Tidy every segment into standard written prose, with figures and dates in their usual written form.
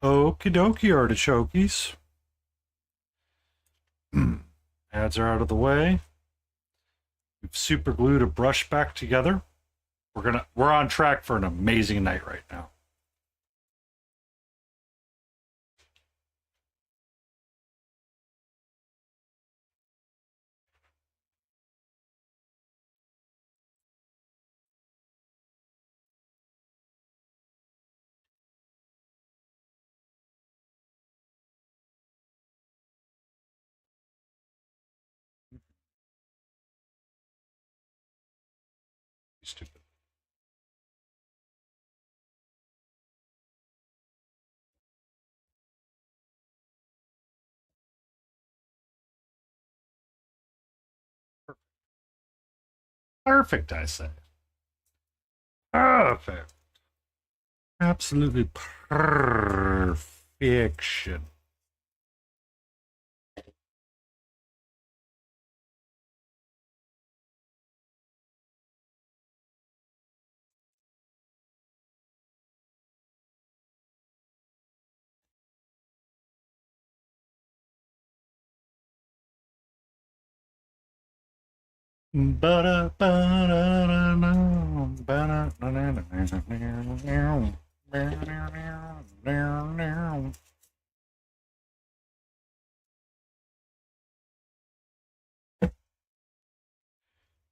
Okie dokie, artichokes. Ads are out of the way. We've super glued a brush back together. We're on track for an amazing night right now. Stupid. Perfect, I say. Perfect. Absolutely perfection.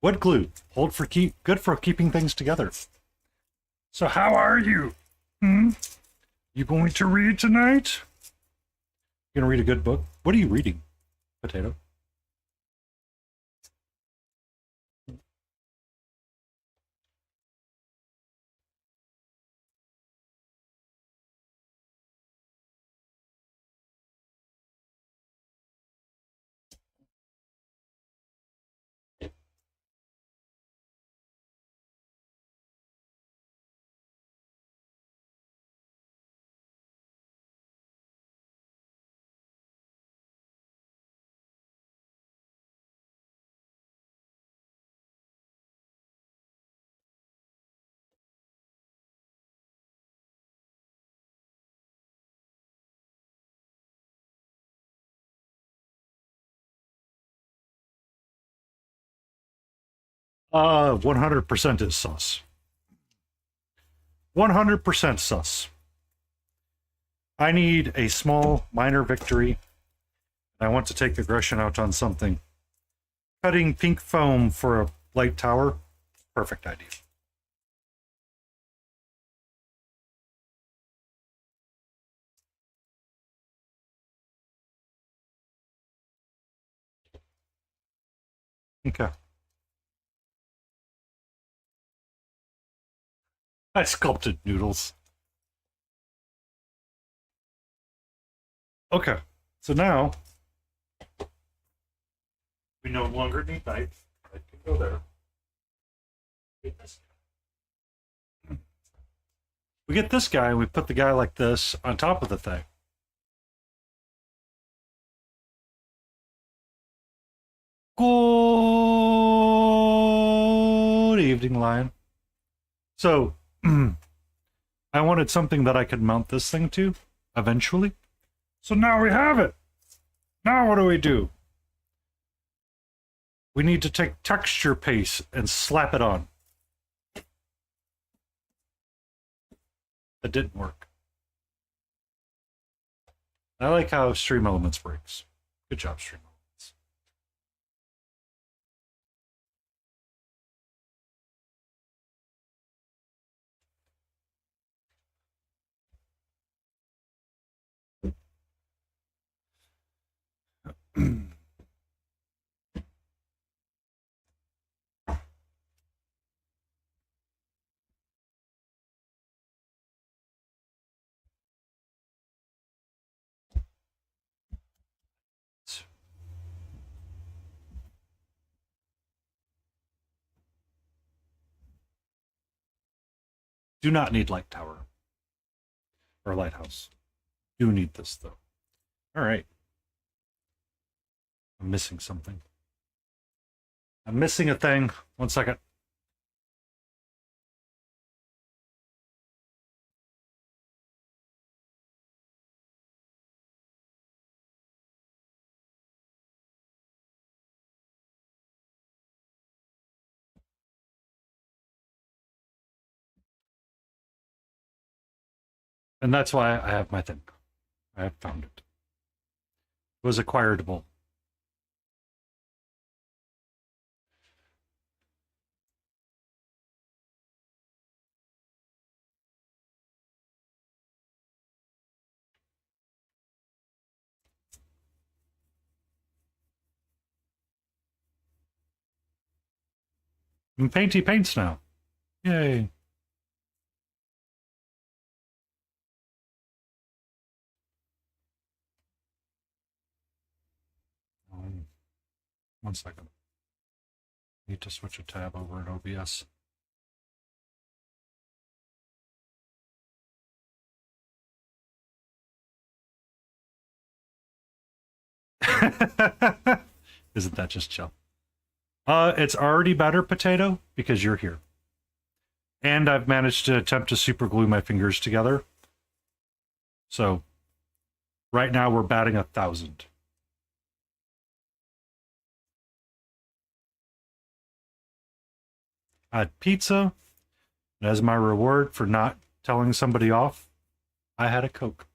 Wood glue. Good for keeping things together. So how are you? Hmm? You going to read tonight? You gonna read a good book? What are you reading? Potato. Uh, 100% is sus. 100% sus. I need a small, minor victory. I want to take aggression out on something. Cutting pink foam for a light tower, perfect idea. Okay. I sculpted noodles. Okay. So now we no longer need knife. I can go there. Get this guy. We get this guy and we put the guy like this on top of the thing. Good evening, Lion. So I wanted something that I could mount this thing to eventually. So now we have it. Now what do we do? We need to take texture paste and slap it on. That didn't work. I like how Stream Elements breaks. Good job, Stream Elements. Do not need light tower or lighthouse. Do need this though. All right. I'm missing something. I'm missing a thing. 1 second. And that's why I have my thing. I have found it. It was acquiredable. I'm painty paints now. Yay. 1 second. Need to switch a tab over in OBS. Isn't that just chill? It's already better, Potato, because you're here. And I've managed to attempt to super glue my fingers together. So right now we're batting 1,000. I had pizza, and as my reward for not telling somebody off, I had a Coke.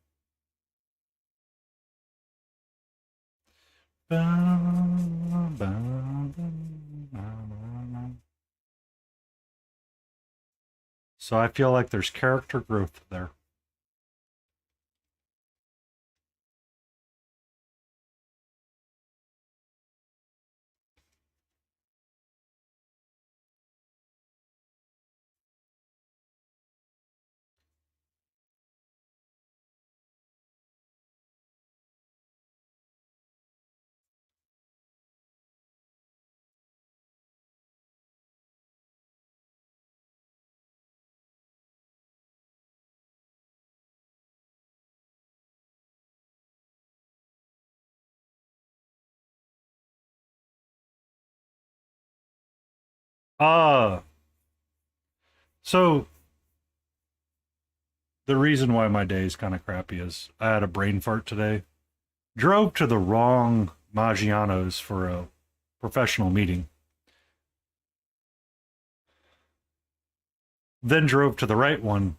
So I feel like there's character growth there. Uh, so the reason why my day is kind of crappy is I had a brain fart today. Drove to the wrong Maggiano's for a professional meeting. Then drove to the right one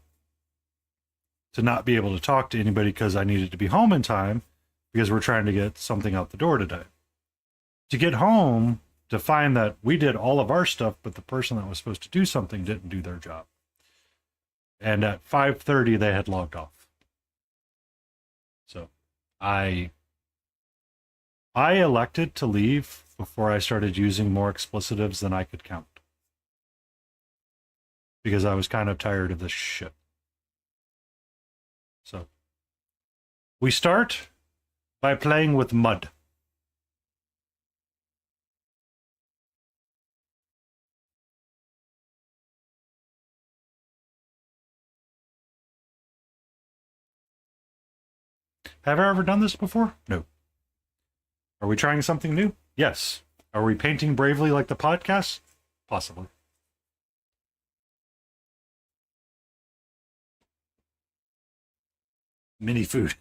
to not be able to talk to anybody because I needed to be home in time because we're trying to get something out the door today. To get home, to find that we did all of our stuff, but the person that was supposed to do something didn't do their job. And at 5:30, they had logged off. So I elected to leave before I started using more explicitives than I could count. Because I was kind of tired of this shit. So we start by playing with mud. Have I ever done this before? No. Are we trying something new? Yes. Are we painting bravely like the podcast? Possibly. Mini food.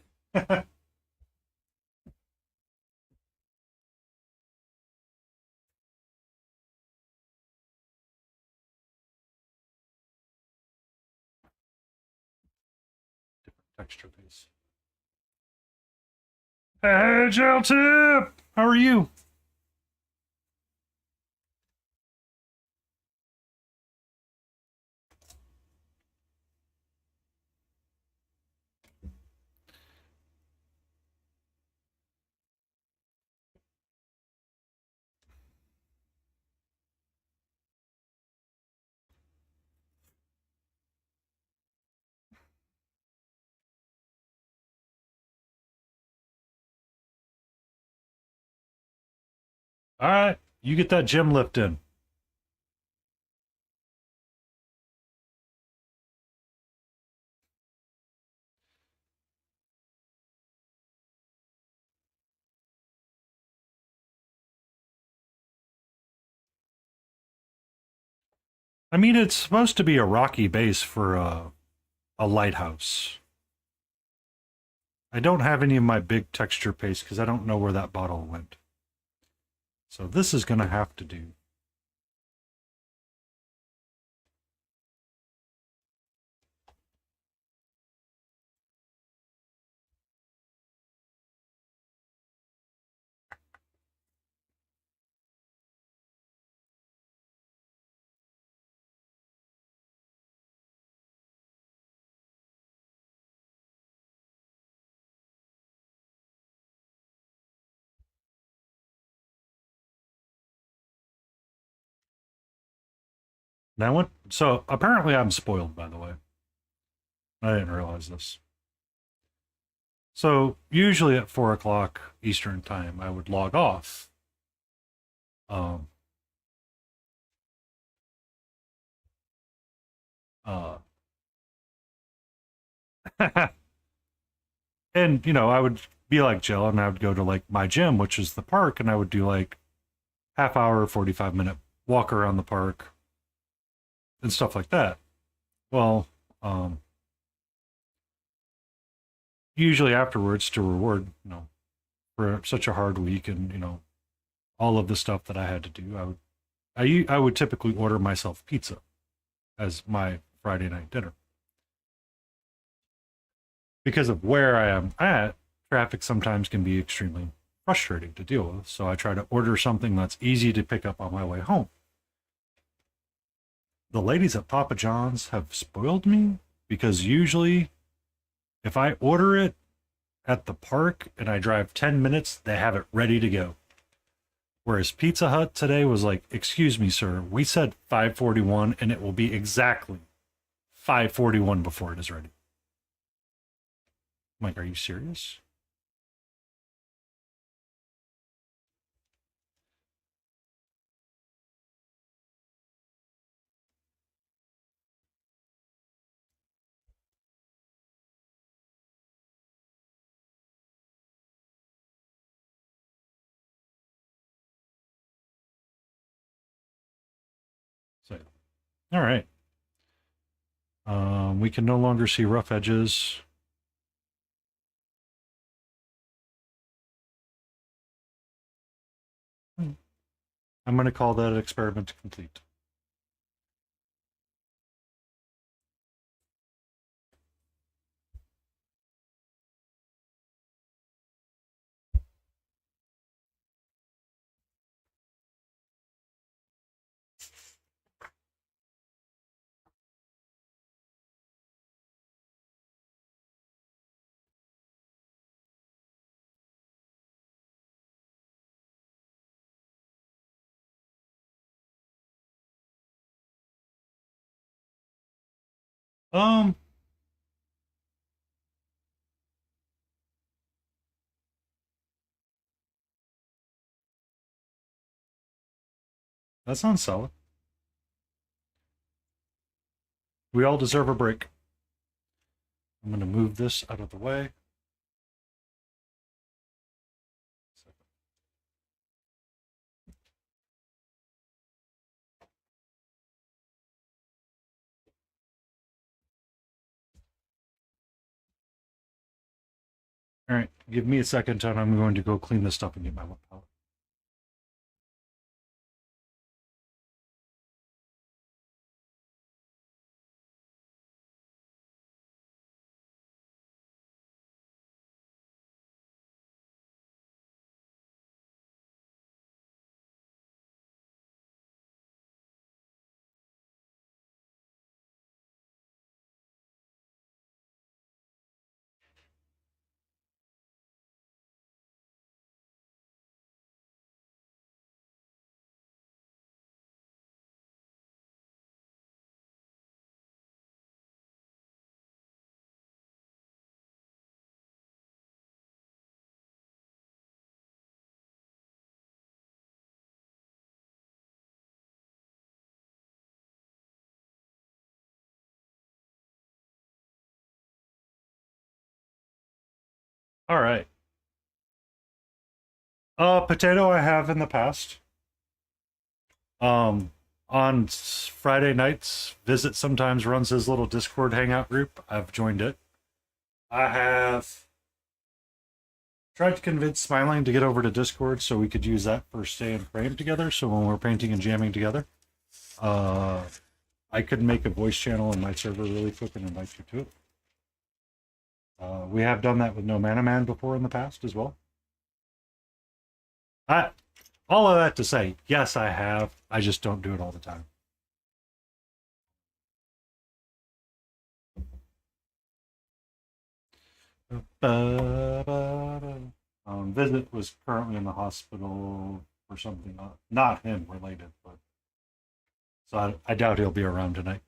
Texture base. Hey, Jail Tip! How are you? All right, you get that gym lift in. I mean, it's supposed to be a rocky base for a lighthouse. I don't have any of my big texture paste because I don't know where that bottle went. So this is going to have to do. Now what? So apparently I'm spoiled, by the way. I didn't realize this. So usually at 4 o'clock Eastern time, I would log off. Um, uh, and I would be like Jill, and I would go to like my gym, which is the park, and I would do like half hour, 45-minute walk around the park and stuff like that. Well, usually afterwards to reward, for such a hard week and all of the stuff that I had to do, I would typically order myself pizza as my Friday night dinner. Because of where I am at, traffic sometimes can be extremely frustrating to deal with. So I try to order something that's easy to pick up on my way home. The ladies at Papa John's have spoiled me because usually if I order it at the park and I drive 10 minutes, they have it ready to go. Whereas Pizza Hut today was like, "Excuse me, sir, we said 5:41 and it will be exactly 5:41 before it is ready." I'm like, "Are you serious?" So, all right. We can no longer see rough edges. I'm going to call that experiment complete. Um, that sounds solid. We all deserve a break. I'm going to move this out of the way. All right, give me a second, and I'm going to go clean this up and get my lip palette. All right. Potato I have in the past. Um, On Friday nights, Visit sometimes runs his little Discord hangout group. I've joined it. I have tried to convince Smiling to get over to Discord so we could use that for stay and frame together. So when we're painting and jamming together, uh, I could make a voice channel in my server really quick and invite you to it. We have done that with No Mana Man before in the past as well. All of that to say, yes, I have. I just don't do it all the time. Visit was currently in the hospital for something not him related, but so I doubt he'll be around tonight.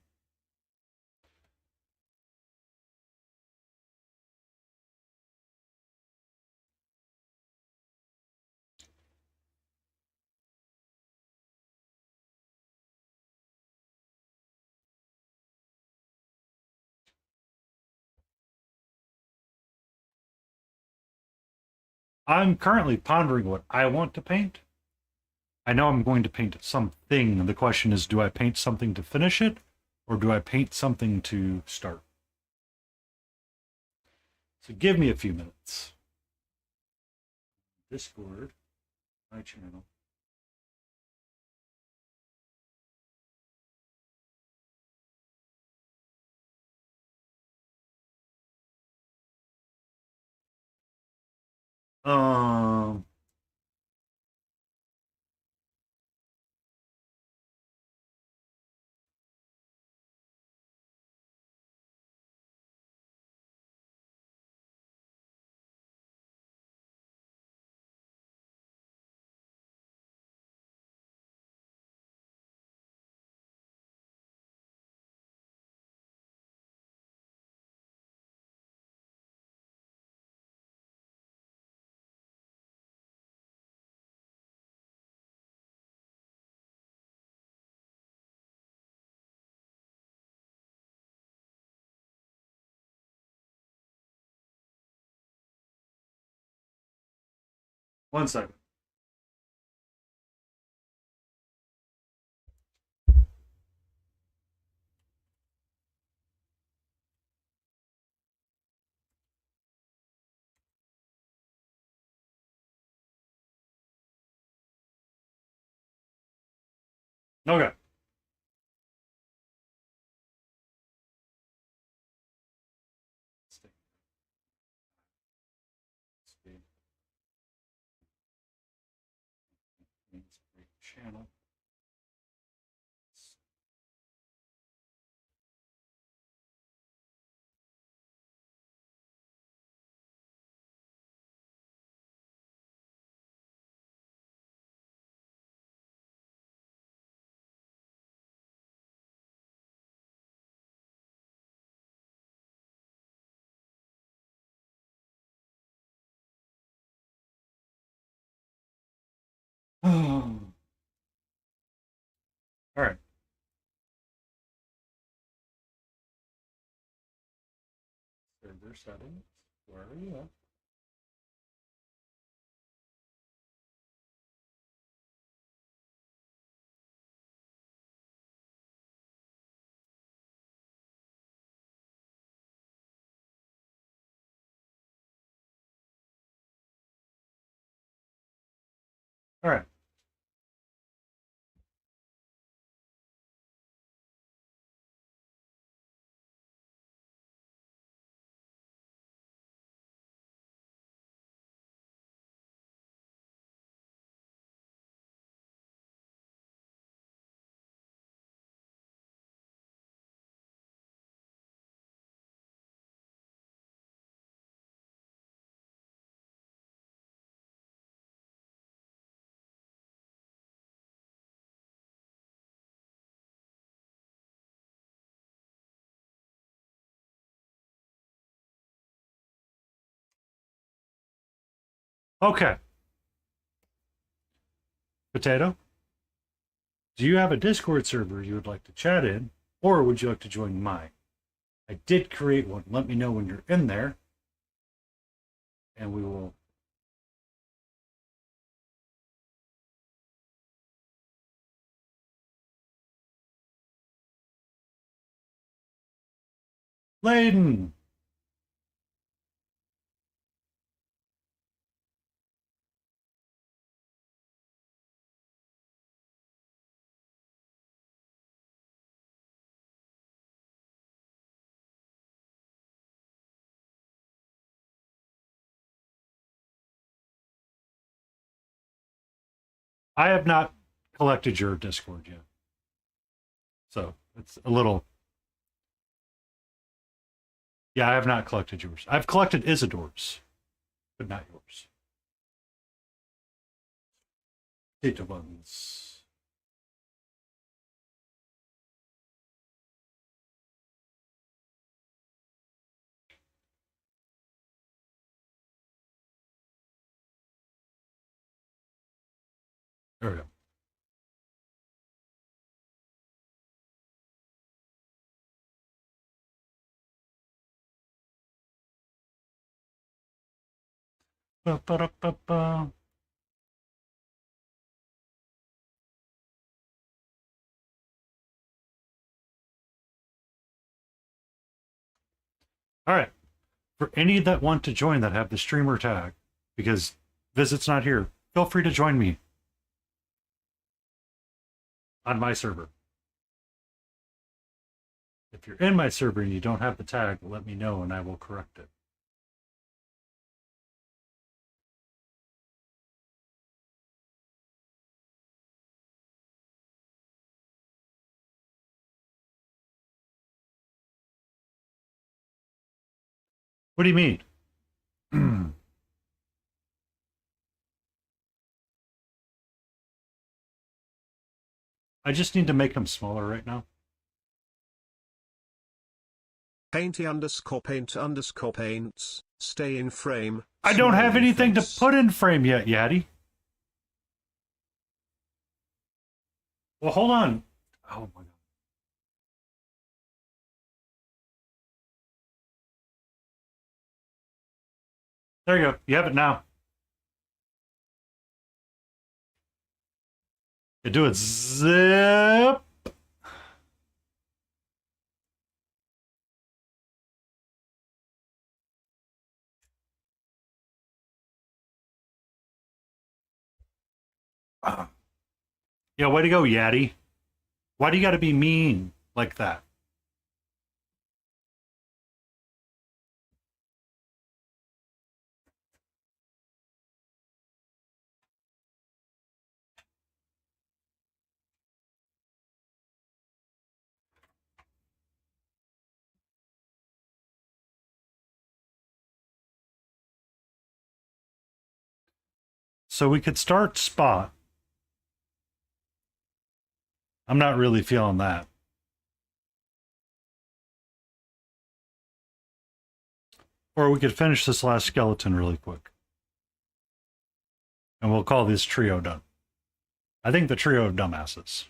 I'm currently pondering what I want to paint. I know I'm going to paint something. The question is, do I paint something to finish it, or do I paint something to start? So give me a few minutes. Discord, my channel. Um, one second. Okay. Channel. All right. Server settings. Where are you at? All right. Okay. Potato, do you have a Discord server you would like to chat in, or would you like to join mine? I did create one. Let me know when you're in there, and we will. Layden! I have not collected your Discord yet. So it's a little. Yeah, I have not collected yours. I've collected Isidore's, but not yours. Data ones. There we go. Ba, ba, da, ba, ba. All right. For any that want to join that have the streamer tag, because Visit's not here, feel free to join me on my server. If you're in my server and you don't have the tag, let me know and I will correct it. What do you mean? I just need to make them smaller right now. Painty_paints, stay in frame. I don't have smiley anything face. to put in frame yet, Yaddy. Well, hold on. Oh my god. There you go. You have it now. You do it. Zip. Yeah, way to go, Yaddy. Why do you got to be mean like that? So we could start spot. I'm not really feeling that. Or we could finish this last skeleton really quick. And we'll call this trio done. I think the trio of dumbasses.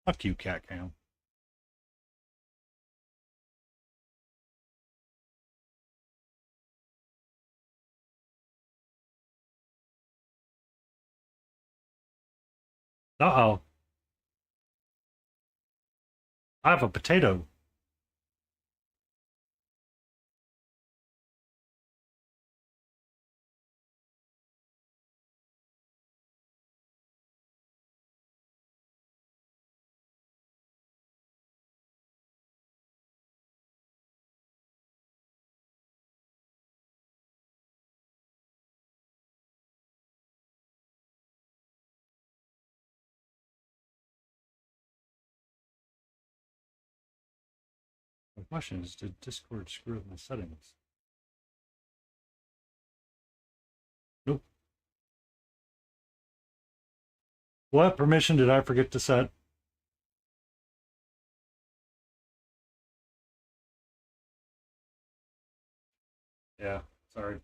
Fuck you, Cat Cam. Uh-oh. I have a potato. The question is, did Discord screw up my settings? Nope. What permission did I forget to set? Yeah, sorry.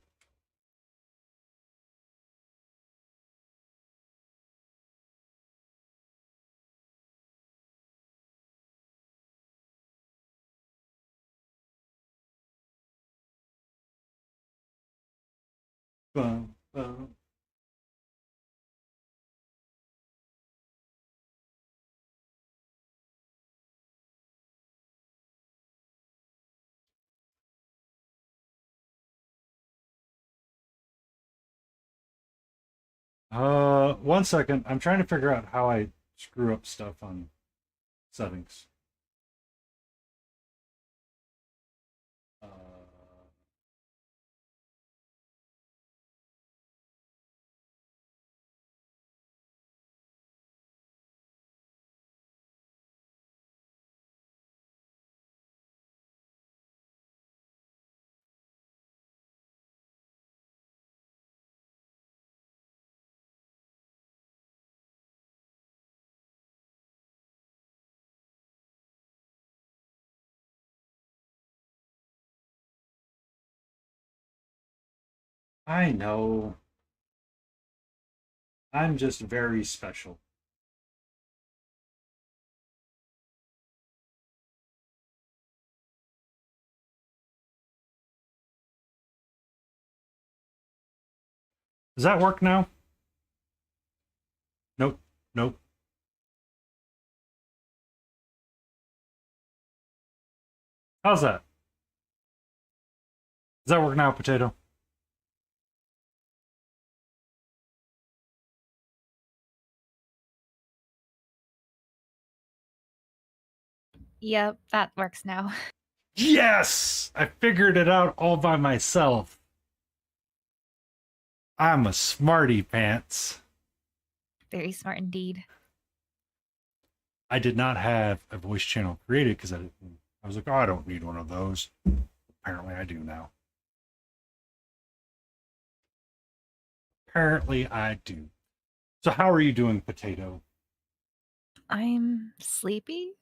Bum, bum. One second. I'm trying to figure out how I screw up stuff on settings. Uh, I know. I'm just very special. Does that work now? Nope. Nope. How's that? Does that work now, Potato? Yep, that works now. Yes! I figured it out all by myself. I'm a smarty pants. Very smart indeed. I did not have a voice channel created because I was like, oh, I don't need one of those. Apparently, I do now. Apparently, I do. So, how are you doing, Potato? I'm sleepy.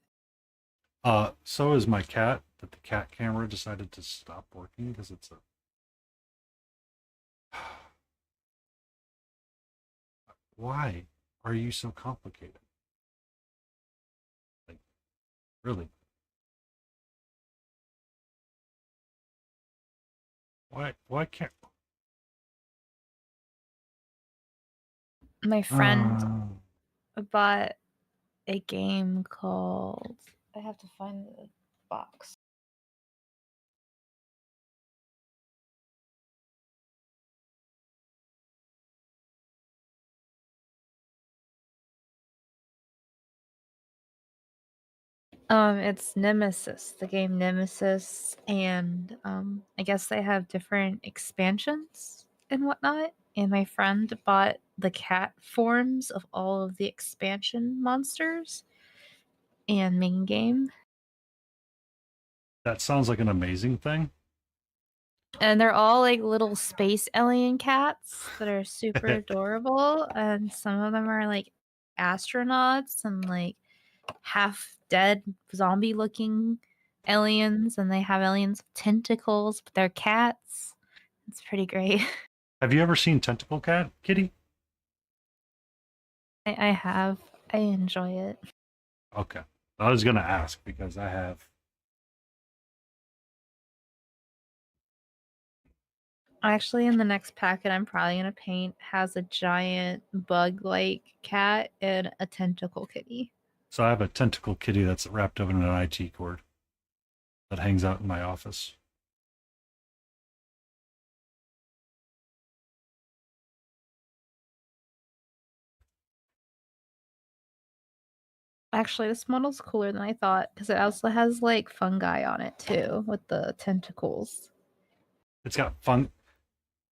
So is my cat, but the cat camera decided to stop working because it's a. Why are you so complicated? Like, really? Why can't. My friend Uh, bought a game called. I have to find the box. It's Nemesis, the game Nemesis, and I guess they have different expansions and whatnot. And my friend bought the cat forms of all of the expansion monsters and main game. that sounds like an amazing thing. And they're all like little space alien cats that are super adorable. And some of them are like astronauts and like half dead zombie looking aliens. And they have aliens with tentacles, but they're cats. It's pretty great. Have you ever seen Tentacle Cat, Kitty? I have. I enjoy it. Okay. I was gonna ask because I have. Actually, in the next packet, I'm probably going to paint has a giant bug like cat and a tentacle kitty. So I have a tentacle kitty that's wrapped up in an IT cord that hangs out in my office. Actually, this model's cooler than I thought because it also has like fungi on it too with the tentacles. It's got fun.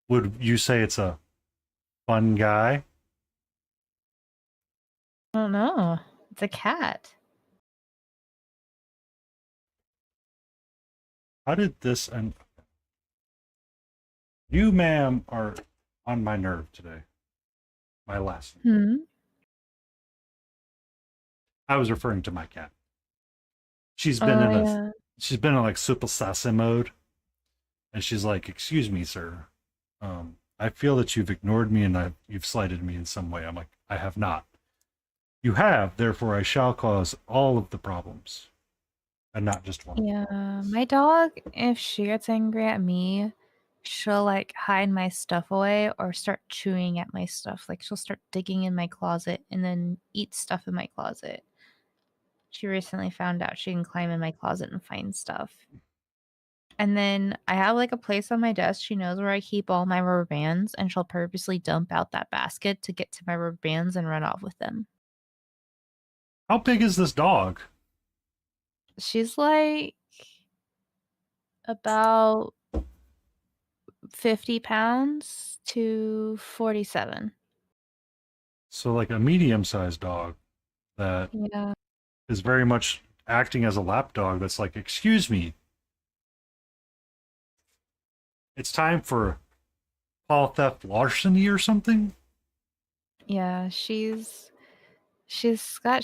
Would you say it's a fun guy? I don't know. It's a cat. How did this and you, ma'am, are on my nerve today. My last. I was referring to my cat. She's been in a Yeah. she's been in like super sassy mode, and she's like, "Excuse me, sir. I feel that you've ignored me and you've slighted me in some way." I'm like, "I have not. You have, therefore I shall cause all of the problems, and not just one." Yeah. My dog, if she gets angry at me, she'll like hide my stuff away or start chewing at my stuff. Like she'll start digging in my closet and then eat stuff in my closet. She recently found out she can climb in my closet and find stuff. And then I have like a place on my desk. She knows where I keep all my rubber bands, and she'll purposely dump out that basket to get to my rubber bands and run off with them. How big is this dog? She's like about 50 pounds to 47. So like a medium-sized dog that Yeah. is very much acting as a lap dog that's like, excuse me, it's time for Paul theft larceny or something. Yeah, she's got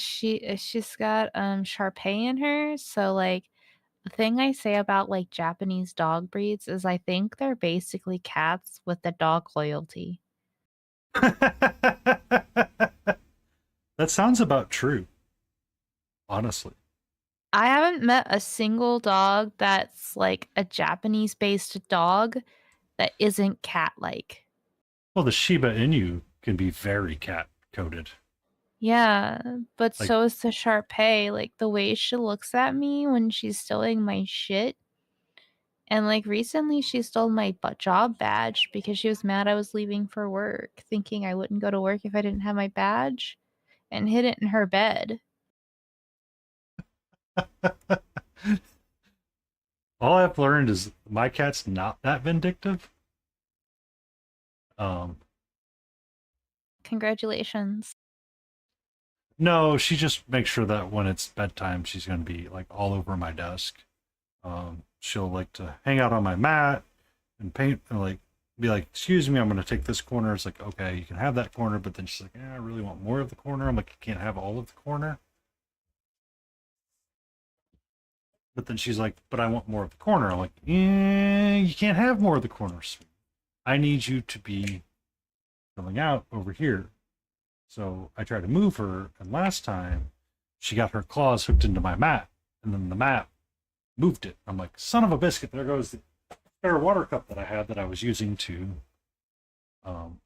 Sharpei in her, so like the thing I say about like Japanese dog breeds is I think they're basically cats with the dog loyalty. That sounds about true, honestly. I haven't met a single dog that's like a Japanese based dog that isn't cat like. Well, the Shiba Inu can be very cat coded. Yeah, but Like, so is the Sharpei. Like the way she looks at me when she's stealing my shit. And like recently, she stole my job badge because she was mad I was leaving for work, thinking I wouldn't go to work if I didn't have my badge, and hid it in her bed. all I've learned is my cat's not that vindictive. Um, Congratulations. no, she just makes sure that when it's bedtime, she's going to be like all over my desk. She'll like to hang out on my mat and paint and like be like, "Excuse me, I'm going to take this corner." It's like, okay, you can have that corner, but then she's like, "I really want more of the corner." I'm like, "You can't have all of the corner." But then she's like, "But I want more of the corner." I'm like, you can't have more of the corners. I need you to be filling out over here. So I tried to move her, and last time she got her claws hooked into my mat, and then the mat moved it. I'm like, son of a biscuit, there goes the spare water cup that I had that I was using to um,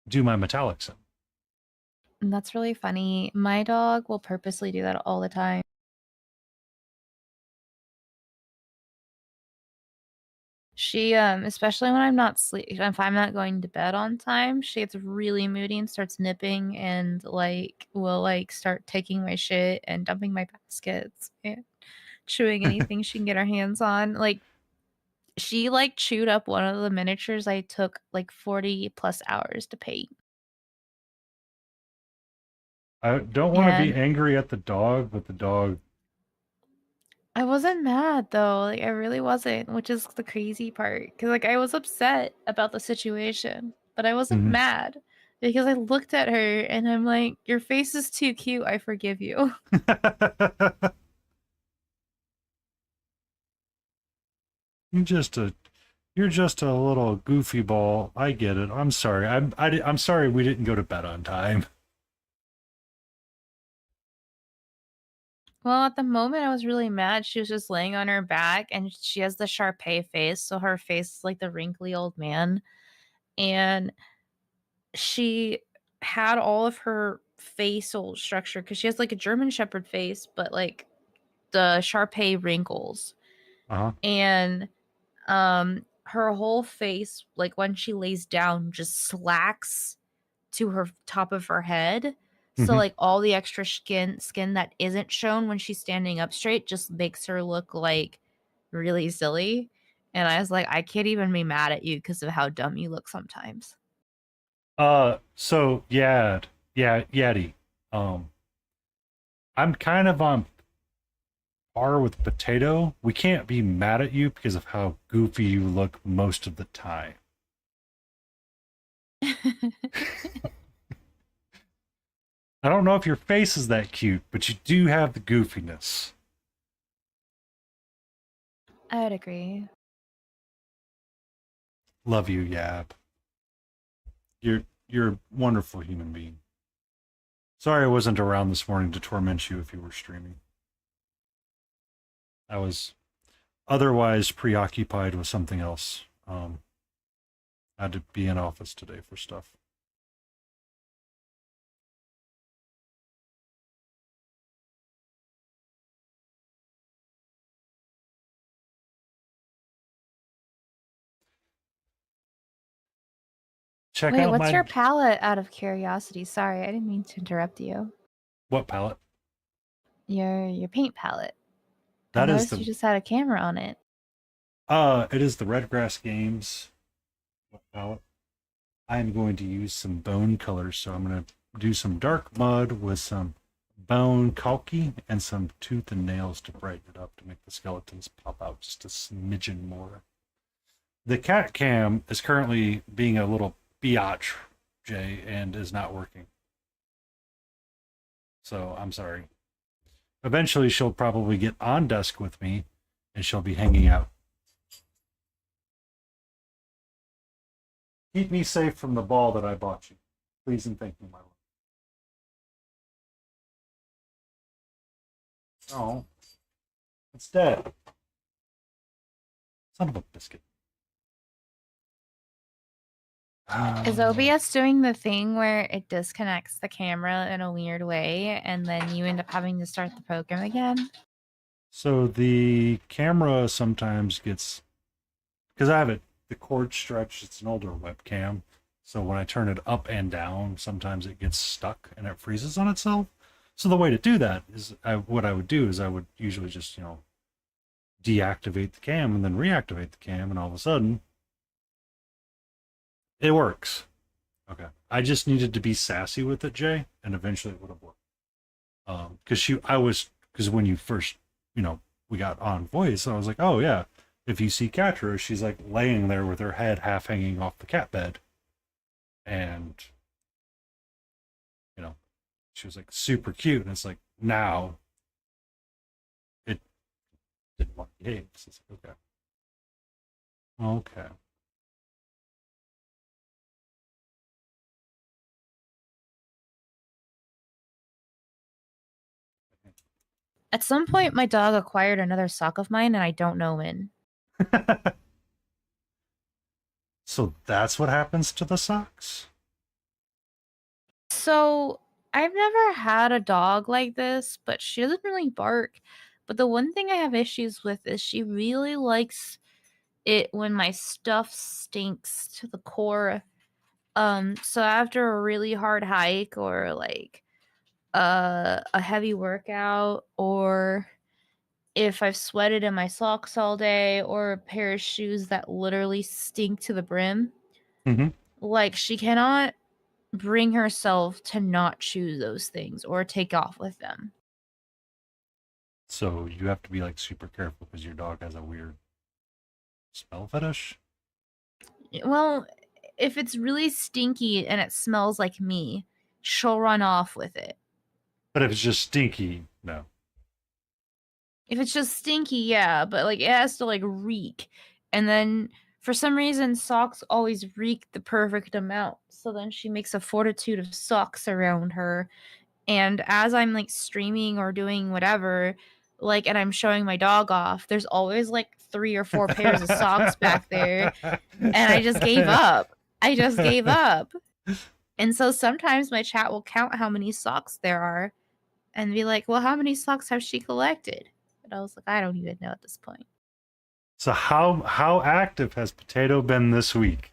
do my metallics in. And that's really funny. My dog will purposely do that all the time. She especially when I'm not sleep if I'm not going to bed on time, she gets really moody and starts nipping and like will like start taking my shit and dumping my baskets and chewing anything she can get her hands on. Like she like chewed up one of the miniatures I took like 40 plus hours to paint. I don't want to be And angry at the dog, but the dog. I wasn't mad though. Like I really wasn't, which is the crazy part. Cause like I was upset about the situation, but I wasn't Mhm. mad because I looked at her and I'm like, "Your face is too cute. I forgive you." you're just a you're just a little goofy ball. I get it. I'm sorry. I'm sorry we didn't go to bed on time. Well, at the moment I was really mad. She was just laying on her back and she has the Sharpei face, so her face is like the wrinkly old man. And she had all of her facial structure because she has like a German Shepherd face, but like the Sharpei wrinkles. Uh huh. And her whole face, like when she lays down, just slacks to her top of her head. So Hmm. like all the extra skin that isn't shown when she's standing up straight just makes her look like really silly. And I was like, I can't even be mad at you because of how dumb you look sometimes. So yeah, Yeti. Um, I'm kind of on par with Potato. We can't be mad at you because of how goofy you look most of the time. I don't know if your face is that cute, but you do have the goofiness. I would agree. Love you, Yab. You're a wonderful human being. Sorry I wasn't around this morning to torment you if you were streaming. I was otherwise preoccupied with something else. I had to be in office today for stuff. check Wait, out what's my your palette out of curiosity? Sorry, I didn't mean to interrupt you. what palette? Your paint palette. I That is noticed the you just had a camera on it. it is the Redgrass Games palette. I'm going to use some bone colors, so I'm going to do some dark mud with some bone kalki and some tooth and nails to brighten it up to make the skeletons pop out just a smidgen more. The cat cam is currently being a little biatch, Jay, and is not working. So I'm sorry. Eventually she'll probably get on desk with me and she'll be hanging out. Keep me safe from the ball that I bought you. Please and thank you, my lord. Oh, it's dead. Son of a biscuit. Is OBS doing the thing where it disconnects the camera in a weird way and then you end up having to start the program again? So the camera sometimes gets, because I have it, the cord stretched, it's an older webcam. So when I turn it up and down, sometimes it gets stuck and it freezes on itself. So the way to do that is what I would do is I would usually just, deactivate the cam and then reactivate the cam, and all of a sudden it works. Okay. I just needed to be sassy with it, Jay, and eventually it would have worked. Because when you first, we got on voice, I was like, oh yeah, if you see Catra, she's like laying there with her head half hanging off the cat bed. And, she was like super cute. And it's like, now it didn't want to behave. So it's like, okay. Okay. At some point, my dog acquired another sock of mine, and I don't know when. So that's what happens to the socks? So, I've never had a dog like this, but she doesn't really bark. But the one thing I have issues with is she really likes it when my stuff stinks to the core. So after a really hard hike or like a heavy workout, or if I've sweated in my socks all day, or a pair of shoes that literally stink to the brim, Mm-hmm. like she cannot bring herself to not choose those things or take off with them. So you have to be like super careful because your dog has a weird smell fetish. Well, if it's really stinky and it smells like me, she'll run off with it. But if it's just stinky, no. If it's just stinky, yeah, but like it has to like reek. And then for some reason socks always reek the perfect amount. So then she makes a fortitude of socks around her. And as I'm like streaming or doing whatever, like, and I'm showing my dog off, there's always like 3 or 4 pairs of socks back there. And I just gave up. I just gave up. And so sometimes my chat will count how many socks there are and be like, well, how many socks has she collected? And I was like, I don't even know at this point. So how active has Potato been this week?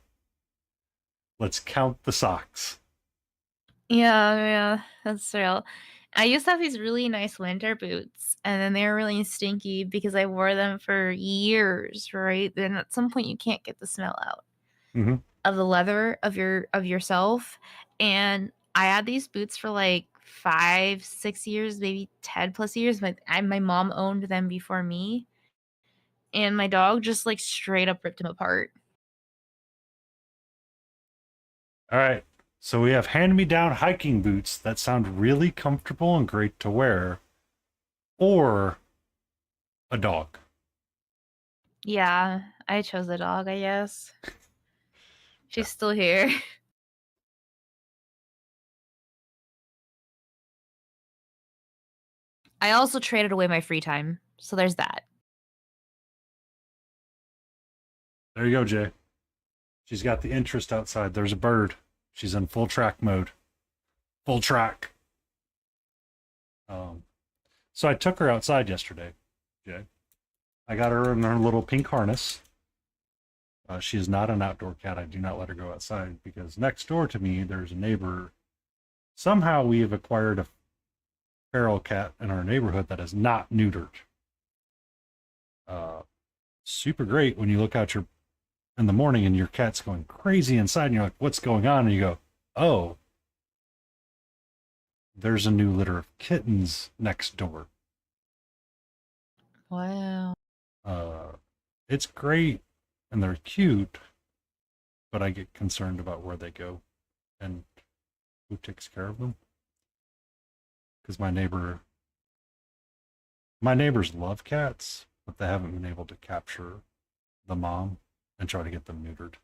Let's count the socks. Yeah, that's real. I used to have these really nice winter boots, and then they were really stinky because I wore them for years, right? Then at some point you can't get the smell out Mm-hmm. of the leather of yourself. And I had these boots for like 5, 6 years, maybe 10 plus years. My mom owned them before me, and my dog just like straight up ripped them apart. All right. So we have hand-me-down hiking boots that sound really comfortable and great to wear, or a dog. Yeah, I chose the dog, I guess. She's still here. I also traded away my free time, so there's that. There you go, Jay. She's got the interest outside. There's a bird. She's in full track mode. Full track. So I took her outside yesterday, Jay. I got her in her little pink harness. She is not an outdoor cat. I do not let her go outside because next door to me, there's a neighbor. Somehow we have acquired a feral cat in our neighborhood that is not neutered. Super great when you look out in the morning and your cat's going crazy inside and you're like, what's going on? And you go, oh, there's a new litter of kittens next door. Wow. It's great and they're cute, but I get concerned about where they go and who takes care of them. Because my neighbors love cats, but they haven't been able to capture the mom and try to get them neutered.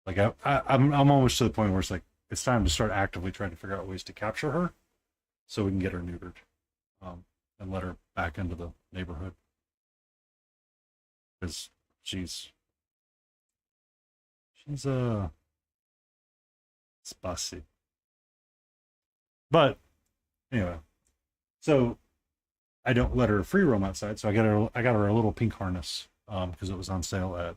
Like I'm almost to the point where it's like it's time to start actively trying to figure out ways to capture her, so we can get her neutered, and let her back into the neighborhood. Because she's spicy. But anyway, so I don't let her free roam outside. So I got her a little pink harness because it was on sale at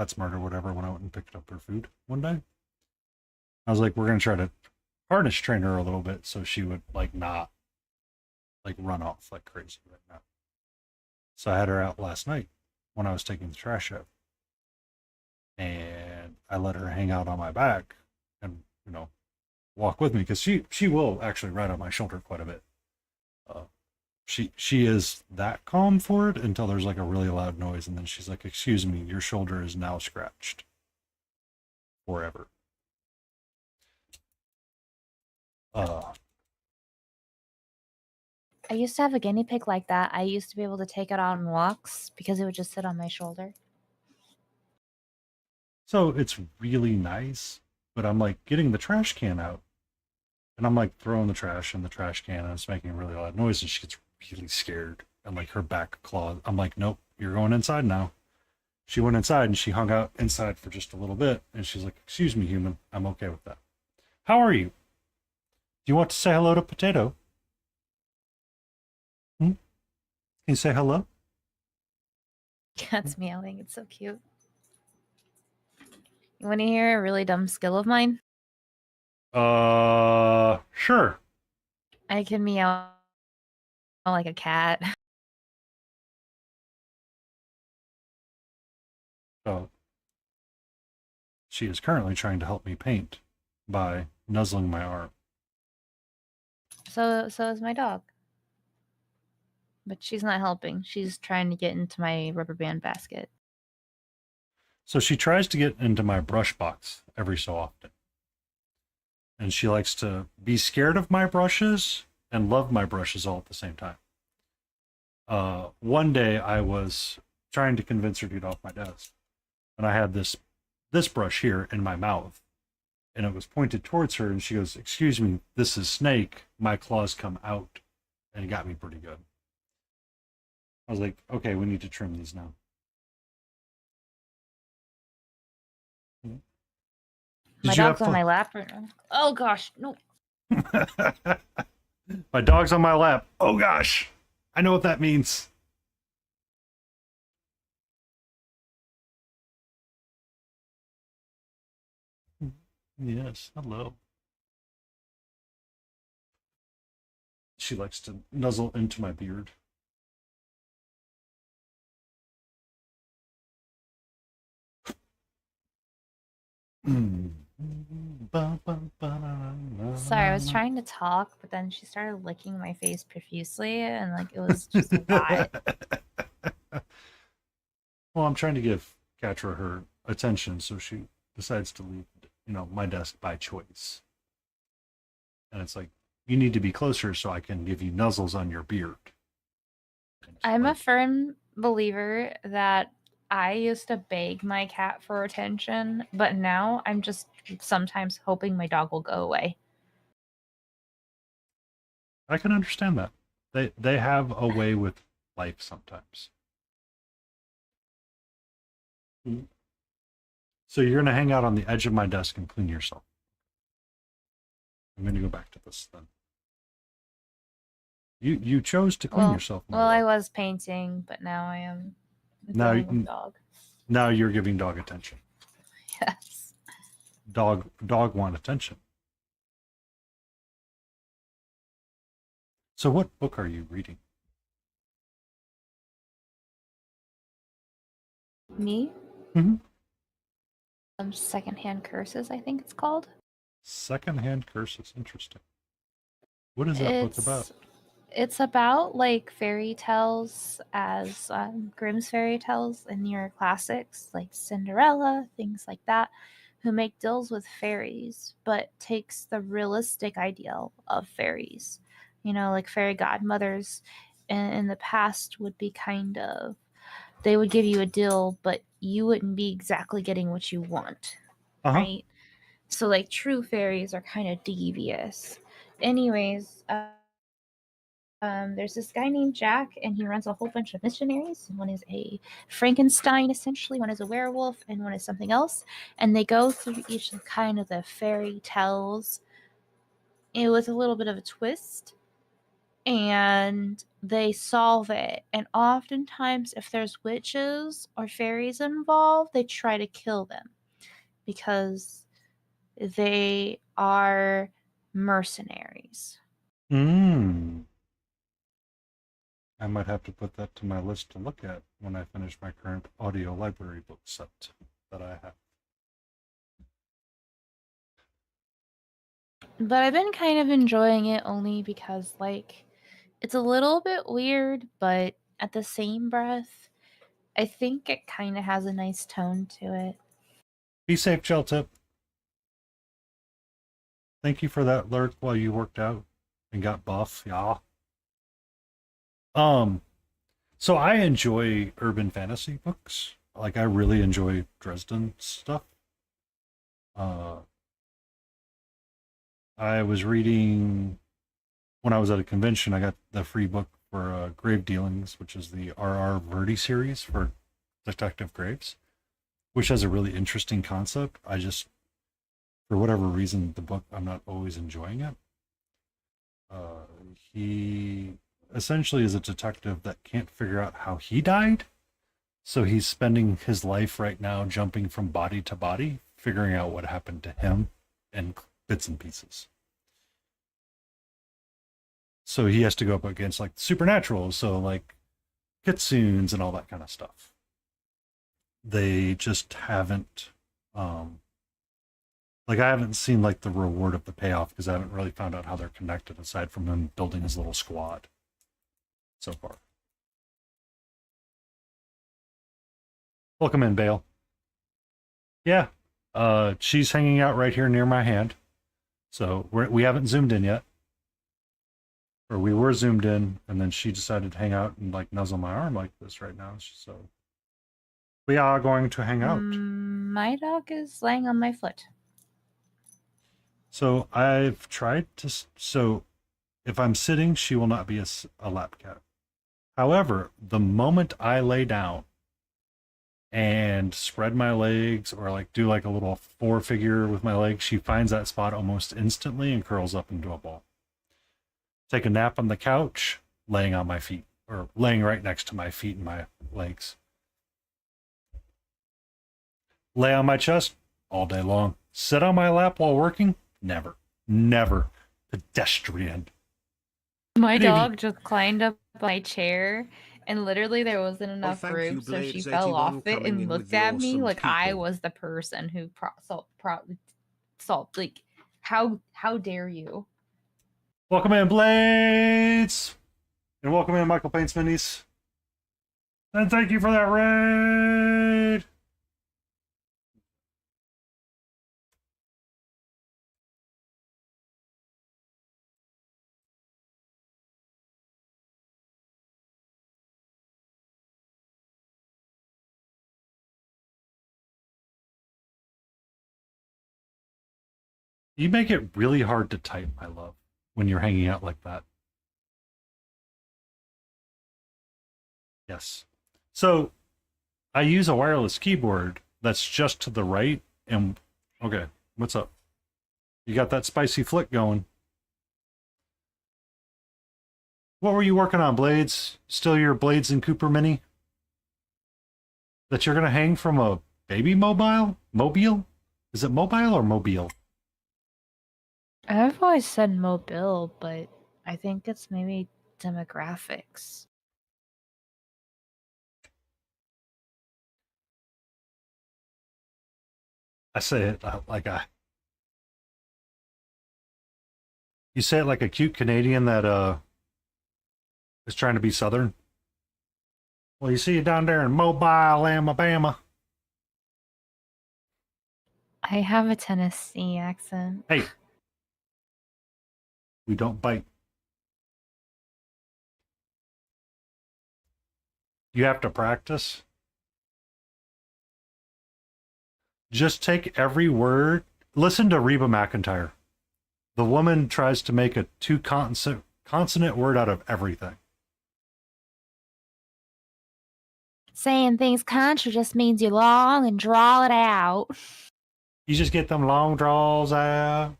PetSmart or whatever when I went and picked up her food one day. I was like, we're gonna try to harness train her a little bit so she would like not like run off like crazy right now. So I had her out last night when I was taking the trash out. And I let her hang out on my back and, walk with me because she will actually ride on my shoulder quite a bit. She is that calm for it until there's like a really loud noise, and then she's like, excuse me, your shoulder is now scratched. Forever. I used to have a guinea pig like that. I used to be able to take it on walks because it would just sit on my shoulder. So it's really nice, but I'm like getting the trash can out and I'm like throwing the trash in the trash can and it's making a really loud noise and she gets really scared and like her back claw. I'm like, nope, you're going inside now. She went inside and she hung out inside for just a little bit and she's like, excuse me, human, I'm okay with that. How are you? Do you want to say hello to Potato? Can you say hello? Cat's meowing. It's so cute. You want to hear a really dumb skill of mine? Sure. I can meow like a cat. So she is currently trying to help me paint by nuzzling my arm. So is my dog. But she's not helping. She's trying to get into my rubber band basket. So she tries to get into my brush box every so often. And she likes to be scared of my brushes and love my brushes all at the same time. One day I was trying to convince her to get off my desk. And I had this brush here in my mouth. And it was pointed towards her and she goes, excuse me, this is Snake. My claws come out. And it got me pretty good. I was like, okay, we need to trim these now. My dog's on my lap right now. Oh gosh, no. My dog's on my lap. Oh gosh. I know what that means. Yes, hello. She likes to nuzzle into my beard. Sorry, I was trying to talk, but then she started licking my face profusely, and like it was just a lot. Well, I'm trying to give Katra her attention, so she decides to leave, my desk by choice. And it's like, you need to be closer so I can give you nuzzles on your beard. I'm a firm believer that I used to beg my cat for attention, but now I'm just sometimes hoping my dog will go away. I can understand that. They have a way with life sometimes. So you're going to hang out on the edge of my desk and clean yourself. I'm going to go back to this then. You chose to clean yourself. Well, I was painting, but now I am. Now you can dog. Now you're giving dog attention. Yes. Dog want attention. So what book are you reading? Me? Mm-hmm. Secondhand Curses, I think it's called. Secondhand Curses. Interesting. What is that book about? It's about like fairy tales as Grimm's fairy tales and your classics like Cinderella, things like that, who make deals with fairies, but takes the realistic ideal of fairies. You know, like fairy godmothers in the past would be kind of, they would give you a deal, but you wouldn't be exactly getting what you want, Uh-huh. right? So like true fairies are kind of devious. Anyways, there's this guy named Jack, and he runs a whole bunch of missionaries. One is a Frankenstein, essentially. One is a werewolf, and one is something else. And they go through each of kind of the fairy tales with a little bit of a twist, and they solve it. And oftentimes, if there's witches or fairies involved, they try to kill them because they are mercenaries. Mm. I might have to put that to my list to look at when I finish my current audio library book set that I have. But I've been kind of enjoying it only because, like, it's a little bit weird, but at the same breath, I think it kind of has a nice tone to it. Be safe, Tip. Thank you for that alert while you worked out and got buff. Yeah. So I enjoy urban fantasy books. Like I really enjoy Dresden stuff. Uh, I was reading when I was at a convention. I got the free book for Grave Dealings, which is the R.R. Verde series for Detective Graves, which has a really interesting concept. I just, for whatever reason, the book I'm not always enjoying it. He essentially is a detective that can't figure out how he died. So he's spending his life right now jumping from body to body, figuring out what happened to him in bits and pieces. So he has to go up against like supernatural, so like kitsunes and all that kind of stuff. They just haven't like I haven't seen like the reward of the payoff because I haven't really found out how they're connected aside from him building his little squad so far. Welcome in, Bale. Yeah, she's hanging out right here near my hand, so we haven't zoomed in yet, or we were zoomed in, and then she decided to hang out and like nuzzle my arm like this right now. So we are going to hang out. My dog is laying on my foot. So I've tried to. So if I'm sitting, she will not be a lap cat. However, the moment I lay down and spread my legs or like do like a little 4-figure with my legs, she finds that spot almost instantly and curls up into a ball. Take a nap on the couch, laying on my feet or laying right next to my feet and my legs. Lay on my chest all day long. Sit on my lap while working? Never. Never. Pedestrian. My dog just climbed up my chair, and literally there wasn't enough thank room, you, so she Blades81 fell off it coming in and with looked the at me awesome like I people. was the person who like how dare you? Welcome in, Blades! And welcome in, Michael Paints Minis. And thank you for that raid! You make it really hard to type, my love, when you're hanging out like that. Yes. So I use a wireless keyboard that's just to the right. And okay, what's up? You got that spicy flick going. What were you working on, Blades? Still your Blades and Cooper Mini? That you're gonna hang from a baby mobile? Mobile? Is it mobile or mobile? I've always said mobile, but I think it's maybe demographics. I say it like a. You say it like a cute Canadian that is trying to be Southern. Well, you see you down there in Mobile, Alabama. I have a Tennessee accent. Hey, we don't bite. You have to practice. Just take every word. Listen to Reba McEntire. The woman tries to make a two consonant word out of everything. Saying things country just means you long and draw it out. You just get them long draws out.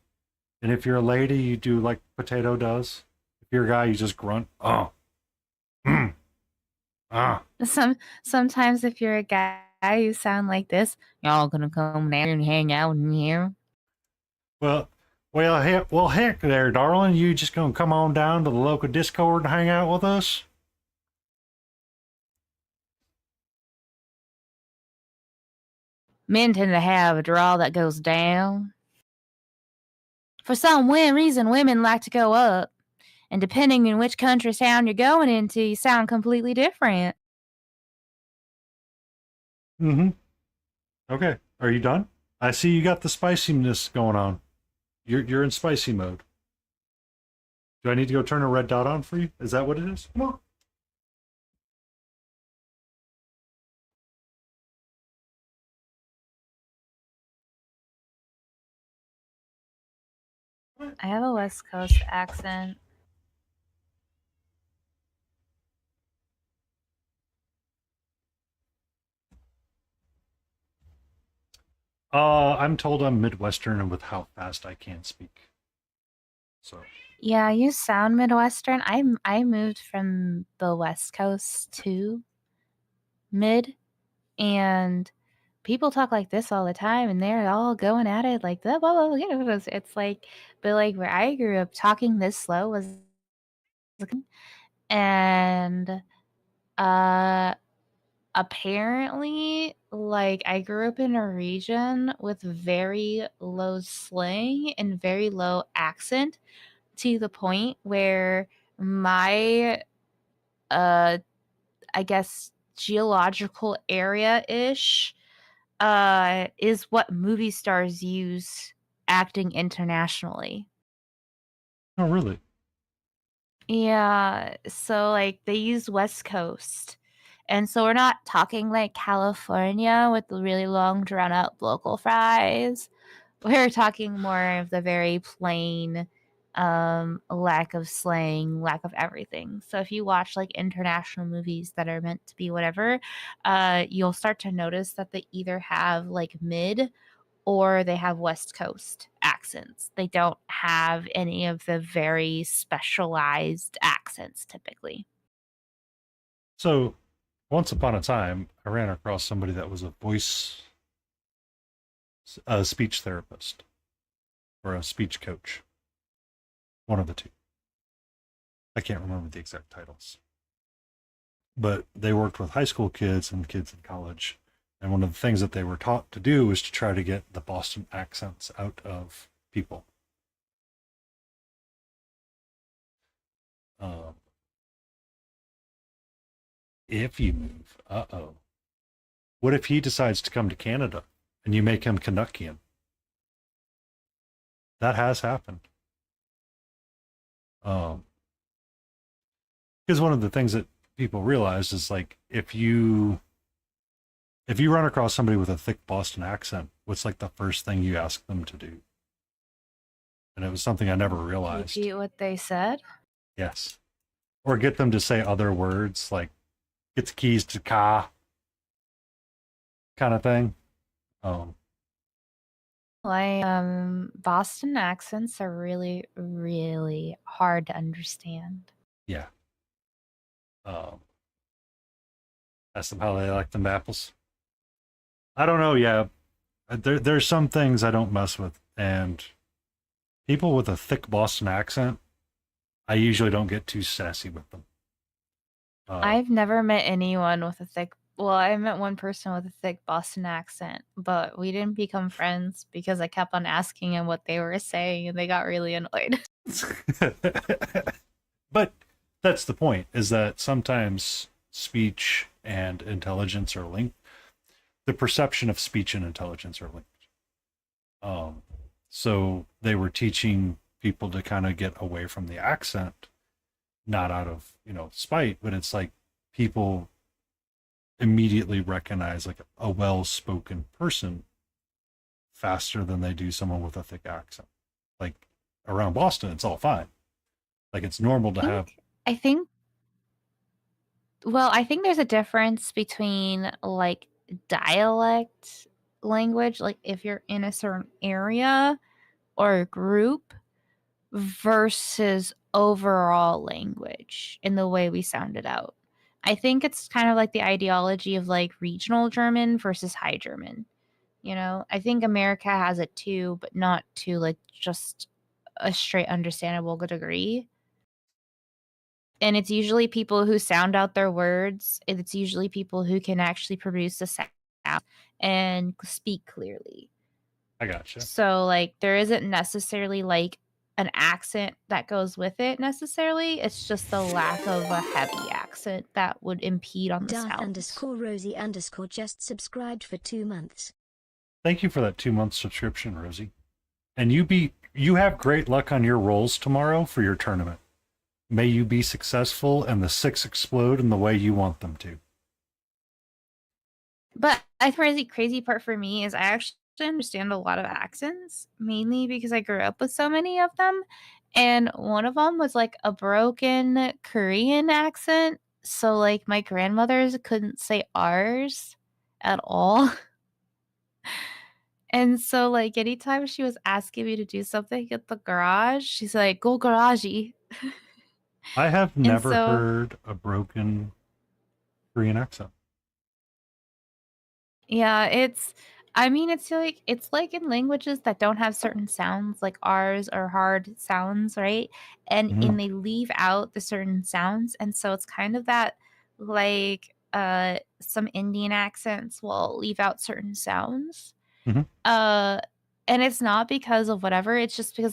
And if you're a lady, you do like Potato does. If you're a guy, you just grunt. Oh. Ah. Sometimes if you're a guy, you sound like this. Y'all gonna come down and hang out in here? Well, heck there, darling. You just gonna come on down to the local Discord and hang out with us? Men tend to have a draw that goes down. For some reason, women like to go up. And depending on which country sound you're going into, you sound completely different. Mm-hmm. Okay. Are you done? I see you got the spiciness going on. You're in spicy mode. Do I need to go turn a red dot on for you? Is that what it is? Come on. I have a West Coast accent. I'm told I'm Midwestern and with how fast I can speak. So Yeah, you sound Midwestern. I moved from the West Coast to Mid, and people talk like this all the time, and they're all going at it like that. Blah, blah, blah. It's like, but like where I grew up, talking this slow was, and apparently, like I grew up in a region with very low slang and very low accent to the point where my I guess geological area-ish is what movie stars use acting internationally. oh really? Yeah, so like they use West Coast. And so we're not talking like California with the really long drawn out local fries. We're talking more of the very plain lack of slang, lack of everything. So if you watch like international movies that are meant to be whatever, you'll start to notice that they either have like mid or they have West Coast accents. They don't have any of the very specialized accents typically. So once upon a time, I ran across somebody that was a speech therapist or a speech coach. One of the two. I can't remember the exact titles. But they worked with high school kids and kids in college. And one of the things that they were taught to do was to try to get the Boston accents out of people. Um, if you move, what if he decides to come to Canada and you make him Canuckian? That has happened. Because one of the things that people realize is like if you run across somebody with a thick Boston accent, what's like the first thing you ask them to do? And it was something I never realized. Repeat what they said. Yes. Or get them to say other words like get the keys to the car kind of thing. Like Boston accents are really, really hard to understand. Yeah. Ask them how they like them apples. I don't know. Yeah, there's some things I don't mess with, and people with a thick Boston accent, I usually don't get too sassy with them. I've never met anyone with a thick well, I met one person with a thick Boston accent, but we didn't become friends because I kept on asking them what they were saying and they got really annoyed. But that's the point, is that sometimes speech and intelligence are linked. The perception of speech and intelligence are linked. Um, so they were teaching people to kind of get away from the accent, not out of, spite, but it's like people immediately recognize like a well-spoken person faster than they do someone with a thick accent. Like around Boston, it's all fine. Like it's normal to have. I think well, I think there's a difference between like dialect language, like if you're in a certain area or a group versus overall language in the way we sound it out. I think it's kind of like the ideology of like regional German versus high German. I think America has it too, but not to like just a straight understandable degree. And it's usually people who sound out their words. It's usually people who can actually produce a sound and speak clearly. I gotcha. So, like, there isn't necessarily like an accent that goes with it necessarily. It's just the lack of a heavy accent that would impede on the sound. _Rosie_ just subscribed for 2 months. Thank you for that 2-month subscription, Rosie. And you have great luck on your rolls tomorrow for your tournament. May you be successful and the 6 explode in the way you want them to. But I think the crazy part for me is I actually understand a lot of accents, mainly because I grew up with so many of them. And one of them was like a broken Korean accent. So, like, my grandmothers couldn't say R's at all. And so, like, anytime she was asking me to do something at the garage, she's like, go garagey. I have never so- heard a broken Korean accent. Yeah, it's like in languages that don't have certain sounds, like R's or hard sounds, right? And Mhm. and they leave out the certain sounds, and so it's kind of that like some Indian accents will leave out certain sounds. Mhm. And it's not because of whatever, it's just because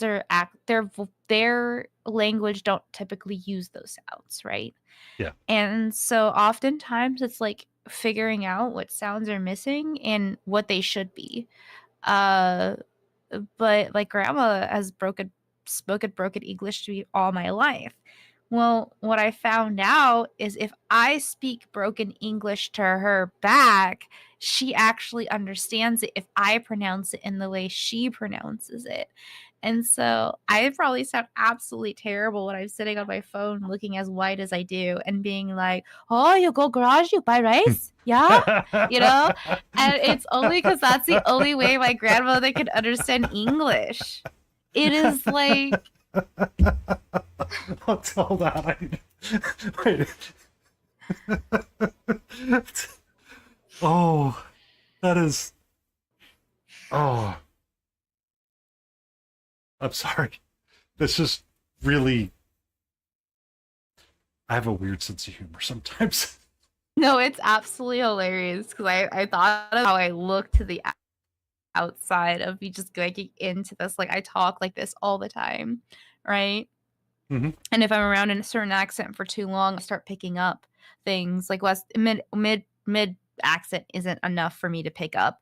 their language don't typically use those sounds, right? Yeah. And so oftentimes it's like figuring out what sounds are missing and what they should be. Uh, but like grandma has spoken broken English to me all my life. Well, what I found out is if I speak broken English to her back, she actually understands it if I pronounce it in the way she pronounces it. And so I probably sound absolutely terrible when I'm sitting on my phone looking as white as I do and being like, oh, you go garage, you buy rice? Yeah? And it's only because that's the only way my grandmother could understand English. It is like Hold on. Wait. Oh, that is. Oh, I'm sorry. That's just really. I have a weird sense of humor sometimes. no, it's absolutely hilarious because I thought of how I look to the outside of me just going into this. Like I talk like this all the time, right? Mhm. And if I'm around in a certain accent for too long, I start picking up things like mid accent isn't enough for me to pick up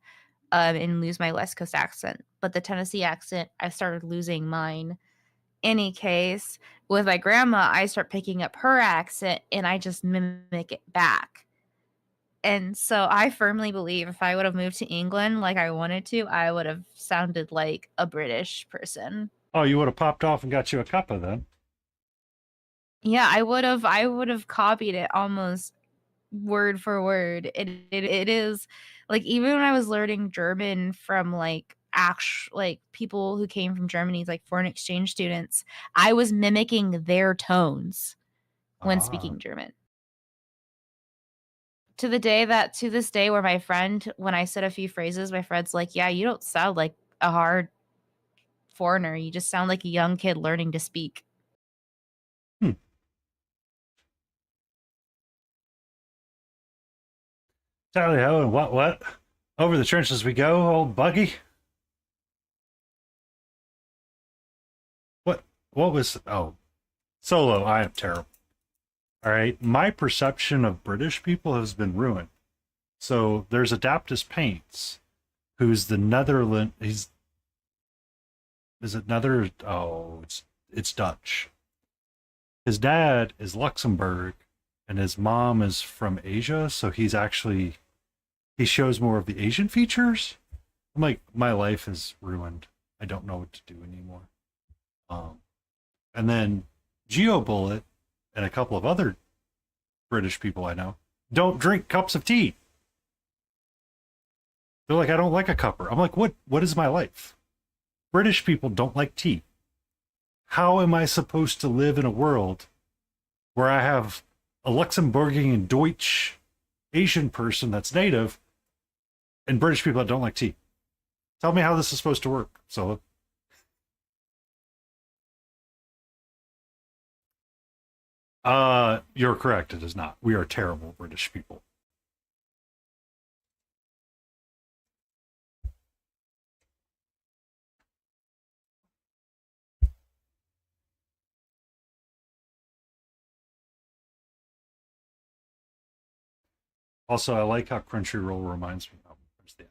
and lose my West Coast accent. But the Tennessee accent, I started losing mine. Any case, with my grandma, I start picking up her accent and I just mimic it back. And so I firmly believe if I would have moved to England like I wanted to, I would have sounded like a British person. Oh, you would have popped off and got you a cuppa then. Yeah, I would have copied it almost word for word. It is like even when I was learning German from like like people who came from Germany, like foreign exchange students, I was mimicking their tones when Ah. speaking German. to this day where my friend, when I said a few phrases, my friend's like, yeah, you don't sound like a hard foreigner. You just sound like a young kid learning to speak. Tally ho, and what? Over the trenches we go, old buggy. What was, oh, Solo, I am terrible. All right, my perception of British people has been ruined. So there's Adaptus Paints, who's the Netherland. Is it Nether? Oh, it's Dutch. His dad is Luxembourg, and his mom is from Asia. So he shows more of the Asian features. I'm like, my life is ruined. I don't know what to do anymore. And then GeoBullet and a couple of other British people I know don't drink cups of tea. They're like, I don't like a cupper. I'm like, what is my life? British people don't like tea. How am I supposed to live in a world where I have a Luxembourgian Deutsch Asian person that's native and British people that don't like tea? Tell me how this is supposed to work, Solo. You're correct. It is not. We are terrible British people. Also, I like how Crunchyroll reminds me of. Where's the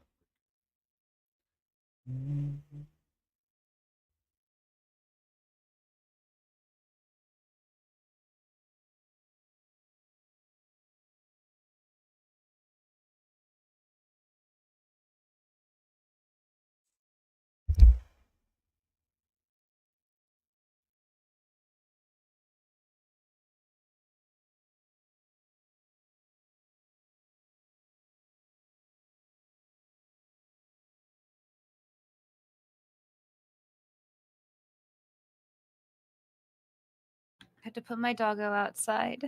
I had to put my doggo outside.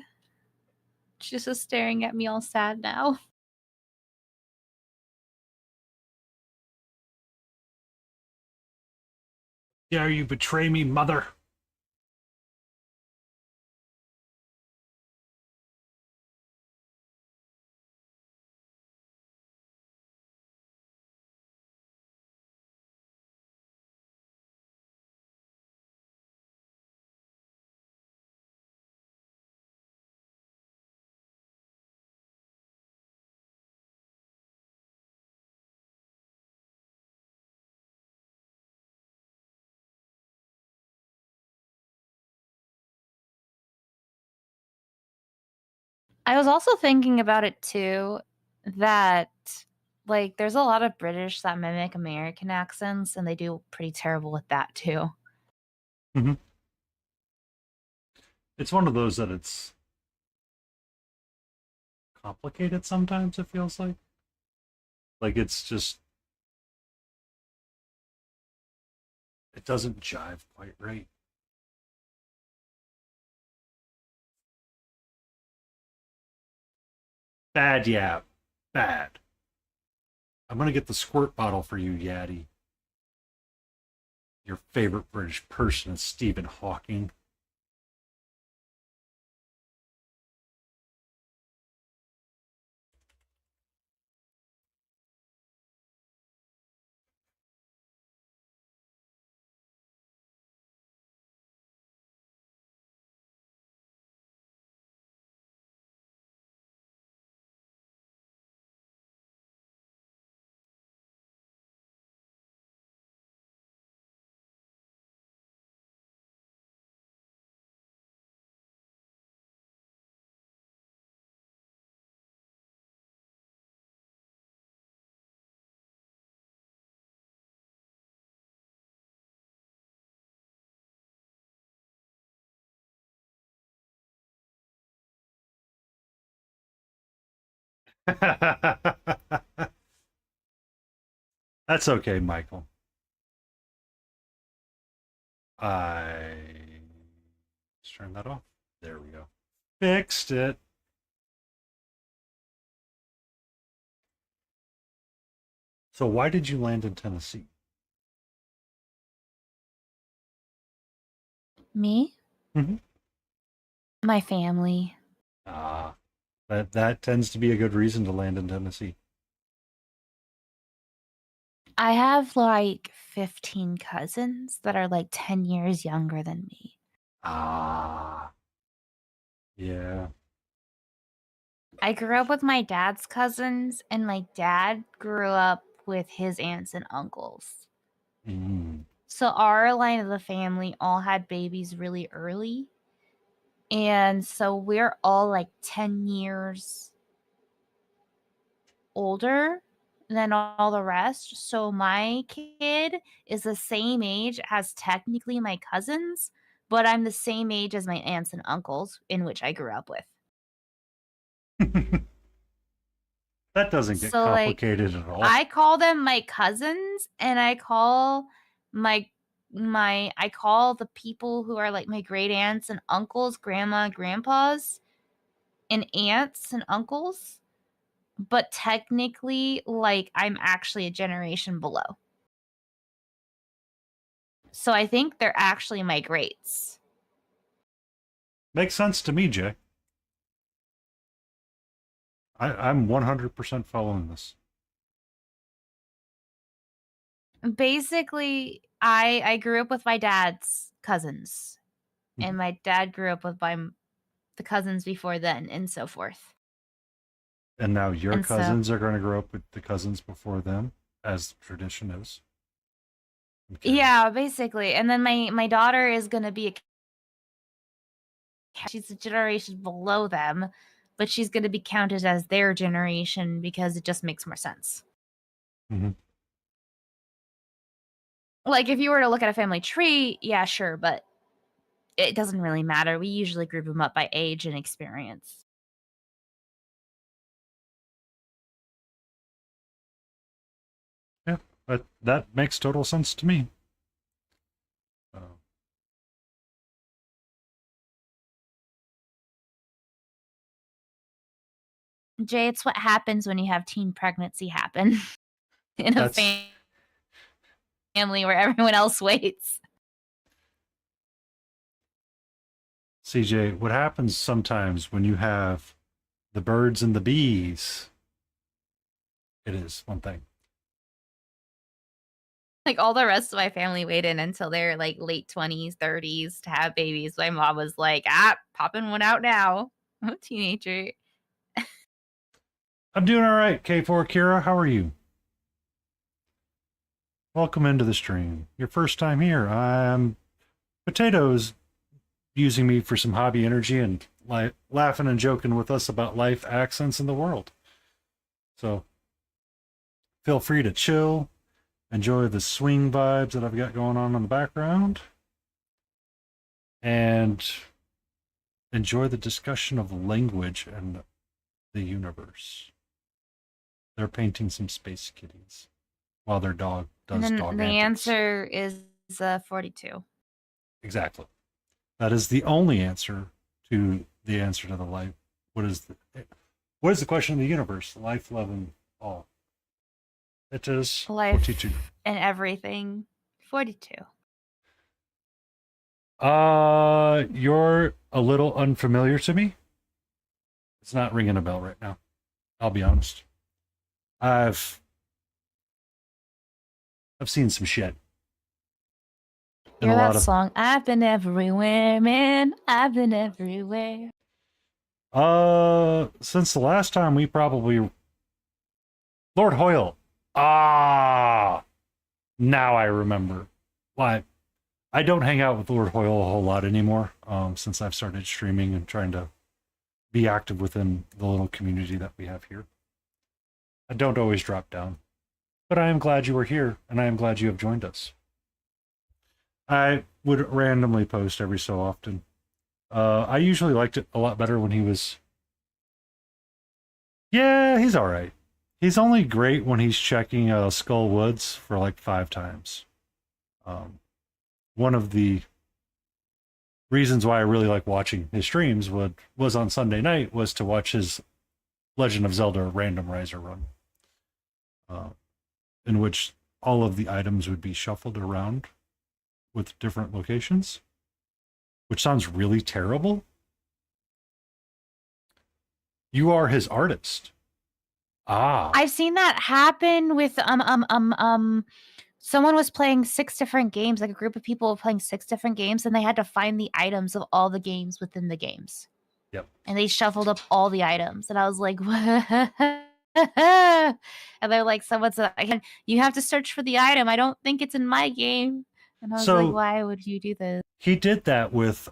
She's just staring at me all sad now. dare you betray me, mother? I was also thinking about it too, that like there's a lot of British that mimic American accents, and they do pretty terrible with that too. Mm-hmm. It's one of those that it's complicated sometimes, it feels like. Like it's just, it doesn't jive quite right. Bad Yab. Bad. I'm gonna get the squirt bottle for you, Yaddy. Your favorite British person is Stephen Hawking. That's okay, Michael. Let's turn that off. There we go. Fixed it. So why did you land in Tennessee? Me? Mhm. My family. Ah, that tends to be a good reason to land in Tennessee. I have like 15 cousins that are like 10 years younger than me. Ah, yeah. I grew up with my dad's cousins, and my dad grew up with his aunts and uncles. Mm. So our line of the family all had babies really early. And so we're all like 10 years older than all the rest. So my kid is the same age as technically my cousins, but I'm the same age as my aunts and uncles in which I grew up with. That doesn't get So like complicated at all. I call them my cousins, and I call my I call the people who are like my great aunts and uncles, grandma, grandpas, and aunts and uncles. But technically, like, I'm actually a generation below. So I think they're actually my greats. Makes sense to me, Jay. I'm 100% following this. Basically, I grew up with my dad's cousins, and Mhm. my dad grew up with the cousins before then, and so forth. And now your And so, cousins are going to grow up with the cousins before them, as tradition is. Okay. yeah, basically. And then my daughter is gonna be she's a generation below them, but she's gonna be counted as their generation because it just makes more sense. Mhm. Like, if you were to look at a family tree, yeah, sure, but it doesn't really matter. We usually group them up by age and experience. Yeah, that makes total sense to me. Uh, Jay, it's what happens when you have teen pregnancy happen in a that's family where everyone else waits. CJ. What happens sometimes when you have the birds and the bees? It is one thing. Like, all the rest of my family waited until they're like late 20s, 30s to have babies. My mom was like, popping one out now. I'm a teenager. I'm doing all right, K4 Kira. How are you? Welcome into the stream. Your first time here. I'm Potatoes using me for some hobby energy and laughing and joking with us about life, accents, in the world. So feel free to chill, enjoy the swing vibes that I've got going on in the background, and enjoy the discussion of language and the universe. They're painting some space kitties while their dog And does then dog the antics. answer is 42. Exactly. That is the only answer to the answer to the life. What is the question of the universe? Life, love, and all. It is Life 42. and everything. 42. You're a little unfamiliar to me. It's not ringing a bell right now. I'll be honest. I've seen some shit. And Hear a lot that of song? I've been everywhere, man. I've been everywhere. since the last time we probably Lord Hoyle. Ah, now I remember. Why I don't hang out with Lord Hoyle a whole lot anymore. Since I've started streaming and trying to be active within the little community that we have here. I don't always drop down, but I am glad you are here, and I am glad you have joined us. I would randomly post every so often. I usually liked it a lot better when he was. Yeah, he's all right. He's only great when he's checking Skull Woods for like 5 times. One of the reasons why I really like watching his streams was on Sunday night was to watch his Legend of Zelda randomizer run. in which all of the items would be shuffled around with different locations, which sounds really terrible. You are his artist. Ah. I've seen that happen with someone was playing 6 different games, like a group of people were playing 6 different games, and they had to find the items of all the games within the games. Yep. And they shuffled up all the items, and I was like, "What?" And they're like, "Someone's you have to search for the item. I don't think it's in my game." And I was like, So "Why would you do this?" he did that with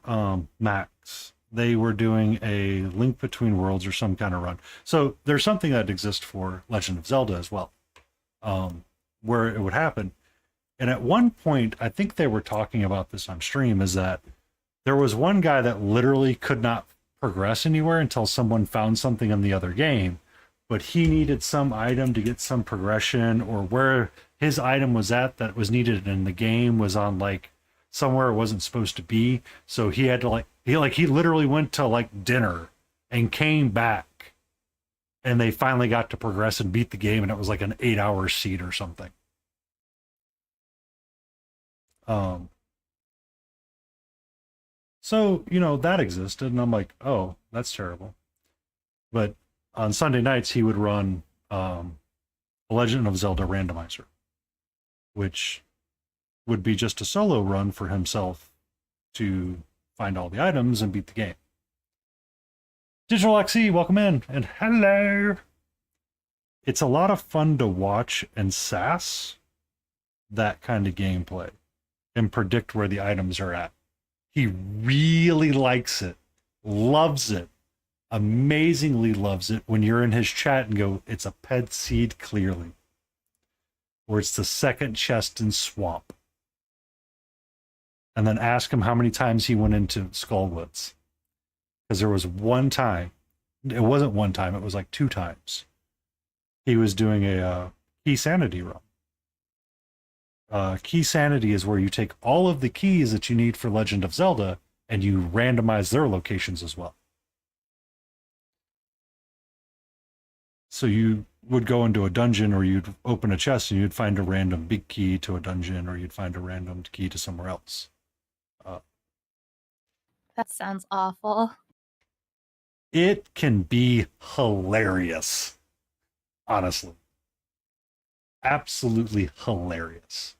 Max. They were doing a Link Between Worlds or some kind of run. So there's something that exists for Legend of Zelda as well, where it would happen. And at one point, I think they were talking about this on stream, is that there was one guy that literally could not progress anywhere until someone found something in the other game, but he needed some item to get some progression, or where his item was at that was needed in the game was on like somewhere it wasn't supposed to be. So he had to he literally went to like dinner and came back, and they finally got to progress and beat the game, and it was like an 8-hour seed or something. So, that existed, and I'm like, oh, that's terrible. But on Sunday nights, he would run a Legend of Zelda randomizer, which would be just a solo run for himself to find all the items and beat the game. Digital XE, welcome in, and hello. It's a lot of fun to watch and sass that kind of gameplay and predict where the items are at. He really likes it, loves it, amazingly loves it when you're in his chat and go, it's a ped seed clearly, or it's the second chest in Swamp. And then ask him how many times he went into Skullwoods. Because there was one time, it wasn't one time, it was like 2 times. He was doing a Key Sanity run. Key Sanity is where you take all of the keys that you need for Legend of Zelda and you randomize their locations as well. So you would go into a dungeon, or you'd open a chest and you'd find a random big key to a dungeon, or you'd find a random key to somewhere else. That sounds awful. It can be hilarious, honestly. Absolutely hilarious.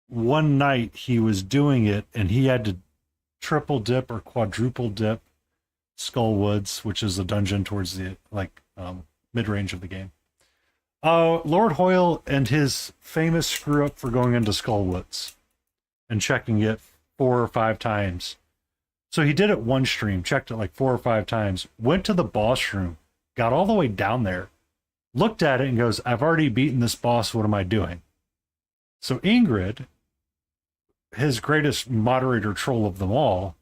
One night he was doing it and he had to triple dip or quadruple dip Skullwoods, which is the dungeon towards the mid-range of the game. Lord Hoyle and his famous screw up for going into Skullwoods and checking it 4 or 5 times. So he did it one stream, checked it like 4 or 5 times, went to the boss room, got all the way down there, looked at it and goes, I've already beaten this boss, what am I doing? So Ingrid, his greatest moderator troll of them all,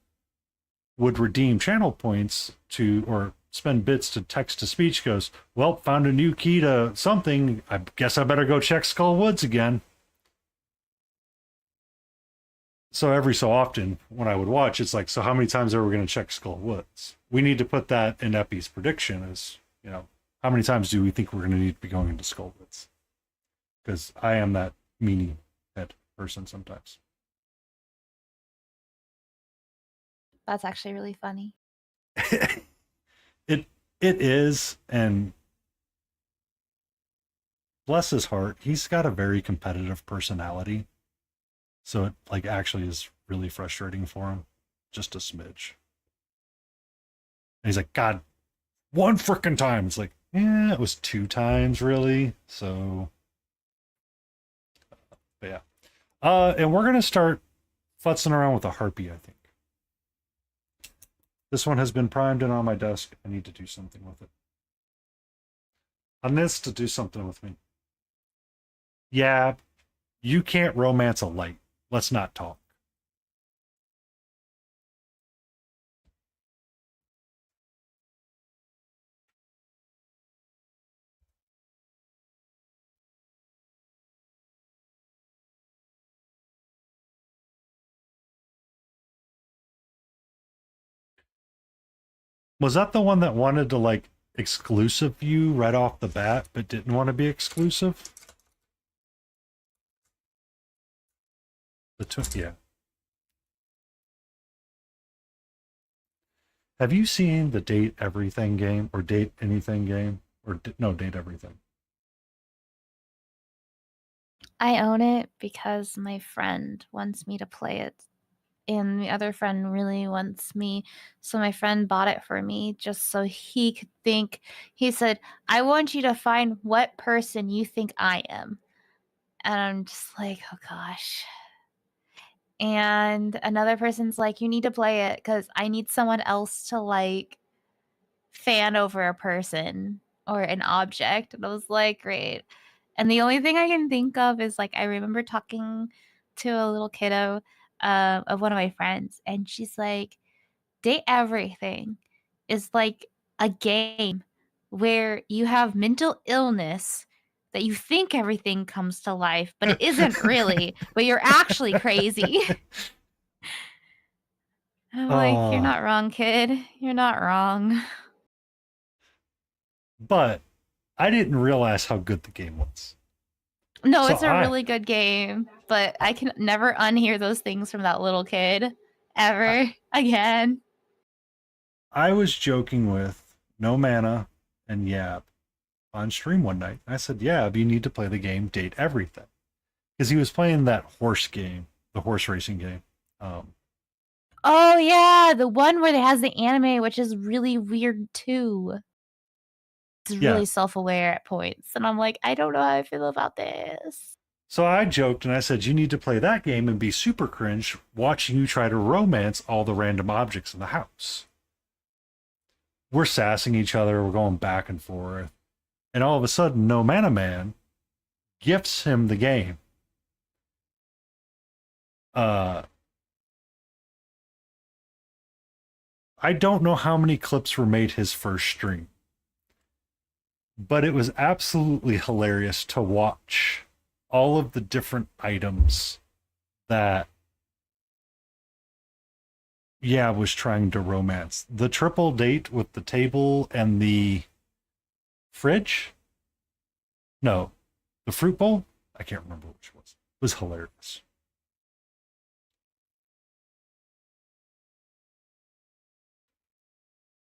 would redeem channel points or spend bits to text to speech, goes, well, found a new key to something, I guess I better go check Skullwoods again. So every so often when I would watch, it's like, so how many times are we going to check Skullwoods? We need to put that in Epi's prediction as, how many times do we think we're going to need to be going into Skullwoods? Because I am that meanie head person sometimes. That's actually really funny. It is, and bless his heart, he's got a very competitive personality. So it actually is really frustrating for him. Just a smidge. And he's like, God, 1 frickin' time. It's like, yeah, it was 2 times really. So but yeah. And we're gonna start futzing around with a harpy, I think. This one has been primed and on my desk. I need to do something with it. I needs to do something with me. Yeah, you can't romance a light. Let's not talk. Was that the one that wanted to exclusive view right off the bat, but didn't want to be exclusive. Yeah. Have you seen the Date Everything game or Date Anything game or no Date Everything? I own it because my friend wants me to play it. And the other friend really wants me. So my friend bought it for me just so he could think. He said, I want you to find what person you think I am. And I'm just like, oh gosh. And another person's like, you need to play it because I need someone else to like fan over a person or an object. And I was like, great. And the only thing I can think of is like, I remember talking to a little kiddo of one of my friends, and she's like, Date Everything is like a game where you have mental illness that you think everything comes to life, but it isn't really, but you're actually crazy. I'm like, you're not wrong, kid. You're not wrong. But I didn't realize how good the game was. No, it's a really good game, but I can never unhear those things from that little kid ever again. I was joking with No Mana and Yab on stream one night. I said, Yab, you need to play the game Date Everything. Because he was playing that horse game, the horse racing game. Oh, yeah, the one where it has the anime, which is really weird, too. It's really self-aware at points. And I'm like, I don't know how I feel about this. So I joked and I said, you need to play that game and be super cringe watching you try to romance all the random objects in the house. We're sassing each other. We're going back and forth. And all of a sudden, No Mana Man gifts him the game. I don't know how many clips were made his first stream, but it was absolutely hilarious to watch all of the different items that was trying to romance. The triple date with the table and the fridge? No, the fruit bowl? I can't remember which it was. It was hilarious.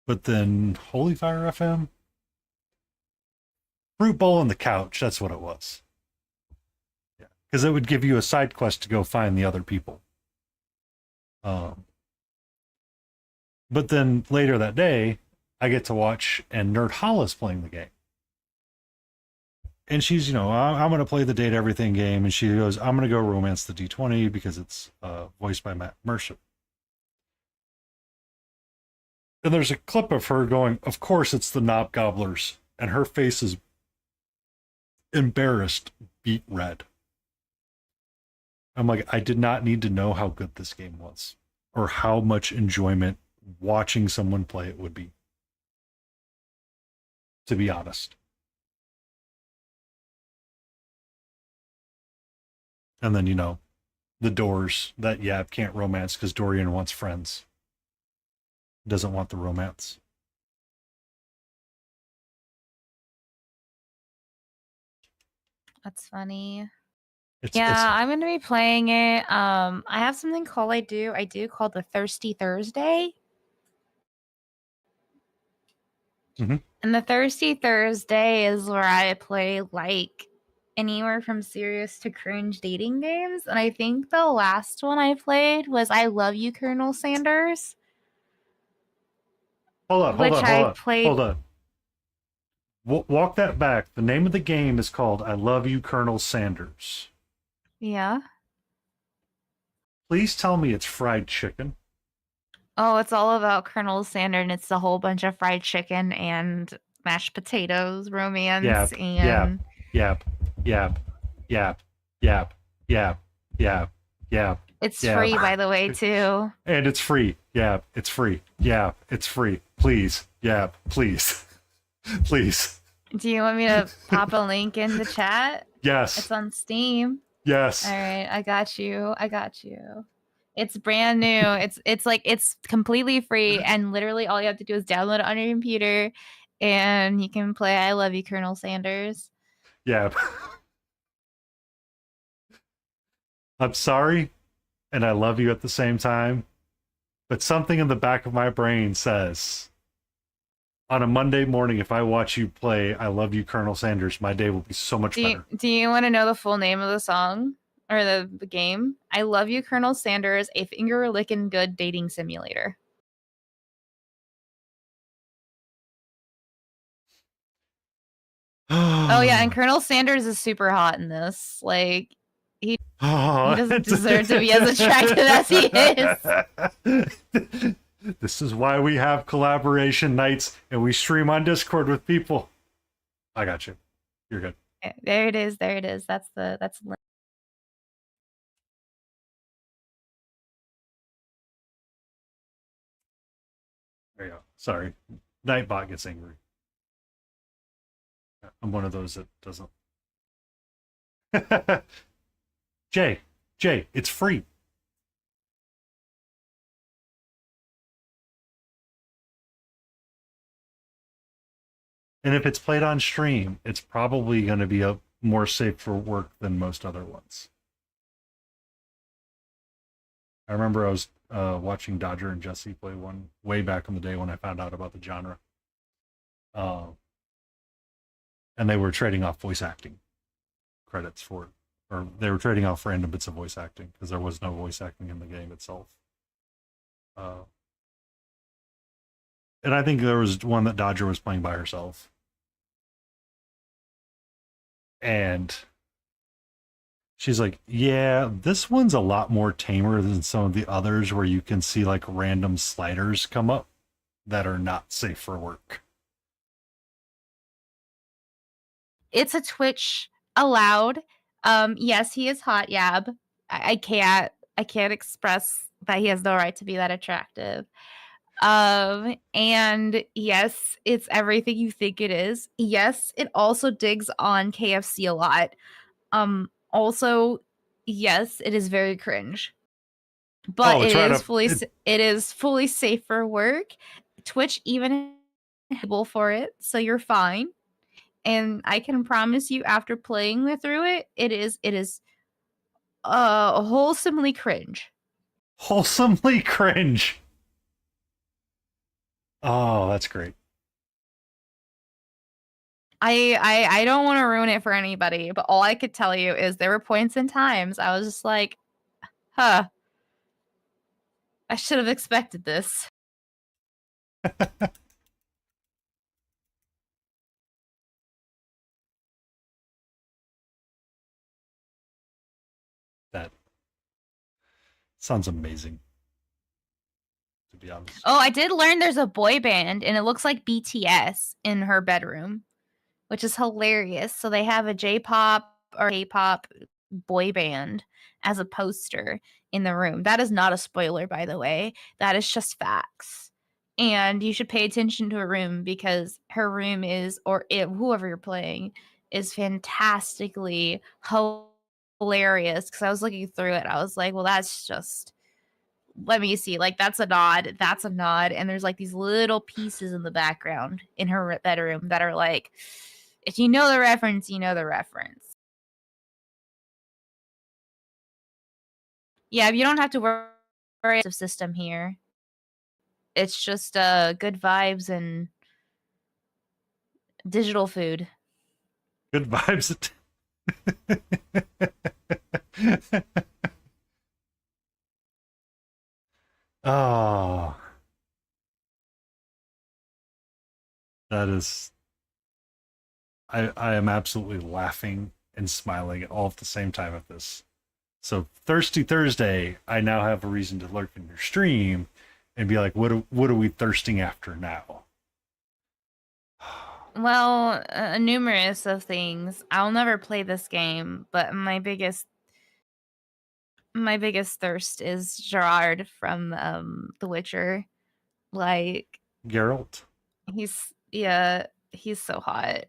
But then Holy Fire FM? Fruit bowl and the couch, that's what it was. Yeah, because it would give you a side quest to go find the other people. But then later that day, I get to watch, and Nerd Holla's playing the game. And she's, I'm going to play the Date Everything game. And she goes, I'm going to go romance the D20 because it's voiced by Matt Mercer. And there's a clip of her going, of course it's the Knob Gobblers. And her face is embarrassed, beet red. I'm like, I did not need to know how good this game was or how much enjoyment watching someone play it would be, to be honest. And then, the doors that Yab can't romance because Dorian wants friends. Doesn't want the romance. That's funny. I'm going to be playing it. I have something called I do called the Thirsty Thursday. Mm-hmm. And the Thirsty Thursday is where I play like anywhere from serious to cringe dating games. And I think the last one I played was I Love You, Colonel Sanders. Hold on. Walk that back. The name of the game is called I Love You, Colonel Sanders. Yeah. Please tell me it's fried chicken. Oh, it's all about Colonel Sanders, and it's a whole bunch of fried chicken and mashed potatoes, romance, Yap. It's free, by the way, too. And it's free. Yeah, it's free. Yeah, it's free. Please. Yeah, please. Please. Do you want me to pop a link in the chat? Yes. It's on Steam. Yes. All right, I got you. It's brand new. It's completely free, and literally all you have to do is download it on your computer and you can play I Love You, Colonel Sanders. Yeah. I'm sorry, and I love you at the same time, but something in the back of my brain says, on a Monday morning, if I watch you play I Love You, Colonel Sanders, my day will be so much better. Do you want to know the full name of the song or the game? I Love You, Colonel Sanders, a finger licking good dating simulator. Oh yeah, and Colonel Sanders is super hot in this. Like he doesn't deserve to be as attractive as he is. This is why we have collaboration nights and we stream on Discord with people. I got you. You're good. There it is. There it is. That's There you go. Sorry. Nightbot gets angry. I'm one of those that doesn't. Jay, it's free. And if it's played on stream, it's probably going to be a more safe for work than most other ones. I remember I was watching Dodger and Jesse play one way back in the day when I found out about the genre. And they were trading off voice acting credits for it. Or they were trading off random bits of voice acting because there was no voice acting in the game itself. And I think there was one that Dodger was playing by herself. And she's like, yeah, this one's a lot more tamer than some of the others where you can see like random sliders come up that are not safe for work. It's a Twitch allowed. Yes, he is hot, Yab. I can't express that he has no right to be that attractive. And yes, it's everything you think it is. Yes, it also digs on KFC a lot. Also, yes, it is very cringe. But it is fully safe for work. Twitch even able for it, so you're fine. And I can promise you, after playing through it, it is wholesomely cringe. Wholesomely cringe. Oh, that's great. I don't want to ruin it for anybody, but all I could tell you is there were points and times I was just like, huh, I should have expected this. That sounds amazing, to be honest. Oh, I did learn there's a boy band, and it looks like BTS in her bedroom, which is hilarious. So they have a J-pop or K-pop boy band as a poster in the room. That is not a spoiler, by the way. That is just facts. And you should pay attention to her room because her room is, or it, whoever you're playing, is fantastically hilarious. Because I was looking through it, I was like, well, that's just, let me see, like that's a nod, and there's like these little pieces in the background in her bedroom that are like, if you know the reference, you know the reference. Yeah, you don't have to worry about system here. It's just good vibes and digital food. Good vibes. Oh, that is. I am absolutely laughing and smiling all at the same time at this. So Thirsty Thursday, I now have a reason to lurk in your stream and be like, what are we thirsting after now? Well, numerous of things. I'll never play this game, but my biggest thirst is Gerard from The Witcher. Like Geralt? he's so hot.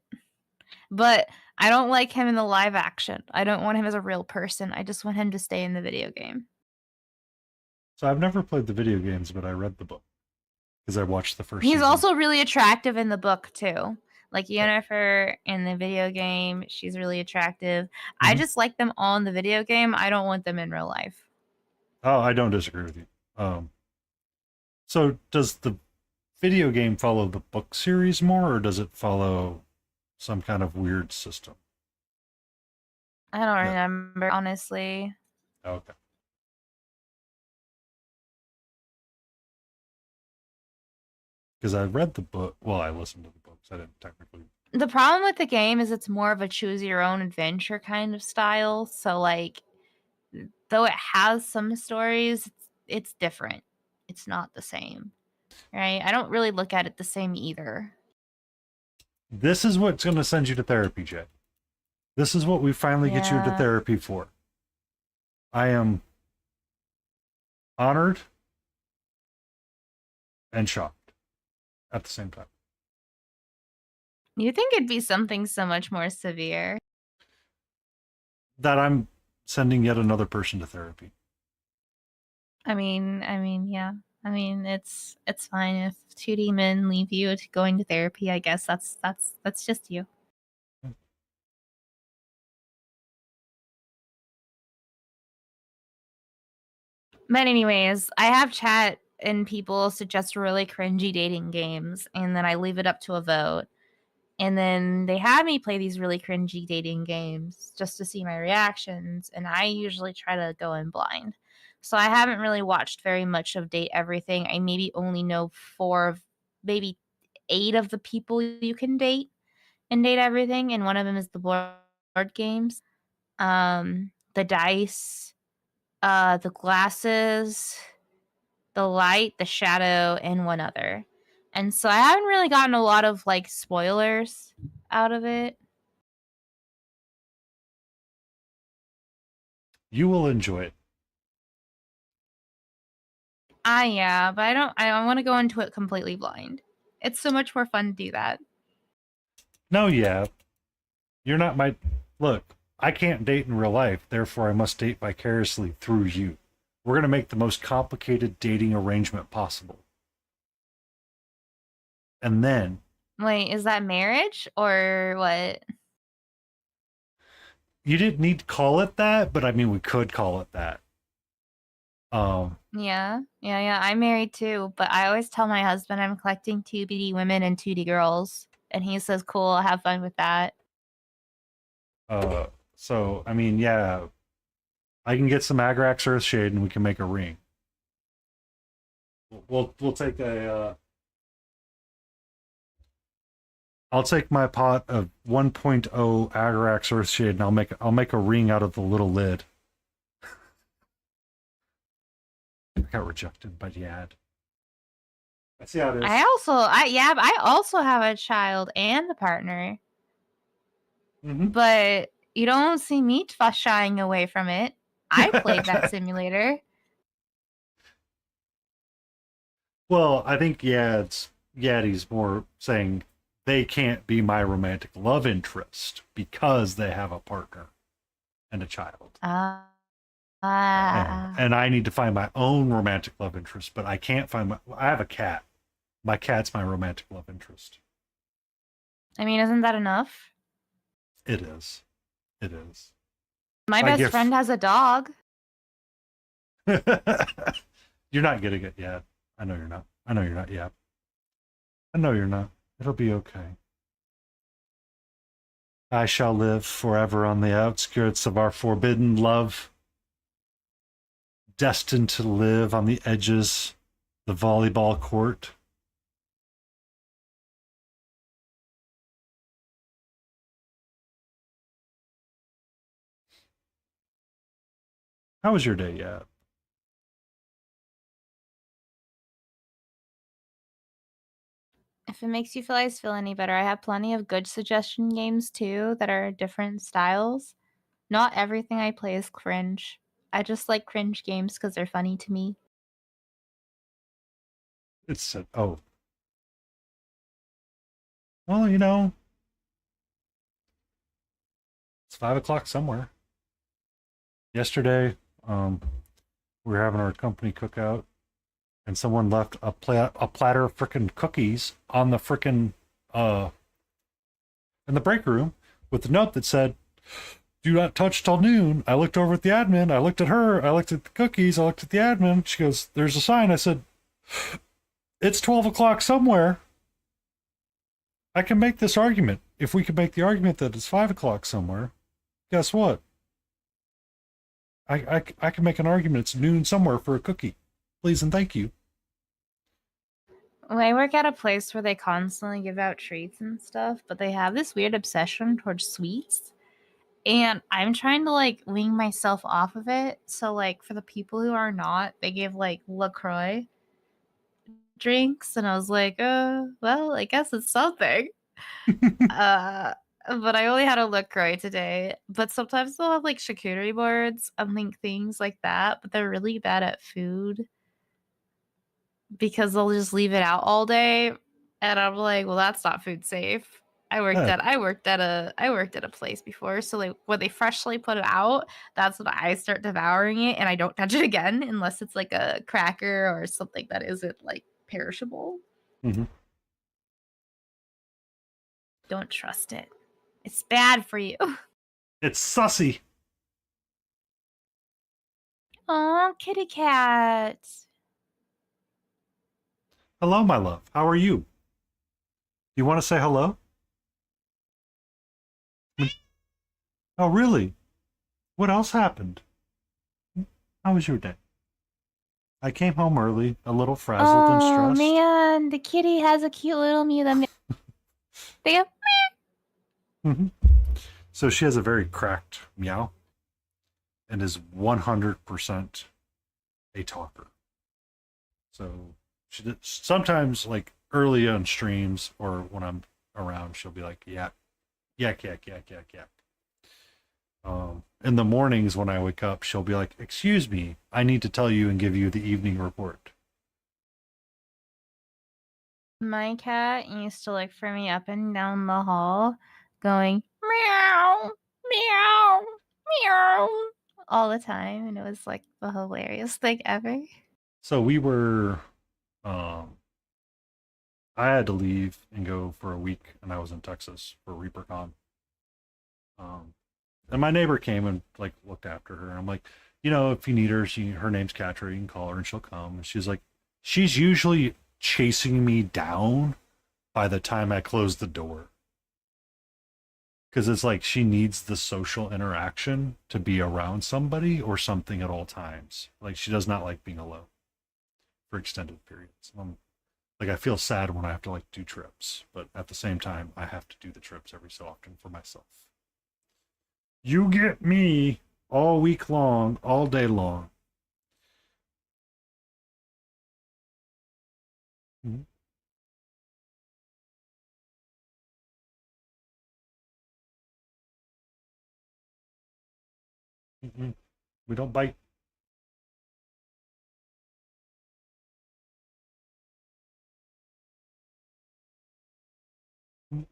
But I don't like him in the live action. I don't want him as a real person. I just want him to stay in the video game. So I've never played the video games, but I read the book. because I watched the first He's season. also really attractive in the book too. Like Yennefer in the video game, she's really attractive. I Mhm. just like them all in the video game. I don't want them in real life. Oh, I don't disagree with you. So does the video game follow the book series more, or does it follow some kind of weird system? I don't Yeah. remember, honestly. Okay. Because I read the book. Well, I listened to the books. I didn't technically. The problem with the game is it's more of a choose your own adventure kind of style. So like though it has some stories, it's different. It's not the same. Right? I don't really look at it the same either. This is what's going to send you to therapy, Jay. This is what we finally get you into Yeah. therapy for. I am honored and shocked at the same time. You think it'd be something so much more severe? That I'm sending yet another person to therapy. I mean, yeah. I mean, it's fine if 2D men leave you to going to therapy. I guess that's just you. But anyways, I have chat and people suggest really cringy dating games, and then I leave it up to a vote. And then they have me play these really cringy dating games just to see my reactions, and I usually try to go in blind. So I haven't really watched very much of Date Everything. I maybe only know 4 of maybe 8 of the people you can date in Date Everything, and one of them is the board games, the dice, the glasses, the light, the shadow, and one other. And so I haven't really gotten a lot of like spoilers out of it. You will enjoy it. Yeah, but I want to go into it completely blind. It's so much more fun to do that. No, yeah. You're not my. Look, I can't date in real life, therefore I must date vicariously through you. We're going to make the most complicated dating arrangement possible. And then. Wait, is that marriage or what? You didn't need to call it that, but I mean, we could call it that. Yeah. I'm married too, but I always tell my husband I'm collecting 2D women and 2D girls. And he says, cool, I'll have fun with that. So, I mean, yeah. I can get some Agrax Earthshade and we can make a ring. We'll take a I'll take my pot of 1.0 Agrax Earthshade and I'll make a ring out of the little lid. I got rejected by the ad. I see how it is. I also have a child and a partner. Mm-hmm. But you don't see me shying away from it. I played that simulator. Well, I think Yadi's more saying they can't be my romantic love interest because they have a partner and a child. And I need to find my own romantic love interest, but I can't find I have a cat. My cat's my romantic love interest. I mean, isn't that enough? It is. It is. My best friend has a dog. You're not getting it yet. I know you're not. I know you're not yet. I know you're not. It'll be okay. I shall live forever on the outskirts of our forbidden love, destined to live on the edges, the volleyball court. How was your day yet? If it makes you guys feel any better, I have plenty of good suggestion games too that are different styles. Not everything I play is cringe. I just like cringe games because they're funny to me. It's oh. Well, you know, it's 5 o'clock somewhere. Yesterday, we were having our company cookout, and someone left a platter of frickin' cookies on the frickin' in the break room with a note that said, "Do not touch till noon." I looked over at the admin. I looked at her. I looked at the cookies. I looked at the admin. She goes, "There's a sign." I said, "It's 12 o'clock somewhere. I can make this argument. If we can make the argument that it's 5 o'clock somewhere, guess what? I can make an argument it's noon somewhere for a cookie. Please and thank you." Well, I work at a place where they constantly give out treats and stuff, but they have this weird obsession towards sweets. And I'm trying to like wean myself off of it. So like for the people who are not, they give like LaCroix drinks. And I was like, well, I guess it's something. But I only had a LaCroix today. But sometimes they'll have like charcuterie boards and like things like that. But they're really bad at food because they'll just leave it out all day. And I'm like, well, that's not food safe. I worked at a place before, so like when they freshly put it out, that's when I start devouring it, and I don't touch it again unless it's like a cracker or something that isn't like perishable. Mm-hmm. Don't trust it. It's bad for you. It's sussy. Oh, kitty cat. Hello, my love. How are you? You want to say hello? Oh, really? What else happened? How was your day? I came home early, a little frazzled and Oh stressed. man, the kitty has a cute little mew. They go. Mm-hmm. So she has a very cracked meow and is 100% a talker. So she did, sometimes, like early on streams or when I'm around, she'll be like, yak, yak, yak, yak, yak, yak. In the mornings when I wake up, she'll be like, "Excuse me, I need to tell you and give you the evening report." My cat used to look for me up and down the hall, going meow, meow, meow all the time, and it was like the hilarious thing ever. So we were, I had to leave and go for a week, and I was in Texas for ReaperCon. And my neighbor came and like looked after her. I'm like, if you need her, her name's Katri, you can call her and she'll come. And she's like, she's usually chasing me down by the time I close the door. Because it's like she needs the social interaction to be around somebody or something at all times. Like she does not like being alone for extended periods. Like I feel sad when I have to like do trips, but at the same time, I have to do the trips every so often for myself. You get me all week long, all day long. Mm-hmm. Mm-mm. We don't bite. Mm-mm.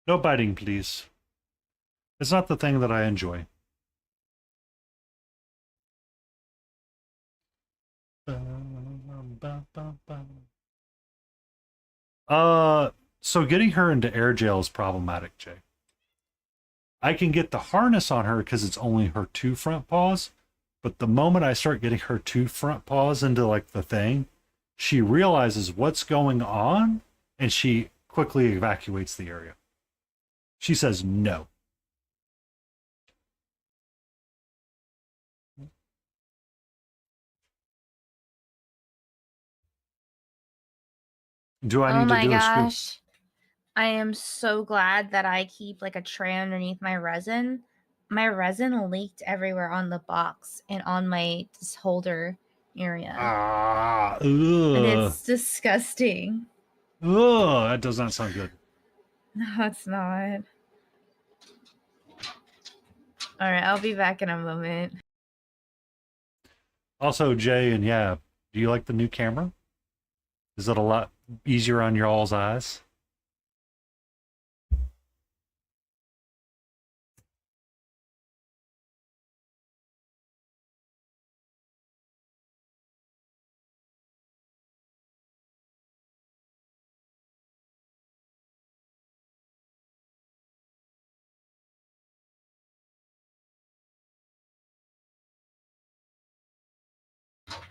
No biting, please. It's not the thing that I enjoy. So getting her into air jail is problematic, Jay. I can get the harness on her because it's only her two front paws, but the moment I start getting her two front paws into like the thing, she realizes what's going on and she quickly evacuates the area. She says no. Do I Oh need to my do a scoop? gosh. I am so glad that I keep like a tray underneath my resin. My resin leaked everywhere on the box and on my this holder area. And it's disgusting. Ugh, that does not sound good. No, it's not. All right, I'll be back in a moment. Also, Jay and yeah, do you like the new camera? Is it a lot easier on your all's eyes?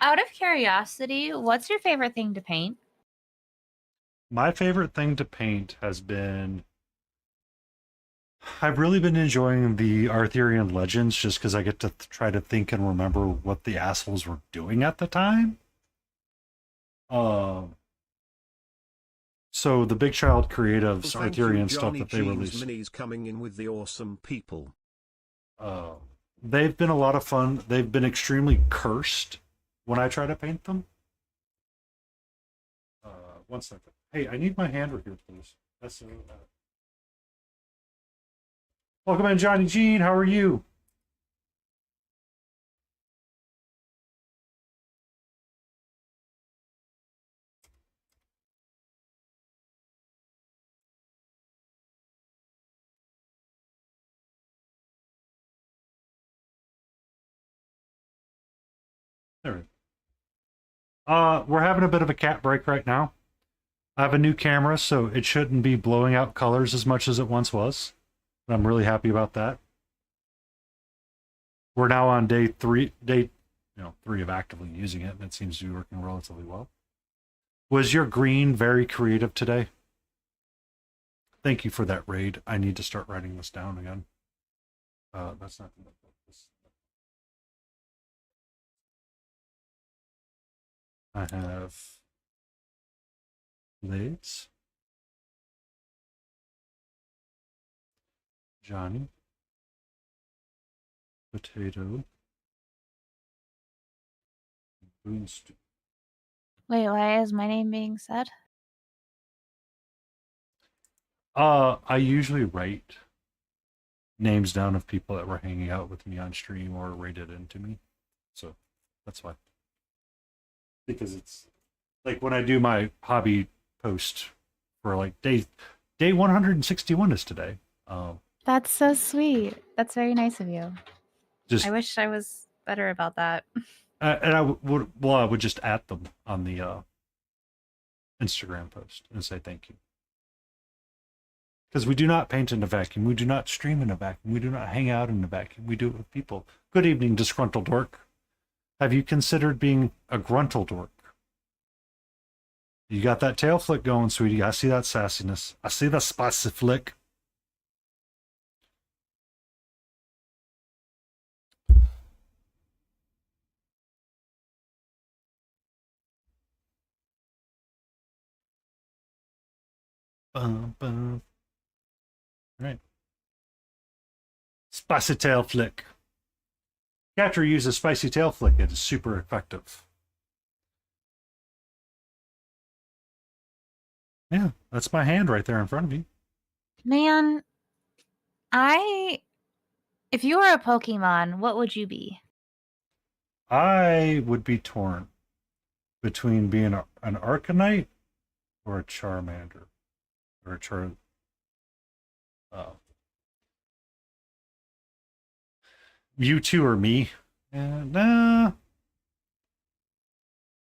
Out of curiosity, what's your favorite thing to paint? My favorite thing to paint has been I've really been enjoying the Arthurian legends just because I get to try to think and remember what the assholes were doing at the time. Um, so the Big Child Creatives Thank you, Arthurian stuff Johnny that they Jeans released, Minis coming in with the awesome people. uh, they've been a lot of fun. They've been extremely cursed when I try to paint them. One second. Hey, I need my hand here, please. That's welcome in, Johnny Jean. How are you? There we go. We're having a bit of a cat break right now. I have a new camera, so it shouldn't be blowing out colors as much as it once was. I'm really happy about that. We're now on day 3 of actively using it, and it seems to be working relatively well. Was your green very creative today? Thank you for that raid. I need to start writing this down again. That's not going to focus. I have Blades, Johnny, Potato, Boonstew. Wait, why is my name being said? I usually write names down of people that were hanging out with me on stream or rated into me. So that's why. Because it's like when I do my hobby post for like day 161 is today. That's so sweet. That's very nice of you. Just I wish I was better about that. and I would just add them on the Instagram post and say thank you. Because we do not paint in a vacuum. We do not stream in a vacuum. We do not hang out in a vacuum. We do it with people. Good evening, disgruntled dork. Have you considered being a gruntled dork? You got that tail flick going, sweetie. I see that sassiness. I see the spicy flick. Bum, bum. All right. Spicy tail flick. After you use a spicy tail flick, it is super effective. Yeah, that's my hand right there in front of you. Man, if you were a Pokemon, what would you be? I would be torn between being an Arcanite or a Charmander. Or a Mewtwo or me? Nah.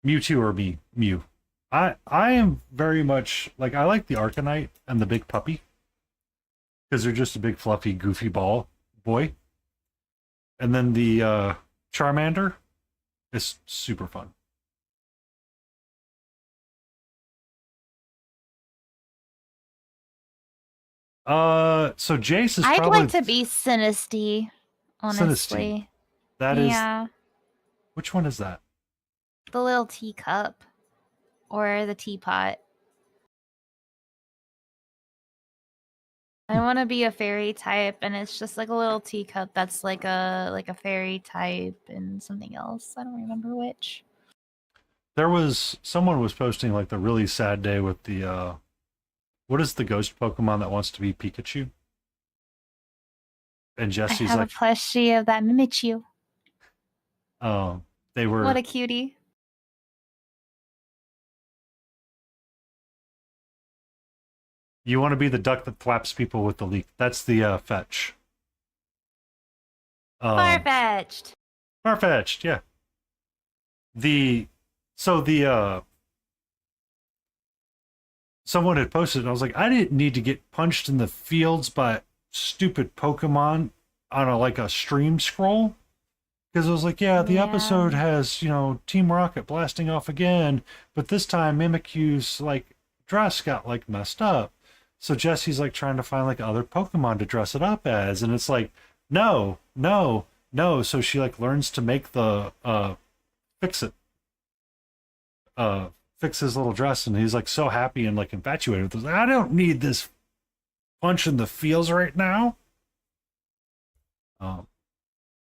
Mewtwo or me? Mew. I am very much like I like the Arcanite and the big puppy because they're just a big fluffy goofy ball boy, and then the Charmander is super fun. So Jace is I'd probably like to be Sinisty, honestly. that is Yeah, which one is that? the little teacup or the teapot. I want to be a fairy type, and it's just like a little teacup that's like a fairy type and something else. I don't remember which. Someone was posting like the really sad day with the what is the ghost Pokemon that wants to be Pikachu? And I Jesse's have like, a plushie of that Mimichu. they were What a cutie. you want to be the duck that thwaps people with the leak. That's the fetch. Far-fetched. Far-fetched, yeah. Someone had posted, and I was like, I didn't need to get punched in the fields by stupid Pokemon on a stream scroll, Because it was like, yeah, the Yeah. episode has, Team Rocket blasting off again, but this time Mimikyu's like dress got like messed up. So Jesse's like trying to find like other Pokemon to dress it up as, and it's like, no, no, no. So she like learns to make the fix it, fix his little dress, and he's like so happy and like infatuated with this. Like, I don't need this punch in the feels right now.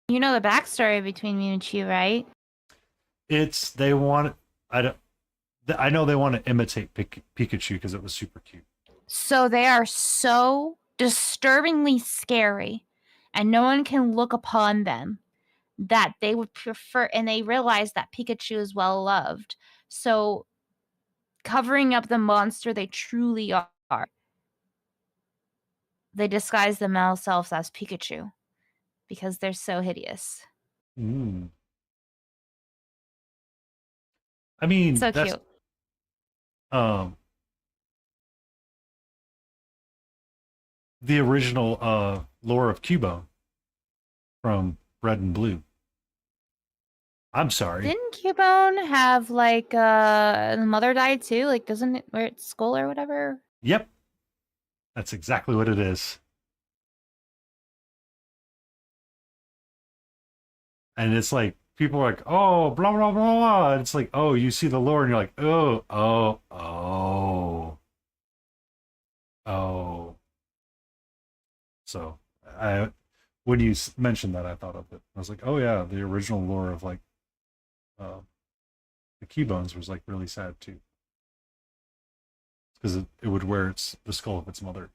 You know the backstory between Mewtwo, right? It's they want. I know they want to imitate Pikachu because it was super cute. So they are so disturbingly scary, and no one can look upon them, that they would prefer, and they realize that Pikachu is well loved. So covering up the monster they truly are, they disguise themselves as Pikachu because they're so hideous. Mm. I mean, So that's cute. The original lore of Cubone from Red and Blue. I'm sorry. Didn't Cubone have like the mother died too? Like, doesn't it wear its skull or whatever? Yep. That's exactly what it is. And it's like people are like, oh, blah blah blah blah. And it's like, oh, you see the lore, and you're like, oh, oh, oh, oh. So when you mentioned that, I thought of it. I was like, oh yeah, the original lore of like the Keybones was like really sad too, because it would wear the skull of its mother.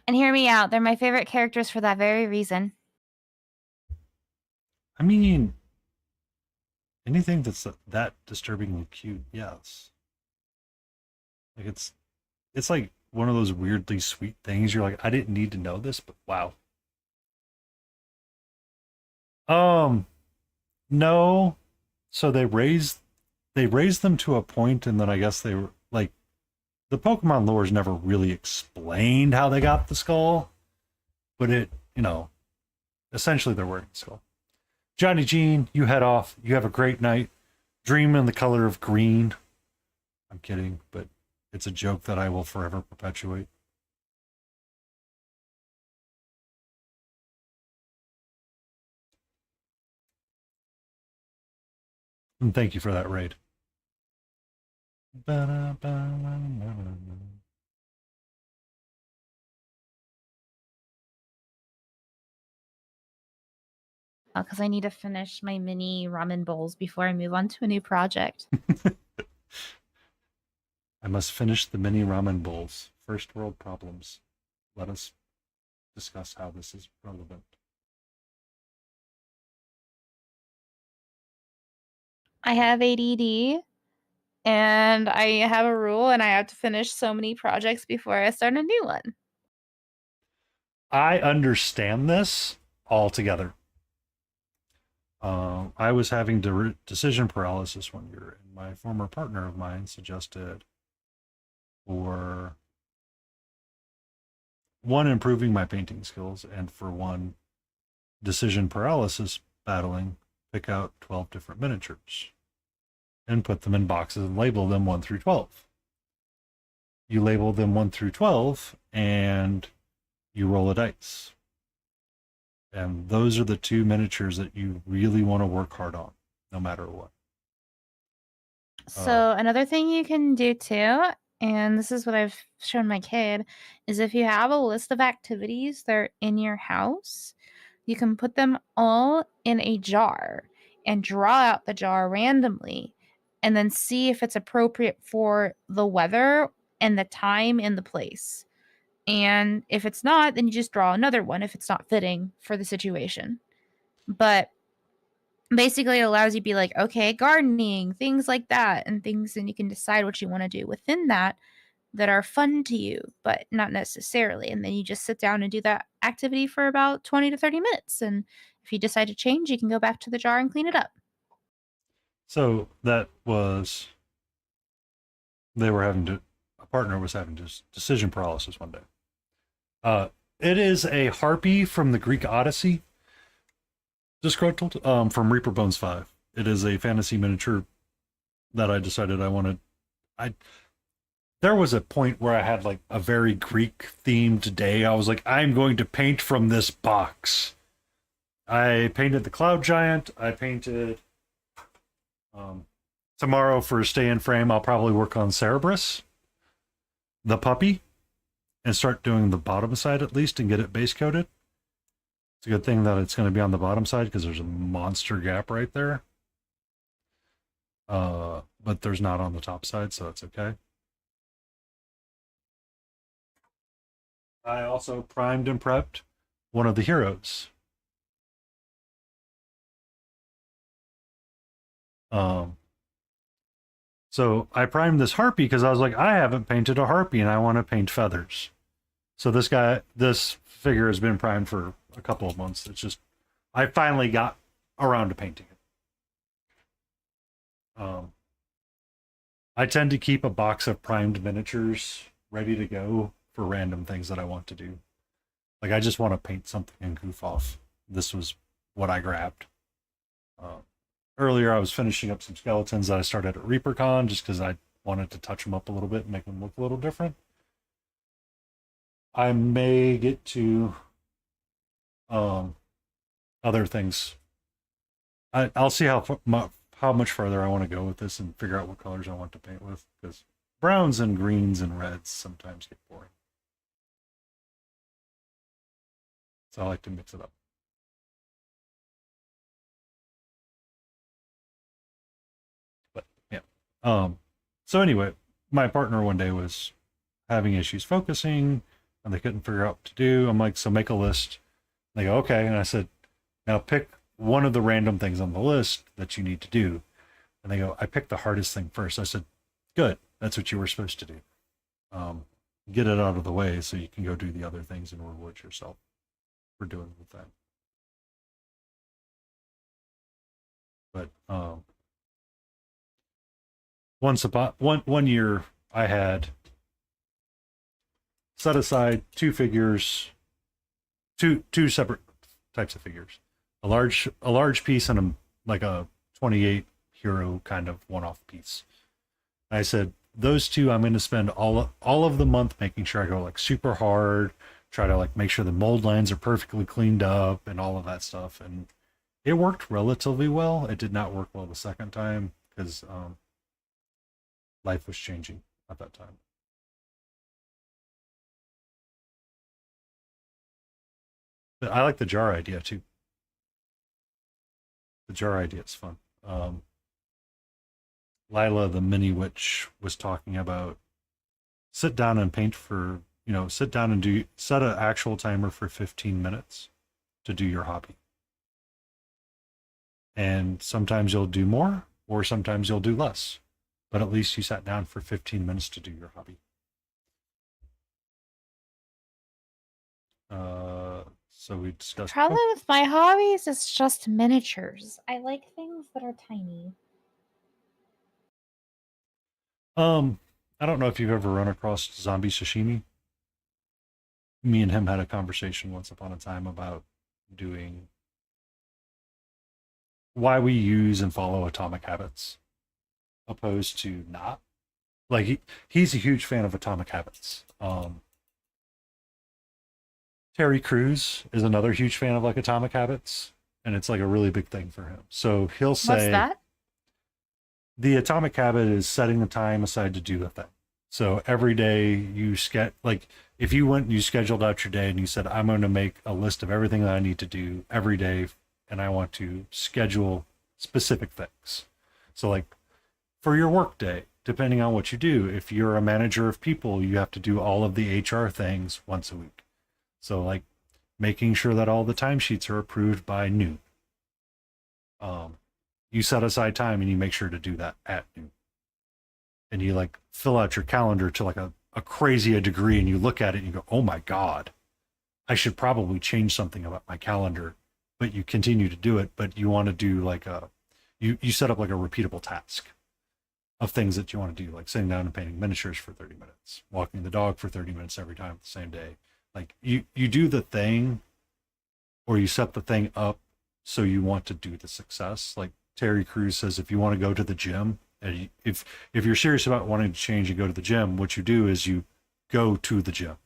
And hear me out, they're my favorite characters for that very reason. I mean, anything that's that disturbingly cute, yes. Like it's like one of those weirdly sweet things. You're like, I didn't need to know this, but wow. No. So they raised them to a point, and then I guess they were like, the Pokemon lore is never really explained how they got the skull, but essentially they're wearing the skull. Johnny Jean, you head off. You have a great night. Dream in the color of green. I'm kidding, but it's a joke that I will forever perpetuate. And thank you for that raid. Because I need to finish my mini ramen bowls before I move on to a new project. I must finish the mini ramen bowls. First world problems. Let us discuss how this is relevant. I have ADD, and I have a rule, and I have to finish so many projects before I start a new one. I understand this altogether. I was having decision paralysis one year, and my former partner of mine suggested, for one, improving my painting skills, and for one, decision paralysis battling, pick out 12 different miniatures and put them in boxes and label them 1 through 12. You label them 1 through 12 and you roll a dice. And those are the two miniatures that you really want to work hard on, no matter what. So another thing you can do too, and this is what I've shown my kid, is if you have a list of activities that are in your house, you can put them all in a jar and draw out the jar randomly and then see if it's appropriate for the weather and the time and the place. And if it's not, then you just draw another one if it's not fitting for the situation. But basically it allows you to be like, okay, gardening, things like that, and you can decide what you want to do within that are fun to you, but not necessarily. And then you just sit down and do that activity for about 20 to 30 minutes. And if you decide to change, you can go back to the jar and clean it up. So that was, a partner was having decision paralysis one day. It is a harpy from the Greek Odyssey, disgruntled, from Reaper Bones 5. It is a fantasy miniature that I decided I wanted. I There was a point where I had like a very Greek themed day. I was like, I'm going to paint from this box. I painted the Cloud Giant. I painted tomorrow for a stay in frame. I'll probably work on Cerberus, the puppy, and start doing the bottom side at least and get it base coated. It's a good thing that it's going to be on the bottom side because there's a monster gap right there. But there's not on the top side, so that's okay. I also primed and prepped one of the heroes. So I primed this harpy because I was like, I haven't painted a harpy and I want to paint feathers. So this figure has been primed for a couple of months. It's just, I finally got around to painting it. I tend to keep a box of primed miniatures ready to go for random things that I want to do. Like I just want to paint something and goof off. This was what I grabbed. Earlier I was finishing up some skeletons that I started at ReaperCon just because I wanted to touch them up a little bit and make them look a little different. I may get to other things. I'll see how much further I want to go with this and figure out what colors I want to paint with, because browns and greens and reds sometimes get boring. So I like to mix it up. But yeah. So anyway, my partner one day was having issues focusing and they couldn't figure out what to do. I'm like, so make a list. They go, okay. And I said, now pick one of the random things on the list that you need to do. And they go, I picked the hardest thing first. I said, good. That's what you were supposed to do. Get it out of the way so you can go do the other things and reward yourself for doing the thing. But one year I had set aside two figures, two separate types of figures, a large piece and like a 28 hero kind of one-off piece. I said those two I'm going to spend all of the month making sure I go like super hard, try to like make sure the mold lines are perfectly cleaned up and all of that stuff. And it worked relatively well. It did not work well the second time because life was changing at that time. But I like the jar idea too. The jar idea is fun. Lila, the mini witch, was talking about sit down and paint for, sit down and set an actual timer for 15 minutes to do your hobby. And sometimes you'll do more or sometimes you'll do less, but at least you sat down for 15 minutes to do your hobby. So we discussed. Problem with my hobbies is just miniatures. I like things that are tiny. I don't know if you've ever run across Zombie Sashimi. Me and him had a conversation once upon a time about doing why we use and follow Atomic Habits opposed to not. Like he's a huge fan of Atomic Habits. Terry Crews is another huge fan of like Atomic Habits, and it's like a really big thing for him. So he'll say, what's that? The Atomic Habit is setting the time aside to do a thing. So every day you like if you went and you scheduled out your day and you said, I'm going to make a list of everything that I need to do every day, and I want to schedule specific things. So like for your work day, depending on what you do, if you're a manager of people, you have to do all of the HR things once a week. So like making sure that all the timesheets are approved by noon. You set aside time and you make sure to do that at noon. And you like fill out your calendar to like a crazy degree, and you look at it and you go, oh my God, I should probably change something about my calendar. But you continue to do it, but you want to do like you set up like a repeatable task of things that you want to do, like sitting down and painting miniatures for 30 minutes, walking the dog for 30 minutes every time the same day, Like you do the thing, or you set the thing up so you want to do the success. Like Terry Crews says, if you want to go to the gym, and if you're serious about wanting to change and go to the gym, what you do is you go to the gym.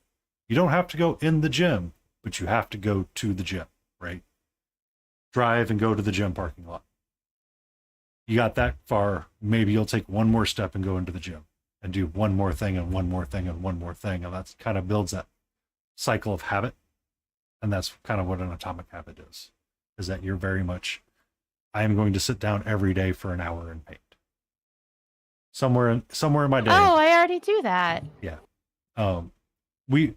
You don't have to go in the gym, but you have to go to the gym, right? Drive and go to the gym parking lot. You got that far, maybe you'll take one more step and go into the gym and do one more thing and one more thing and one more thing. And that's kind of builds that cycle of habit. And that's kind of what an atomic habit is that you're very much, I am going to sit down every day for an hour and paint. Somewhere in my day. Oh, I already do that. Yeah. We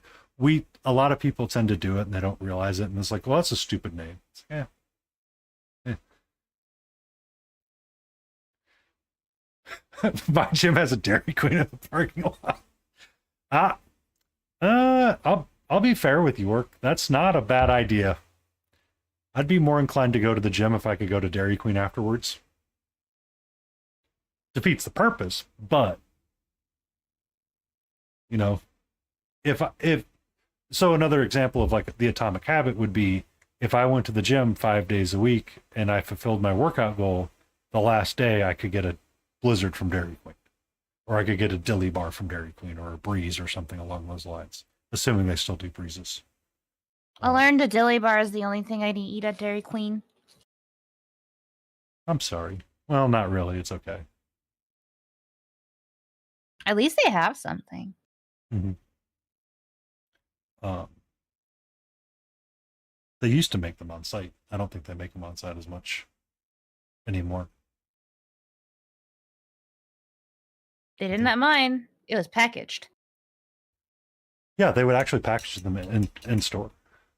a lot of people tend to do it and they don't realize it. And it's like, well, that's a stupid name. It's, yeah. My gym has a Dairy Queen in the parking lot. I'll be fair with you, Work. That's not a bad idea. I'd be more inclined to go to the gym if I could go to Dairy Queen afterwards. Defeats the purpose, but you know, if so, another example of like the atomic habit would be if I went to the gym 5 days a week and I fulfilled my workout goal, the last day I could get a Blizzard from Dairy Queen, or I could get a Dilly bar from Dairy Queen, or a Breeze or something along those lines, assuming they still do Breezes. I learned a dilly bar is the only thing I eat at Dairy Queen. I'm sorry. Well, not really. It's okay. At least they have something. Mm-hmm. They used to make them on site. I don't think they make them on site as much anymore. They didn't at mine. It was packaged. Yeah, they would actually package them in store.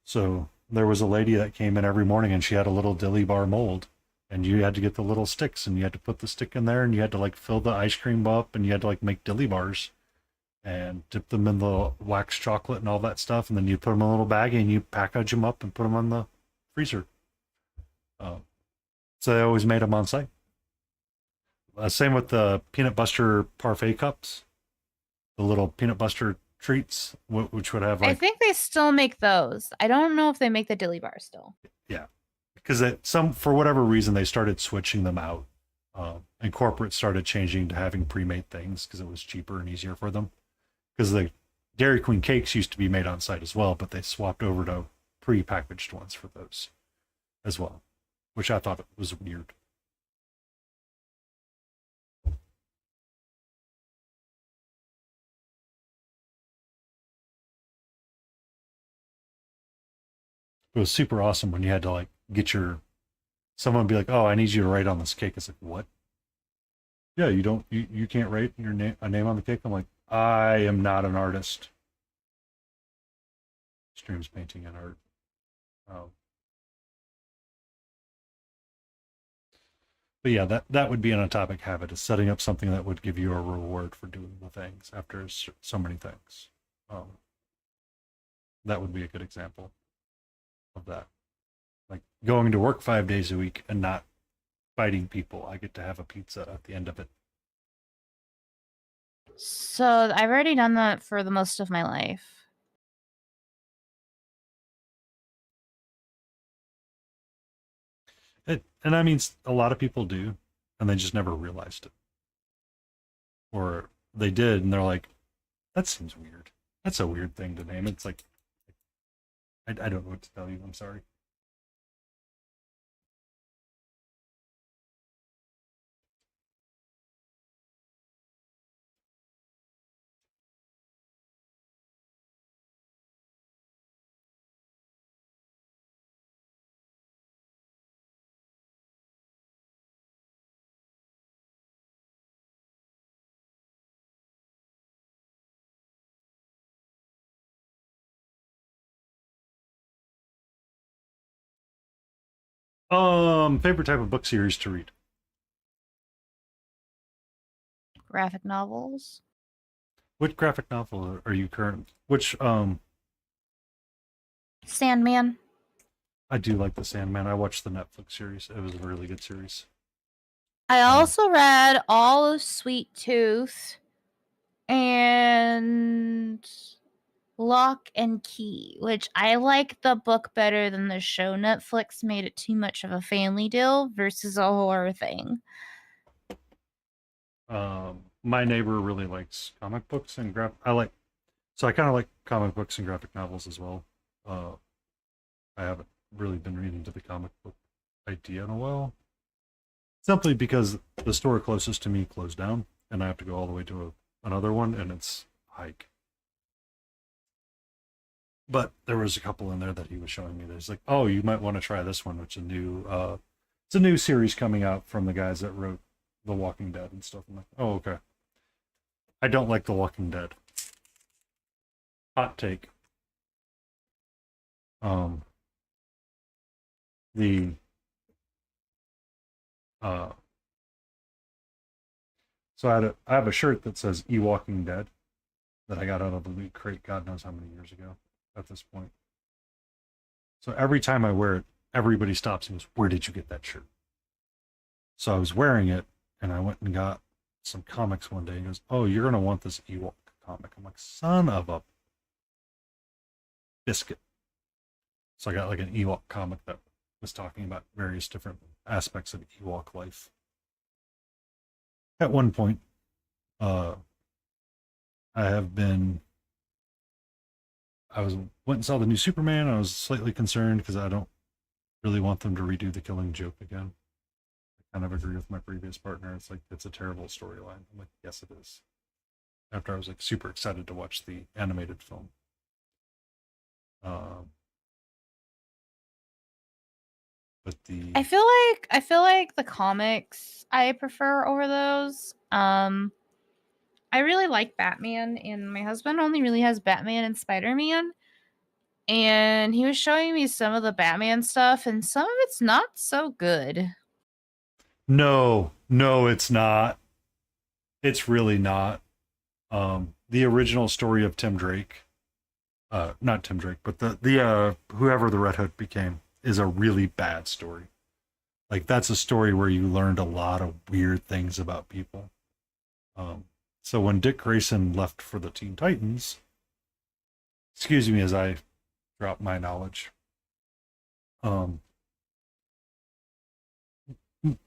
So there was a lady that came in every morning and she had a little dilly bar mold, and you had to get the little sticks and you had to put the stick in there and you had to like fill the ice cream up and you had to like make dilly bars and dip them in the wax chocolate and all that stuff, and then you put them in a little bag and you package them up and put them on the freezer. So they always made them on site. Same with the peanut butter parfait cups, the little peanut butter treats, which would have like, I think they still make those. I don't know if they make the dilly bar still. yeah, because for whatever reason they started switching them out, and corporate started changing to having pre-made things because it was cheaper and easier for them. Because the Dairy Queen cakes used to be made on site as well, but they swapped over to pre-packaged ones for those as well, which I thought was weird. It was super awesome when you had to like get someone would be like, oh, I need you to write on this cake. It's like, what? Yeah, you can't write a name on the cake. I'm like, I am not an artist. Streams painting and art. But yeah, that would be an atomic habit, is setting up something that would give you a reward for doing the things after so many things. That would be a good example of that. Like going to work 5 days a week and not fighting people. I get to have a pizza at the end of it. So I've already done that for the most of my life. And I mean, a lot of people do, and they just never realized it. Or they did, and they're like, that seems weird. That's a weird thing to name. It's like, I don't know what to tell you. I'm sorry. Favorite type of book series to read? Graphic novels. Which graphic novel are you current? Which Sandman. I do like the Sandman. I watched the Netflix series. It was a really good series. I also read all of Sweet Tooth and Lock and Key, which I like the book better than the show. Netflix made it too much of a family deal versus a horror thing. My neighbor really likes comic books and so I kind of like comic books and graphic novels as well. I haven't really been reading to the comic book idea in a while, simply because the store closest to me closed down, and I have to go all the way to another one, and it's a hike. But there was a couple in there that he was showing me. There's like, oh, you might want to try this one, which is a new, it's a new series coming out from the guys that wrote The Walking Dead and stuff. I'm like, oh, okay. I don't like The Walking Dead. Hot take. The so I have a shirt that says E-Walking Dead that I got out of the loot crate God knows how many years ago at this point. So every time I wear it, everybody stops and goes, "Where did you get that shirt?" So I was wearing it, and I went and got some comics one day. And he goes, "Oh, you're gonna want this Ewok comic." I'm like, "Son of a biscuit!" So I got like an Ewok comic that was talking about various different aspects of Ewok life. At one point, I went and saw the new Superman. I was slightly concerned because I don't really want them to redo the Killing Joke again. I kind of agree with my previous partner. It's like, it's a terrible storyline. I'm like, yes, it is. After I was like super excited to watch the animated film. But I feel like the comics I prefer over those. I really like Batman, and my husband only really has Batman and Spider-Man. And he was showing me some of the Batman stuff, and some of it's not so good. no, it's not. It's really not. The original story of Tim Drake, not Tim Drake, but the whoever the Red Hood became, is a really bad story. Like, that's a story where you learned a lot of weird things about people. So when Dick Grayson left for the Teen Titans, excuse me as I drop my knowledge,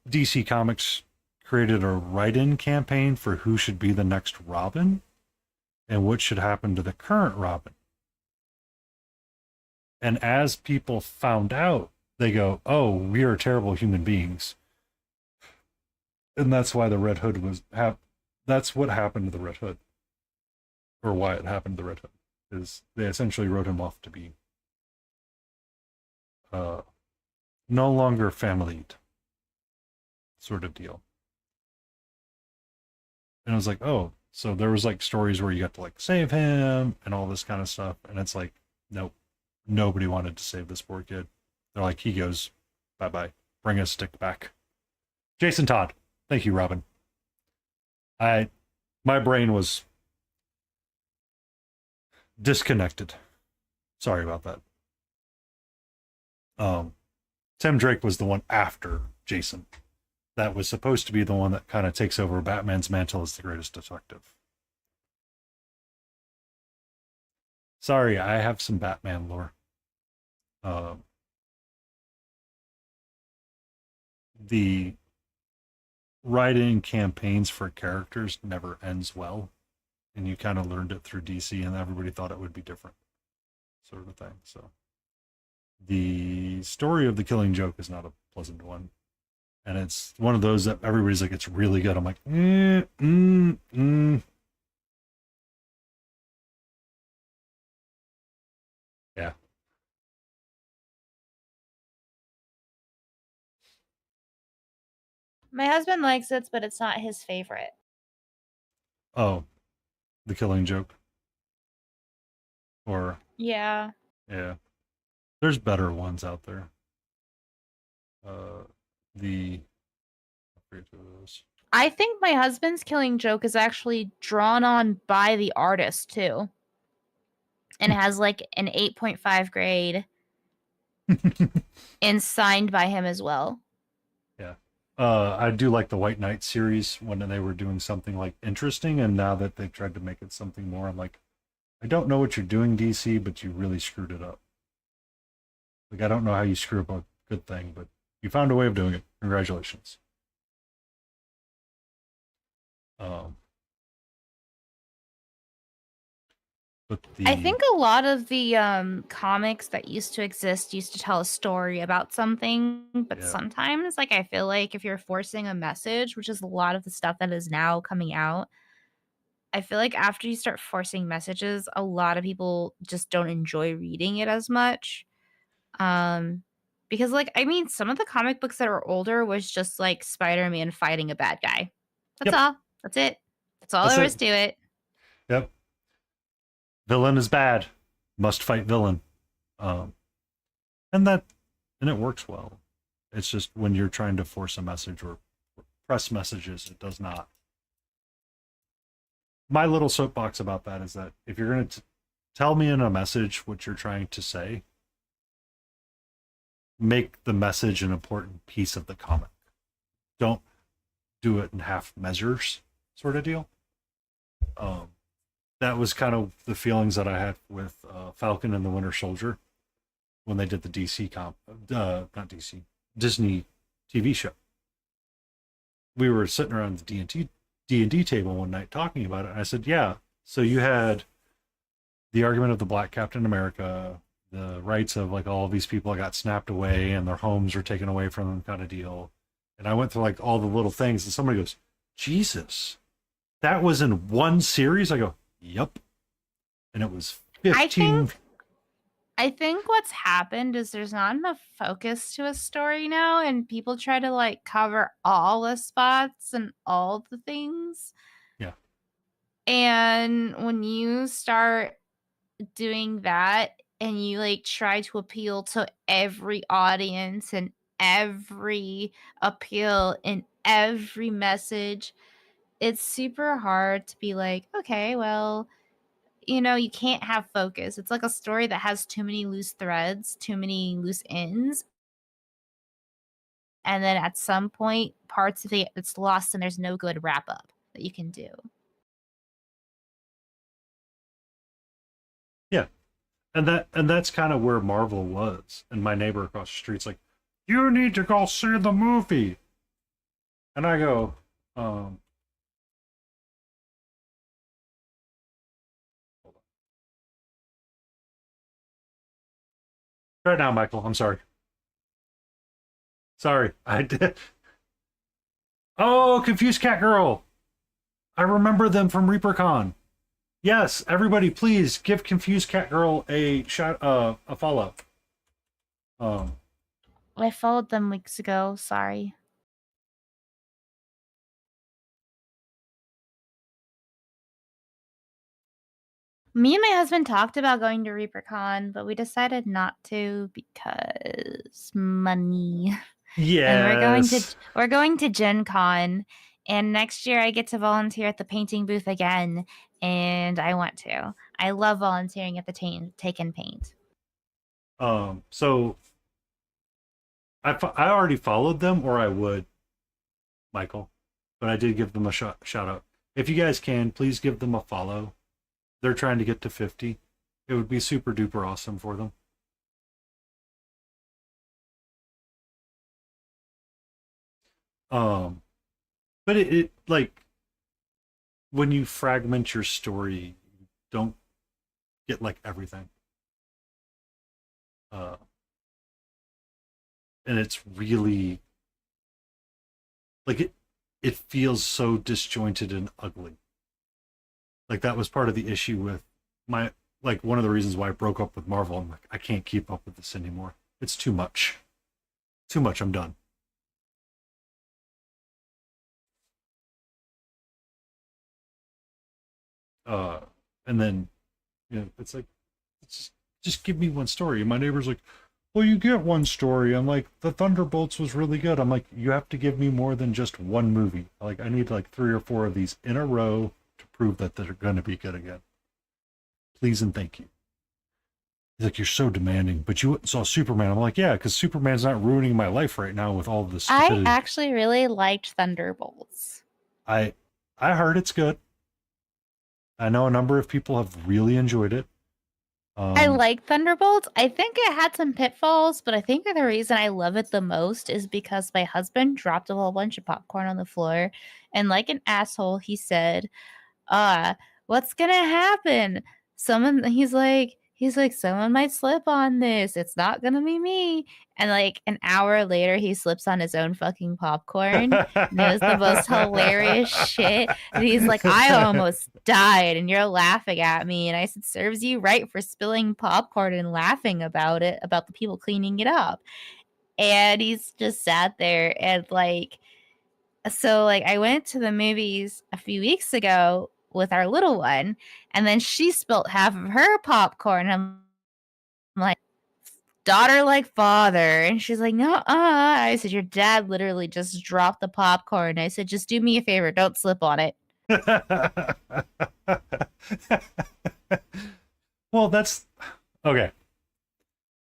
DC Comics created a write-in campaign for who should be the next Robin and what should happen to the current Robin. And as people found out, they go, "Oh, we are terrible human beings." And that's why the Red Hood that's what happened to the Red Hood. Or why it happened to the Red Hood. Is they essentially wrote him off to be no longer familied sort of deal. And I was like, oh, so there was like stories where you got to like save him and all this kind of stuff. And it's like, nope, nobody wanted to save this poor kid. They're like, he goes, bye-bye. Bring his stick back. Jason Todd. Thank you, Robin. My brain was disconnected. Sorry about that. Tim Drake was the one after Jason. That was supposed to be the one that kind of takes over Batman's mantle as the greatest detective. Sorry, I have some Batman lore. The writing campaigns for characters never ends well, and you kind of learned it through DC, and everybody thought it would be different, sort of thing. So the story of the Killing Joke is not a pleasant one, and it's one of those that everybody's like, it's really good. I'm like, yeah. My husband likes it, but it's not his favorite. Oh, the Killing Joke. Or Yeah. There's better ones out there. I think my husband's Killing Joke is actually drawn on by the artist too. And has like an 8.5 grade and signed by him as well. Yeah. I do like the White Knight series when they were doing something like interesting, and now that they've tried to make it something more, I'm like, I don't know what you're doing, DC, but you really screwed it up. Like, I don't know how you screw up a good thing, but you found a way of doing it. Congratulations. Um, but I think a lot of the comics that used to exist used to tell a story about something, but Yeah. sometimes, like, I feel like if you're forcing a message, which is a lot of the stuff that is now coming out, I feel like after you start forcing messages, a lot of people just don't enjoy reading it as much. Um, because, like, I mean, some of the comic books that are older was just like Spider-Man fighting a bad guy. That's Yep. all. That's it. That's all That's there it. is to it. Yep. Villain is bad. Must fight villain. And it works well. It's just when you're trying to force a message or press messages, it does not. My little soapbox about that is that if you're going to tell me in a message what you're trying to say, make the message an important piece of the comic. Don't do it in half measures, sort of deal. That was kind of the feelings that I had with Falcon and the Winter Soldier when they did the not DC, Disney TV show. We were sitting around the D&D table one night talking about it, and I said, yeah, so you had the argument of the Black Captain America, the rights of like all of these people that got snapped away and their homes were taken away from them kind of deal. And I went through like all the little things, and somebody goes, Jesus, that was in one series? I go, yep. And it was 15. I think what's happened is there's not enough focus to a story now, and people try to like cover all the spots and all the things. Yeah. And when you start doing that and you like try to appeal to every audience and every appeal in every message, it's super hard to be like, okay, well, you can't have focus. It's like a story that has too many loose threads, too many loose ends. And then at some point, parts of it's lost and there's no good wrap up that you can do. Yeah. And that's kind of where Marvel was. And my neighbor across the street's like, you need to go see the movie. And I go, right now, Michael, I'm sorry. Sorry, I did. Oh, Confused Cat Girl. I remember them from ReaperCon. Yes, everybody, please give Confused Cat Girl a follow. I followed them weeks ago. Sorry. Me and my husband talked about going to ReaperCon, but we decided not to because money. Yes. And we're going to Gen Con, and next year I get to volunteer at the painting booth again, and I want to. I love volunteering at the Take and Paint. So I already followed them, or I would, Michael, but I did give them a shout out. If you guys can, please give them a follow. They're trying to get to 50. It would be super duper awesome for them. But it like when you fragment your story, you don't get like everything. And it's really like it feels so disjointed and ugly. Like that was part of the issue with one of the reasons why I broke up with Marvel. I'm like, I can't keep up with this anymore. It's too much. Too much, I'm done. And then it's like just give me one story. And my neighbor's like, well, you get one story. I'm like, the Thunderbolts was really good. I'm like, you have to give me more than just one movie. Like, I need like 3 or 4 of these in a row to prove that they're going to be good again. Please and thank you. He's like, you're so demanding, but you saw Superman. I'm like, yeah, because Superman's not ruining my life right now with all this stupidity. I actually really liked Thunderbolts. I heard it's good. I know a number of people have really enjoyed it. I like Thunderbolts. I think it had some pitfalls, but I think the reason I love it the most is because my husband dropped a whole bunch of popcorn on the floor, and like an asshole, he said, what's gonna happen? He's like, someone might slip on this. It's not gonna be me. And like an hour later, he slips on his own fucking popcorn. And it was the most hilarious shit. And he's like, I almost died, and you're laughing at me. And I said, serves you right for spilling popcorn and laughing about it, about the people cleaning it up. And he's just sat there and like, so like I went to the movies a few weeks ago with our little one, and then she spilt half of her popcorn. I'm like, daughter like father. And she's like, no, I said, your dad literally just dropped the popcorn. I said, just do me a favor, don't slip on it. Well, that's okay.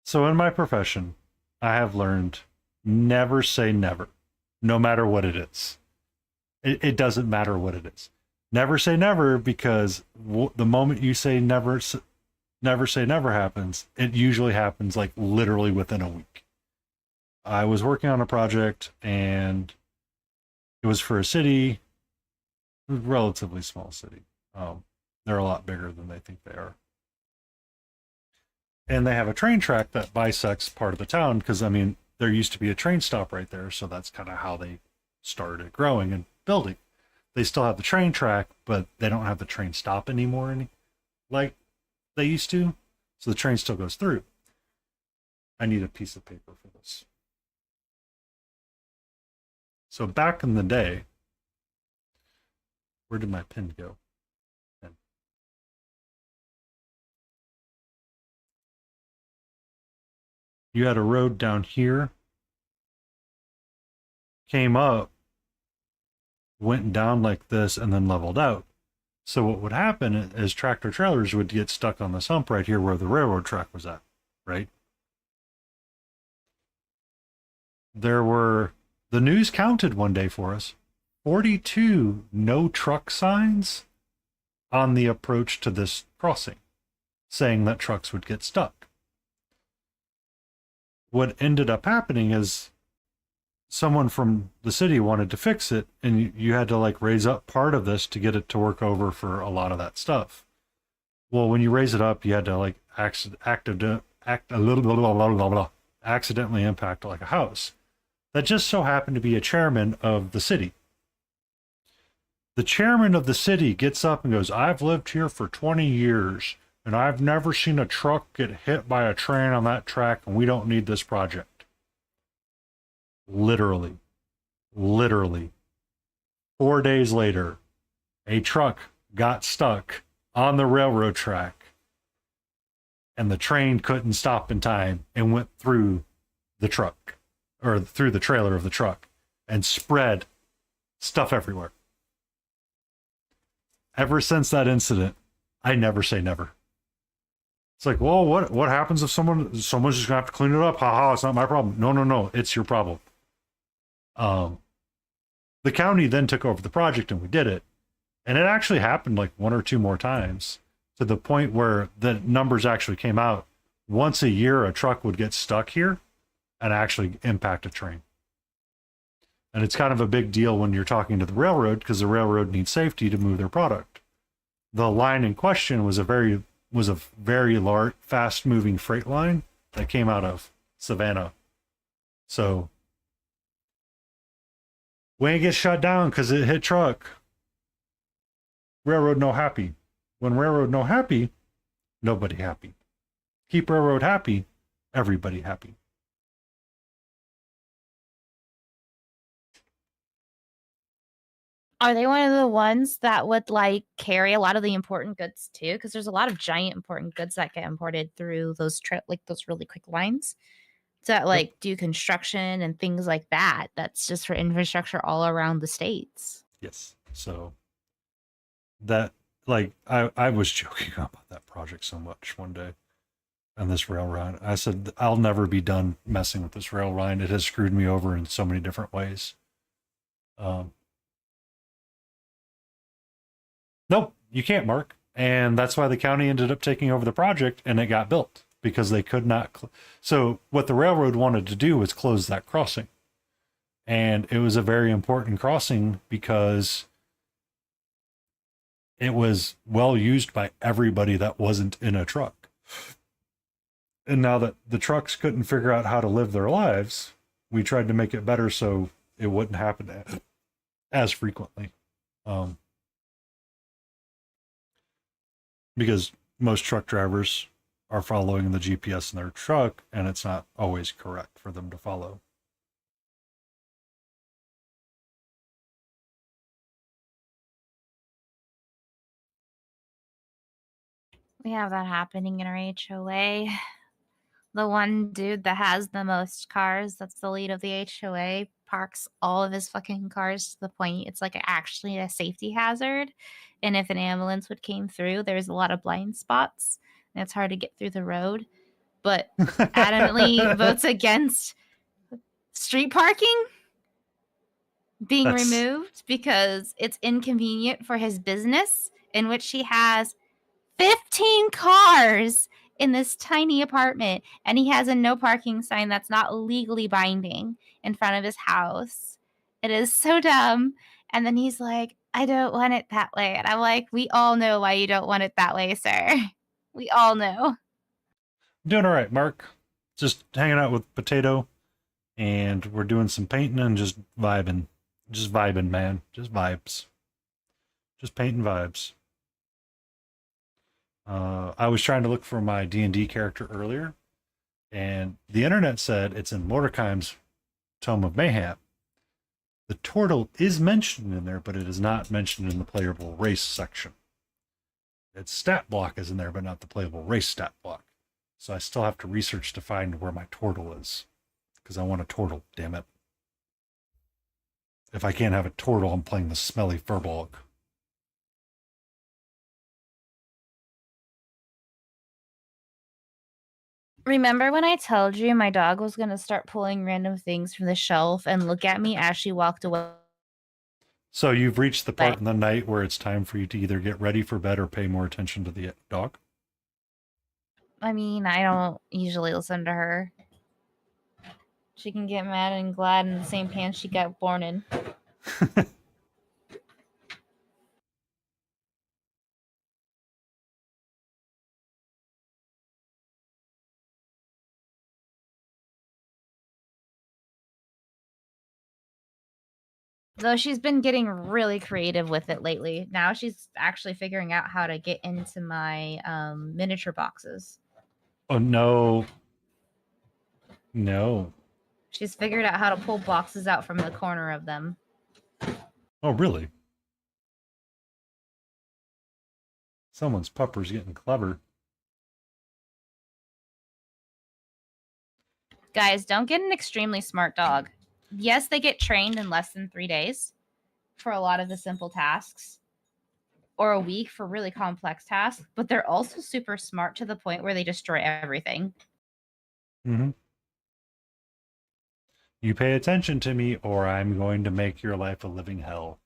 So in my profession, I have learned never say never, no matter what it is. It doesn't matter what it is. Never say never, because the moment you say never, never say never happens, it usually happens like literally within a week. I was working on a project and it was for a city, a relatively small city. They're a lot bigger than they think they are. And they have a train track that bisects part of the town because, I mean, there used to be a train stop right there. So that's kind of how they started growing and building. They still have the train track, but they don't have the train stop anymore like they used to. So the train still goes through. I need a piece of paper for this. So back in the day, where did my pen go? You had a road down here, came up, went down like this, and then leveled out. So what would happen is tractor trailers would get stuck on this hump right here where the railroad track was at, right? The news counted one day for us, 42 no truck signs on the approach to this crossing, saying that trucks would get stuck. What ended up happening is someone from the city wanted to fix it, and you had to like raise up part of this to get it to work over for a lot of that stuff. Well, when you raise it up, you had to like accidentally impact like a house. That just so happened to be a chairman of the city. The chairman of the city gets up and goes, I've lived here for 20 years. And I've never seen a truck get hit by a train on that track, and we don't need this project. Literally. 4 days later, a truck got stuck on the railroad track, and the train couldn't stop in time and went through the truck, or through the trailer of the truck, and spread stuff everywhere. Ever since that incident, I never say never. It's like, well, what happens if someone's just gonna have to clean it up? Haha, it's not my problem. No, it's your problem. The county then took over the project and we did it. And it actually happened like one or two more times, to the point where the numbers actually came out. Once a year, a truck would get stuck here and actually impact a train. And it's kind of a big deal when you're talking to the railroad, because the railroad needs safety to move their product. The line in question was a very large, fast-moving freight line that came out of Savannah. So when it gets shut down because it hit truck, railroad no happy. When railroad no happy, nobody happy. Keep railroad happy, everybody happy. Are they one of the ones that would like carry a lot of the important goods too? Because there's a lot of giant important goods that get imported through those those really quick lines that like do construction and things like that. That's just for infrastructure all around the states. Yes. So that, like, I was joking about that project so much one day, and this rail line. I said, I'll never be done messing with this rail line. It has screwed me over in so many different ways. Nope, you can't, Mark. And that's why the county ended up taking over the project, and it got built because they could not. So what the railroad wanted to do was close that crossing. And it was a very important crossing because it was well used by everybody that wasn't in a truck. And now that the trucks couldn't figure out how to live their lives, we tried to make it better so it wouldn't happen as frequently. Because most truck drivers are following the GPS in their truck, and it's not always correct for them to follow. We have that happening in our HOA. The one dude that has the most cars, that's the lead of the HOA, parks all of his fucking cars to the point it's like actually a safety hazard. And if an ambulance would came through, there's a lot of blind spots and it's hard to get through the road. But adamantly votes against street parking being removed because it's inconvenient for his business, in which he has 15 cars in this tiny apartment, and he has a no parking sign that's not legally binding in front of his house. It is so dumb. And then he's like, I don't want it that way. And I'm like, we all know why you don't want it that way, sir. We all know. Doing all right, Mark. Just hanging out with Potato, and we're doing some painting and just vibing. Just vibing, man. Just vibes. Just painting vibes. I was trying to look for my D&D character earlier, and the internet said it's in Mordecai's Tome of Mayhem. The turtle is mentioned in there, but it is not mentioned in the playable race section. Its stat block is in there, but not the playable race stat block. So I still have to research to find where my turtle is, because I want a turtle, damn it. If I can't have a turtle, I'm playing the smelly furbolg. Remember when I told you my dog was going to start pulling random things from the shelf and look at me as she walked away? So you've reached the part in the night where it's time for you to either get ready for bed or pay more attention to the dog? I mean, I don't usually listen to her. She can get mad and glad in the same pants she got born in. Though she's been getting really creative with it lately. Now she's actually figuring out how to get into my miniature boxes. Oh, no. No. She's figured out how to pull boxes out from the corner of them. Oh, really? Someone's pupper's getting clever. Guys, don't get an extremely smart dog. Yes, they get trained in less than 3 days for a lot of the simple tasks, or a week for really complex tasks, but they're also super smart to the point where they destroy everything. Mm-hmm. You pay attention to me, or I'm going to make your life a living hell.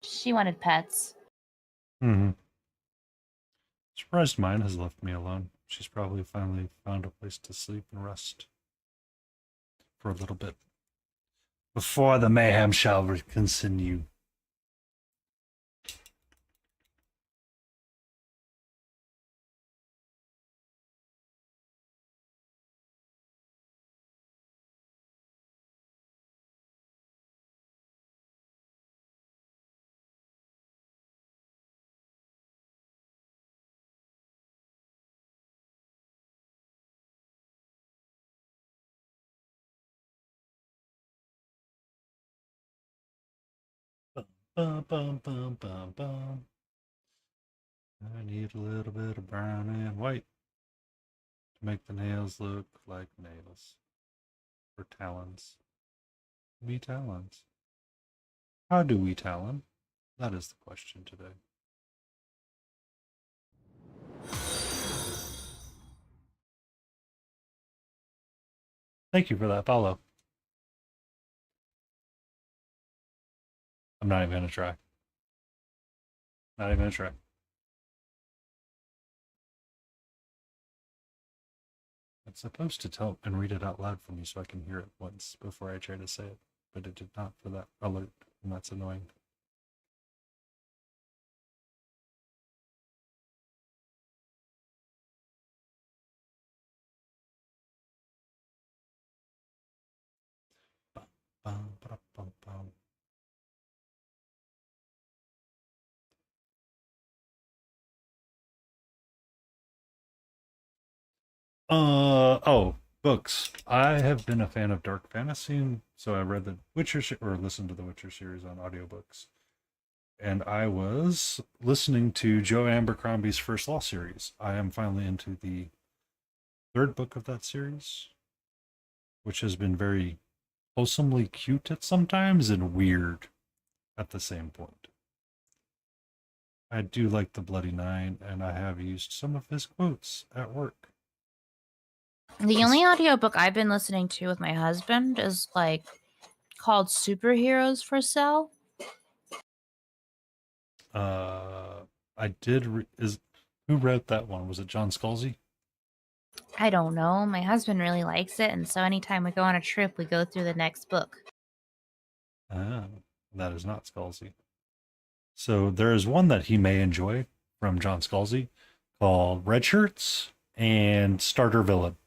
She wanted pets. Mm-hmm. Surprised mine has left me alone. She's probably finally found a place to sleep and rest for a little bit before the mayhem shall continue. Bum, bum, bum, bum, bum. I need a little bit of brown and white to make the nails look like nails. Or talons. We talons. How do we talon? That is the question today. Thank you for that follow. I'm not even gonna try. Not even gonna try. It's supposed to tell and read it out loud for me so I can hear it once before I try to say it, but it did not for that alert, and that's annoying. Bum, bum, ba, bum, bum. Oh, books. I have been a fan of dark fantasy, so I read the Witcher or listened to the Witcher series on audiobooks. And I was listening to Joe Abercrombie's First Law series. I am finally into the third book of that series, which has been very wholesomely cute at sometimes and weird at the same point. I do like the Bloody Nine, and I have used some of his quotes at work. The only audiobook I've been listening to with my husband is like called Superheroes for Sale. I did. Who wrote that one? Was it John Scalzi? I don't know. My husband really likes it, and so anytime we go on a trip, we go through the next book. Ah, that is not Scalzi. So there is one that he may enjoy from John Scalzi called Red Shirts and Starter Villain.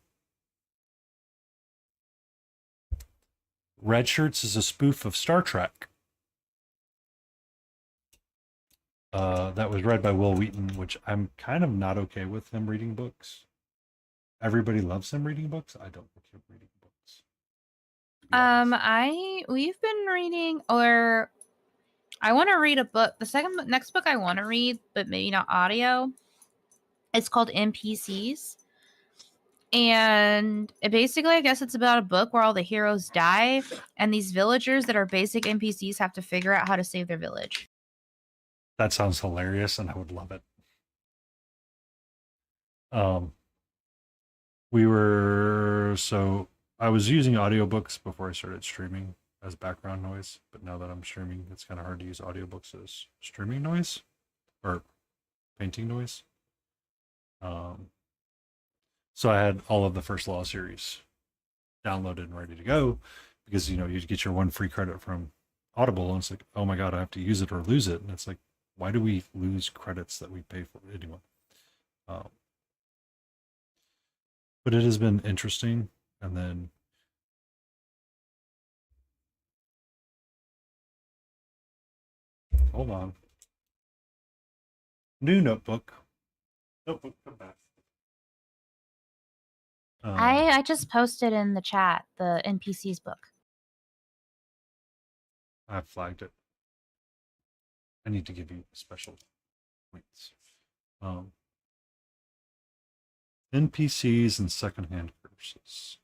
Red Shirts is a spoof of Star Trek. That was read by Will Wheaton, which I'm kind of not okay with him reading books. Everybody loves him reading books. I don't like him reading books. We've been reading, or I want to read a book. The next book I want to read, but maybe not audio. It's called NPCs. And it basically, I guess it's about a book where all the heroes die, and these villagers that are basic NPCs have to figure out how to save their village. That sounds hilarious, and I would love it. I was using audiobooks before I started streaming as background noise, but now that I'm streaming, it's kind of hard to use audiobooks as streaming noise or painting noise. So I had all of the First Law series downloaded and ready to go because, you get your one free credit from Audible, and it's like, oh my God, I have to use it or lose it. And it's like, why do we lose credits that we pay for anyway? But it has been interesting. And then hold on. New notebook. Notebook, come back. I just posted in the chat the NPCs book. I flagged it. I need to give you special points. NPCs and secondhand curses.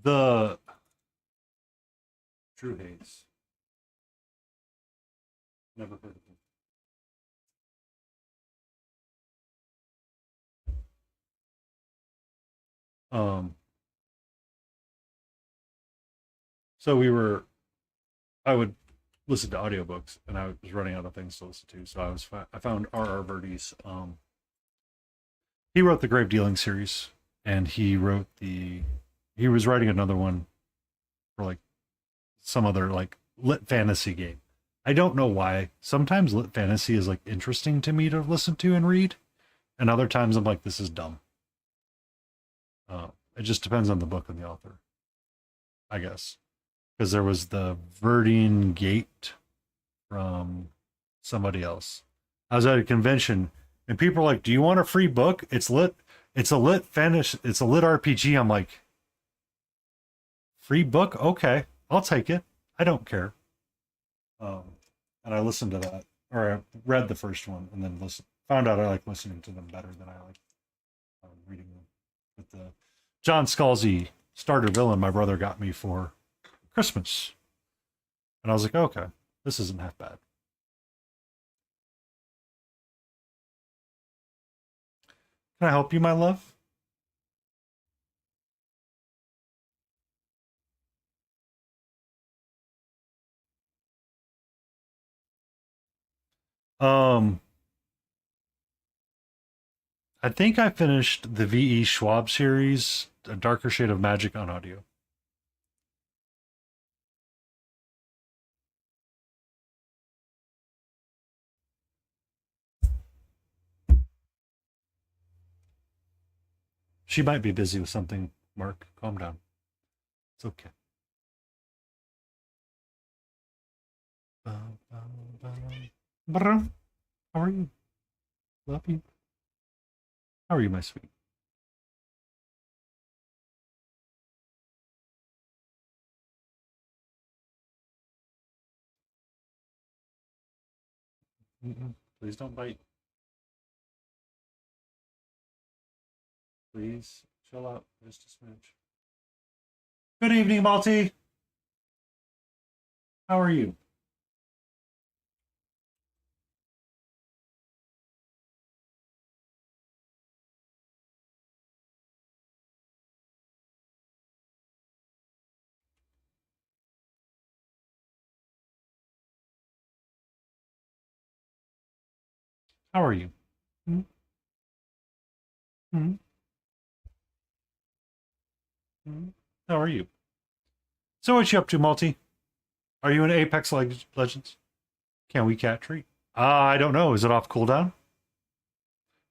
The True Haze. Never heard of him. So I would listen to audiobooks, and I was running out of things to listen to. So I found R.R. Verdi's. He wrote the Grave Dealing series, and he was writing another one for like some other like lit fantasy game. I don't know why. Sometimes lit fantasy is like interesting to me to listen to and read, and other times I'm like, this is dumb. It just depends on the book and the author, I guess. Because there was the Verdine Gate from somebody else. I was at a convention, and people are like, "Do you want a free book? It's lit. It's a lit fantasy. It's a lit RPG." I'm like, "Free book? Okay, I'll take it. I don't care." And I listened to that, or I read the first one, and then found out I like listening to them better than I like reading them. But the John Scalzi Starter Villain, my brother got me for Christmas, and I was like, okay, this isn't half bad. Can I help you, my love? Um, I think I finished the V.E. Schwab series, A Darker Shade of Magic on audio. She might be busy with something, Mark. Calm down. It's okay. How are you? Love you. How are you, my sweet? Please don't bite. Please chill out just a smidge. Good evening, Malty. How are you? How are you? Hmm? Hmm? Hmm? How are you? So what you up to, Malty? Are you in Apex Legends? Can we cat treat? I don't know. Is it off cooldown?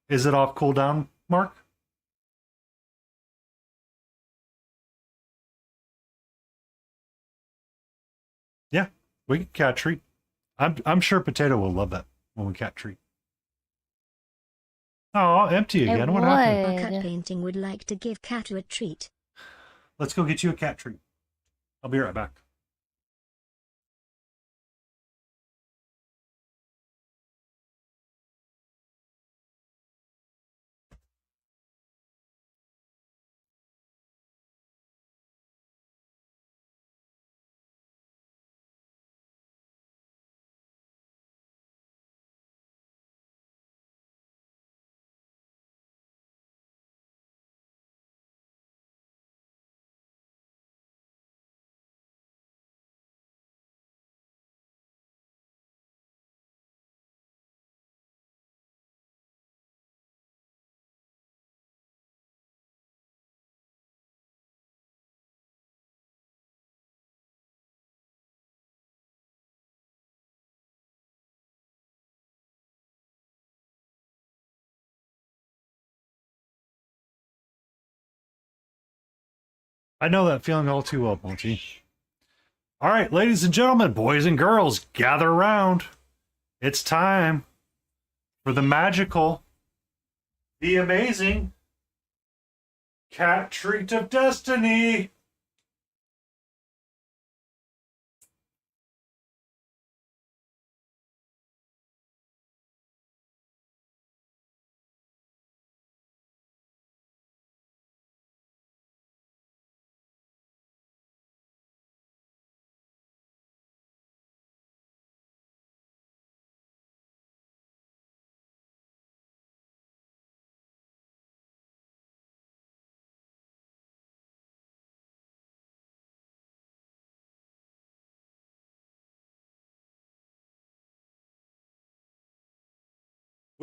Is it off cooldown, Mark? Yeah, we can cat treat. I'm sure Potato will love that when we cat treat. Oh, empty It again. What happened? Our cat would. painting would like to give Katu a treat. Let's go get you a cat treat. I'll be right back. I know that feeling all too well, Monty. All right, ladies and gentlemen, boys and girls, gather around. It's time for the magical, the amazing cat treat of destiny.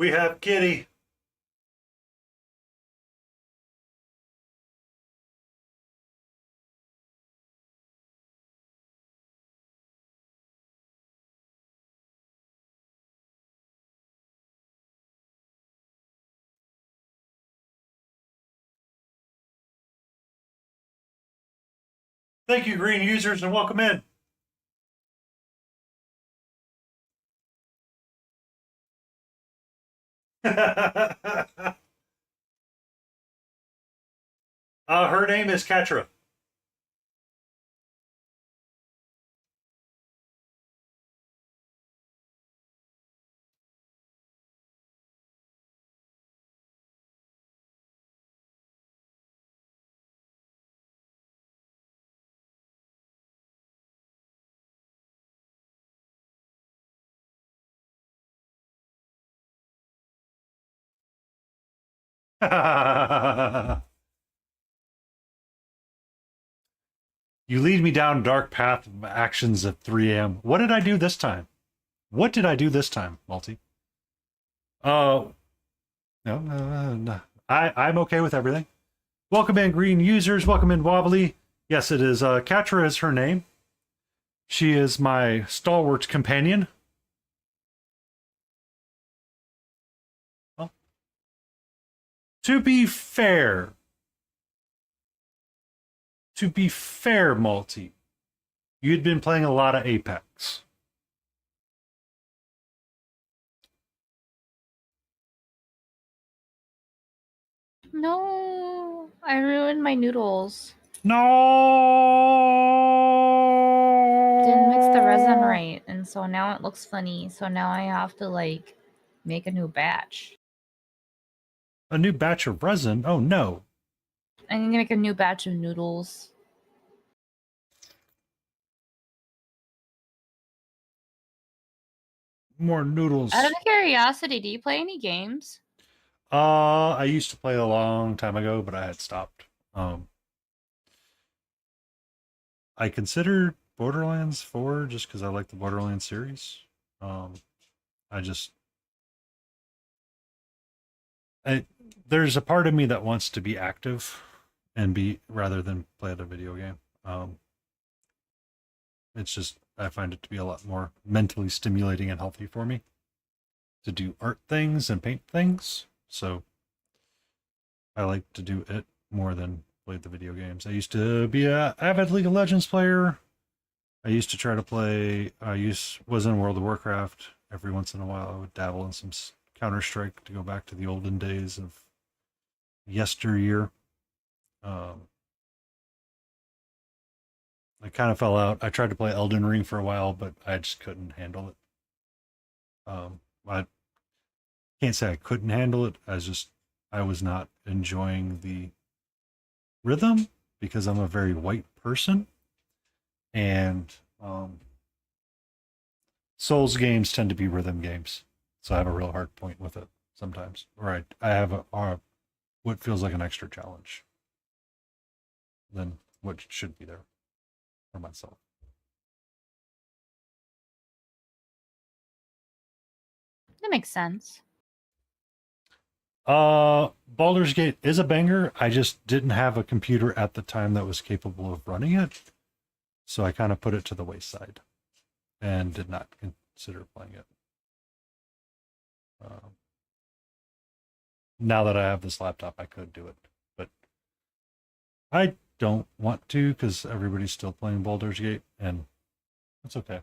We have Kitty. Thank you, green users, and welcome in. Her name is Katra. You lead me down a dark path of actions at 3 a.m. What did I do this time? What did I do this time, Multi? No, no. I'm okay with everything. Welcome in, green users. Welcome in, Wobbly. Yes, it is. Katra is her name. She is my stalwart companion. Well, to be fair, Multi, you'd been playing a lot of Apex. No, I ruined my noodles. No. Didn't mix the resin right, and so now it looks funny. So now I have to like make a new batch. A new batch of resin? Oh no. I need to make a new batch of noodles. More noodles. Out of curiosity, do you play any games? I used to play a long time ago, but I had stopped. I considered Borderlands 4 just because I like the Borderlands series. There's a part of me that wants to be active and be rather than play the video game. It's just I find it to be a lot more mentally stimulating and healthy for me to do art things and paint things. So I like to do it more than play the video games. I used to be a avid League of Legends player. I used to try to play. Was in World of Warcraft. Every once in a while, I would dabble in some Counter-Strike to go back to the olden days of yesteryear. I kind of fell out. I tried to play Elden Ring for a while, but I just couldn't handle it. I can't say I couldn't handle it. I was not enjoying the rhythm because I'm a very white person, and Souls games tend to be rhythm games, so I have a real hard point with it sometimes. Or I have what feels like an extra challenge than what should be there for myself. That makes sense. Baldur's Gate is a banger. I just didn't have a computer at the time that was capable of running it, so I kind of put it to the wayside and did not consider playing it. Now that I have this laptop, I could do it, but I don't want to because everybody's still playing Baldur's Gate, and that's okay.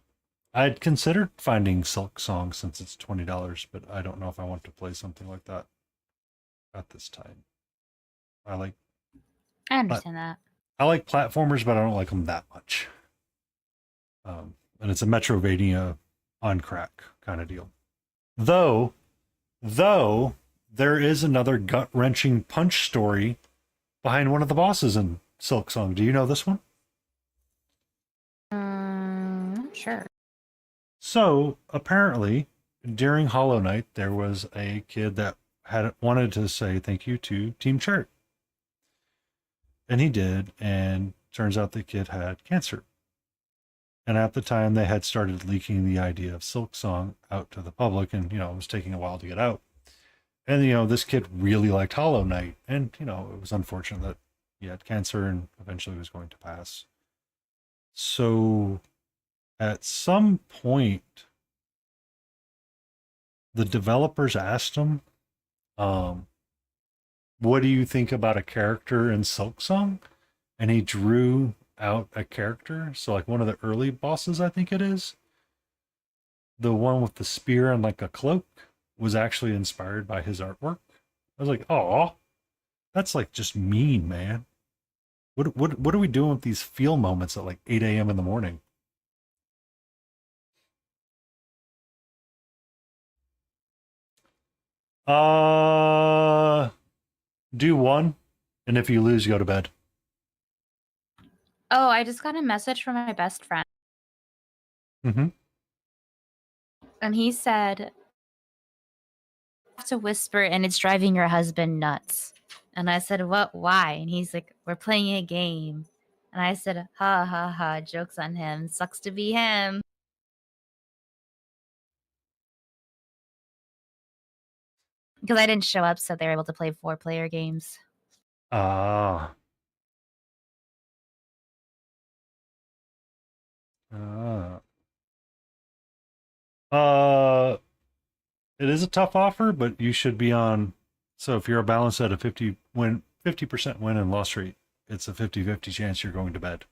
I'd considered finding Silk Song since it's $20, but I don't know if I want to play something like that at this time. I understand that. I like platformers, but I don't like them that much. And it's a Metrovania on crack kind of deal. Though there is another gut-wrenching punch story behind one of the bosses in Silk Song. Do you know this one? Sure. So apparently, during Hollow Knight, there was a kid that wanted to say thank you to Team Chart, and he did. And turns out the kid had cancer. And at the time, they had started leaking the idea of Silk Song out to the public, and it was taking a while to get out. And this kid really liked Hollow Knight, and it was unfortunate that he had cancer and eventually was going to pass. So at some point, the developers asked him, what do you think about a character in Silk Song? And he drew out a character. So like one of the early bosses, I think it is, the one with the spear and like a cloak, was actually inspired by his artwork. I was like, oh, that's like just mean, man. What are we doing with these feel moments at like 8 a.m. in the morning? Do one, and if you lose, go to bed. Oh, I just got a message from my best friend. Mm-hmm. And he said to whisper and it's driving your husband nuts. And I said, what? Why? And he's like, we're playing a game. And I said, ha ha ha, joke's on him. Sucks to be him. Because I didn't show up, so they were able to play 4-player games. Ah. Ah. It is a tough offer, but you should be on. So if you're a balance at a 50% win and loss rate, it's a 50-50 chance you're going to bed.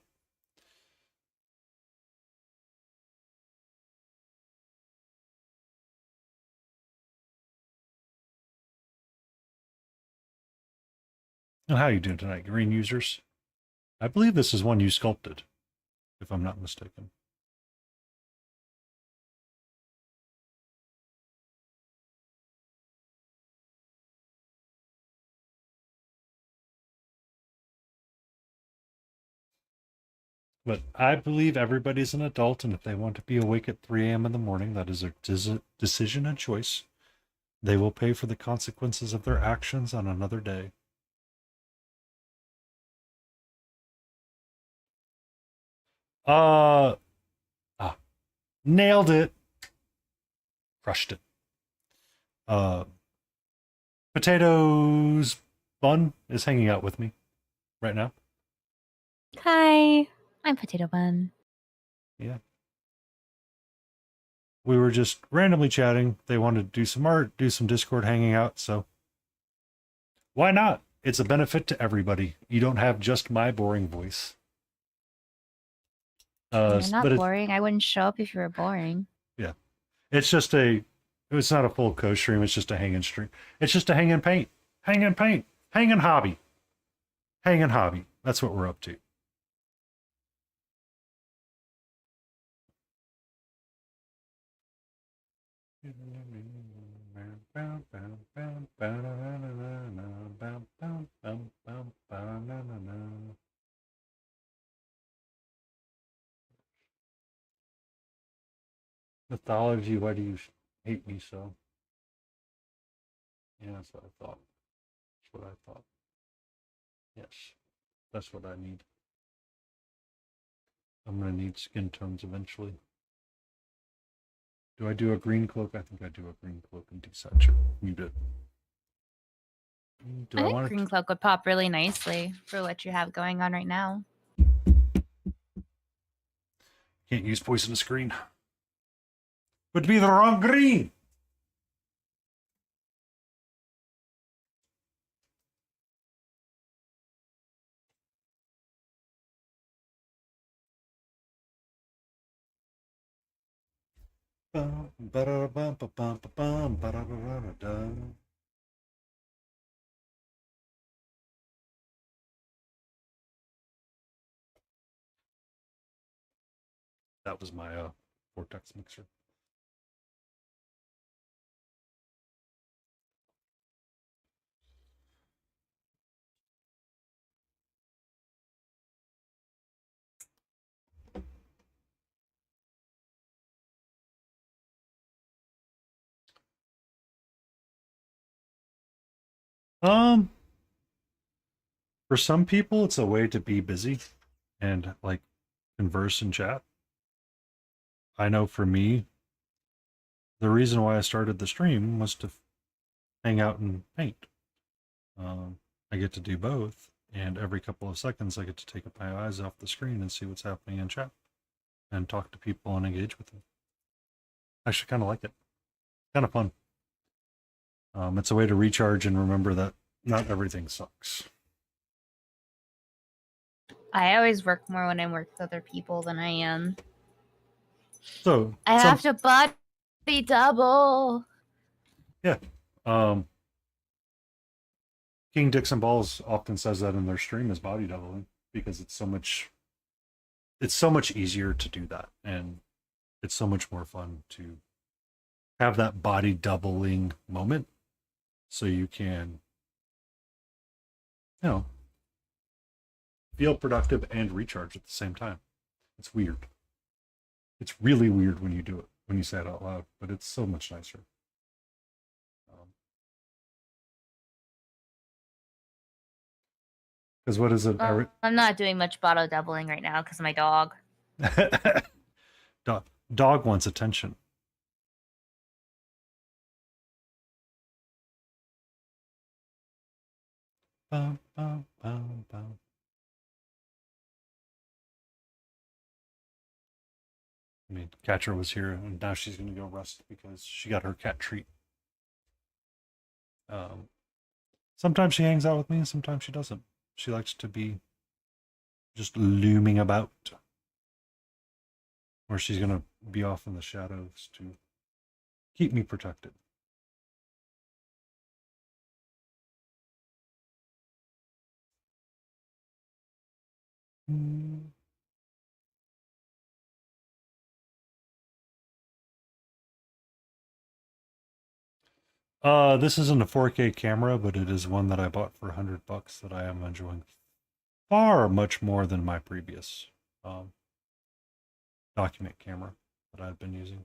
And how are you doing tonight, green users? I believe this is one you sculpted, if I'm not mistaken. But I believe everybody's an adult, and if they want to be awake at 3 a.m. in the morning, that is a decision and choice. They will pay for the consequences of their actions on another day. Nailed it. Crushed it. Potatoes Bun is hanging out with me right now. Hi, I'm Potato Bun. Yeah. We were just randomly chatting. They wanted to do some art, do some Discord hanging out, so why not? It's a benefit to everybody. You don't have just my boring voice. You're not but boring. I wouldn't show up if you were boring. Yeah. It's just it's not a full co-stream, it's just a hang and stream. It's just a hang and paint. Hang and paint. Hang and hobby. Hang and hobby. That's what we're up to. Mythology, why do you hate me so? Yeah, that's what I thought. That's what I thought. Yes, that's what I need. I'm going to need skin tones eventually. Do I do a green cloak? I think I do a green cloak and desaturate. Mute it. I think green cloak would pop really nicely for what you have going on right now. Can't use poisonous green. Would be the wrong green. That was my vortex mixer. For some people, it's a way to be busy and like converse and chat. I know for me, the reason why I started the stream was to hang out and paint. I get to do both, and every couple of seconds, I get to take my eyes off the screen and see what's happening in chat and talk to people and engage with them. I actually kind of like it. Kind of fun. It's a way to recharge and remember that not everything sucks. I always work more when I work with other people than I am. So I have to body double. Yeah. King Dixon Balls often says that in their stream is body doubling because it's so much easier to do that, and it's so much more fun to have that body doubling moment so you can feel productive and recharge at the same time. It's weird. It's really weird when you do it, when you say it out loud, but it's so much nicer. Because what is it? I'm not doing much bottle doubling right now because of my dog. Dog wants attention. Bum, bum, bum, bum. I mean, Catcher was here, and now she's going to go rest because she got her cat treat. Sometimes she hangs out with me, and sometimes she doesn't. She likes to be just looming about. Or she's going to be off in the shadows to keep me protected. This isn't a 4K camera, but it is one that I bought for $100 that I am enjoying far much more than my previous document camera that I've been using.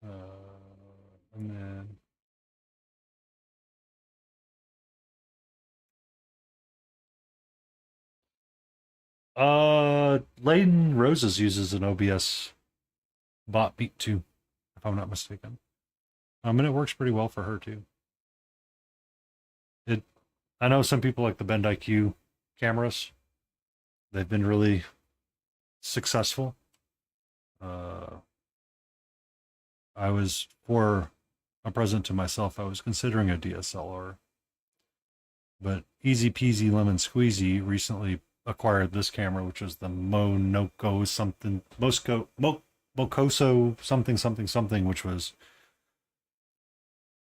And then Layden Roses uses an OBS bot beat too, if I'm not mistaken. And it works pretty well for her too. I know some people like the Bend IQ cameras. They've been really successful. I was, for a present to myself, I was considering a DSLR. But Easy Peasy Lemon Squeezy recently acquired this camera, which is the Monoco something, Mocoso something something something, which was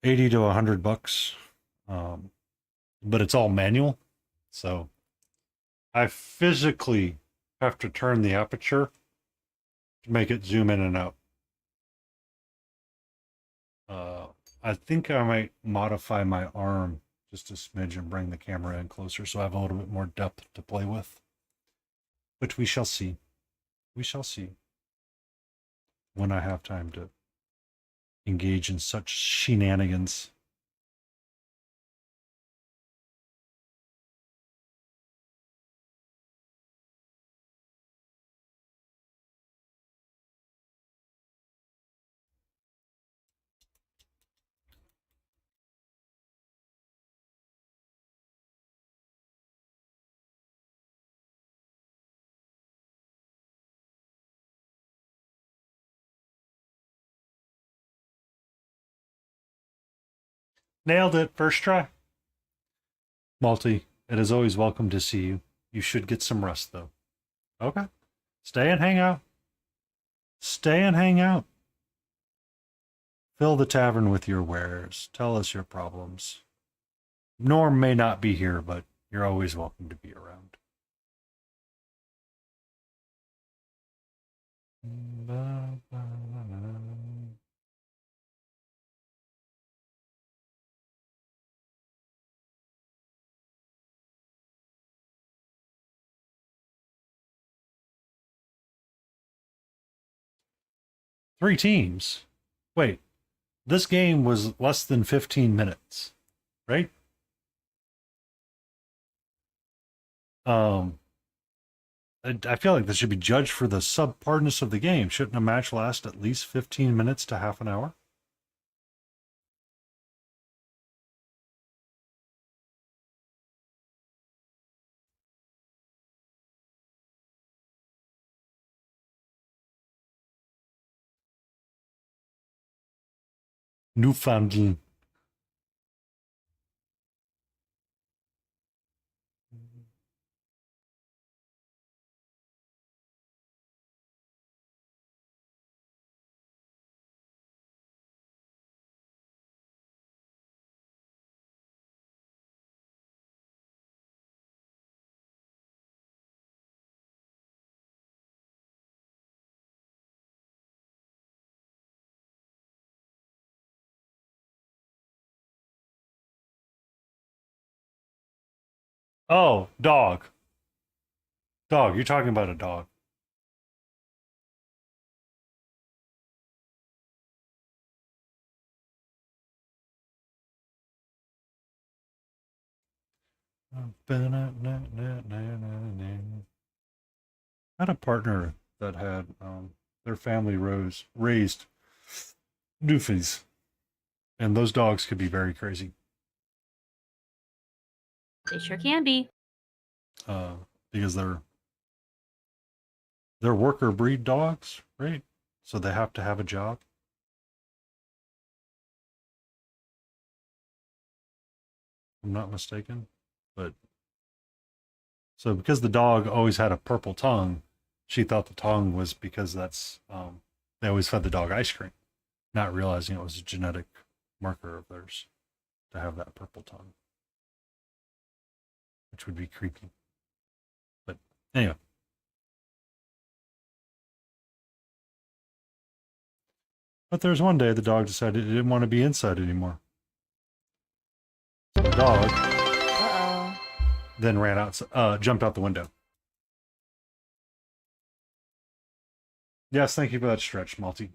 $80 to $100. But it's all manual, so I physically have to turn the aperture to make it zoom in and out. I think I might modify my arm just a smidge and bring the camera in closer so I have a little bit more depth to play with. But we shall see. We shall see when I have time to engage in such shenanigans. Nailed it, first try. Malty, it is always welcome to see you. You should get some rest, though. Okay. Stay and hang out. Stay and hang out. Fill the tavern with your wares. Tell us your problems. Norm may not be here, but you're always welcome to be around. Three teams. Wait, this game was less than 15 minutes, right? I feel like this should be judged for the subpardness of the game. Shouldn't a match last at least 15 minutes to half an hour? Newfoundland. Oh, dog. Dog. You're talking about a dog. I had a partner that had their family raised doofies, and those dogs could be very crazy. They sure can be. Because they're worker breed dogs, right? So they have to have a job. If I'm not mistaken, but so because the dog always had a purple tongue, she thought the tongue was because that's they always fed the dog ice cream, not realizing it was a genetic marker of theirs to have that purple tongue, which would be creepy. But anyway. But there's one day the dog decided it didn't want to be inside anymore. So the dog Uh-oh. then ran out, jumped out the window. Yes, thank you for that stretch, Malty.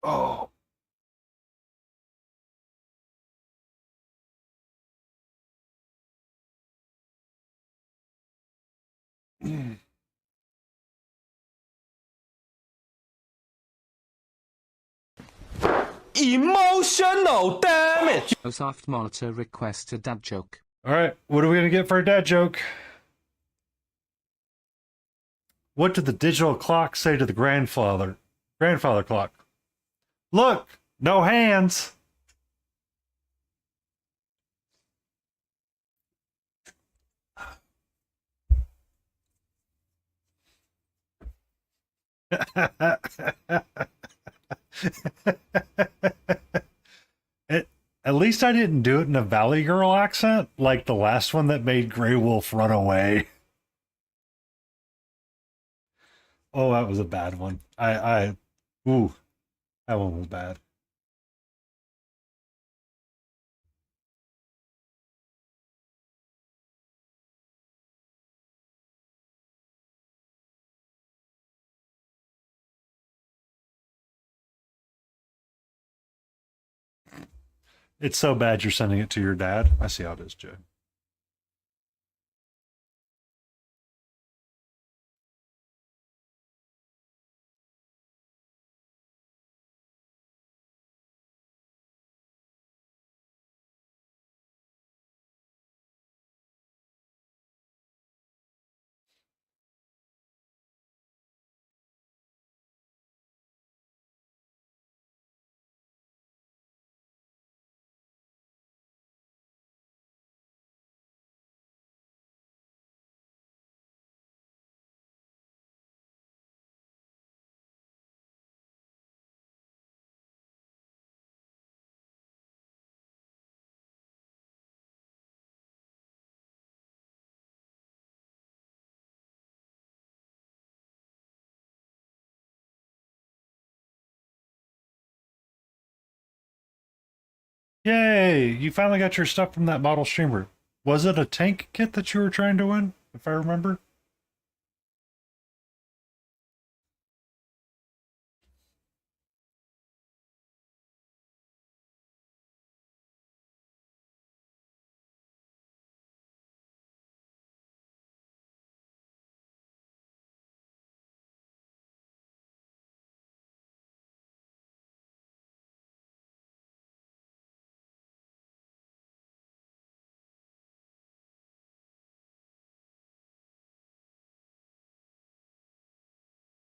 Oh. Emotional damage. Soft monitor requests a dad joke. All right, what are we going to get for a dad joke? What did the digital clock say to the grandfather clock? Look, no hands. At least I didn't do it in a Valley Girl accent like the last one that made Grey Wolf run away. Oh, that was a bad one. Ooh, that one was bad. It's so bad you're sending it to your dad. I see how it is, Joe. Yay! You finally got your stuff from that model streamer. Was it a tank kit that you were trying to win, if I remember?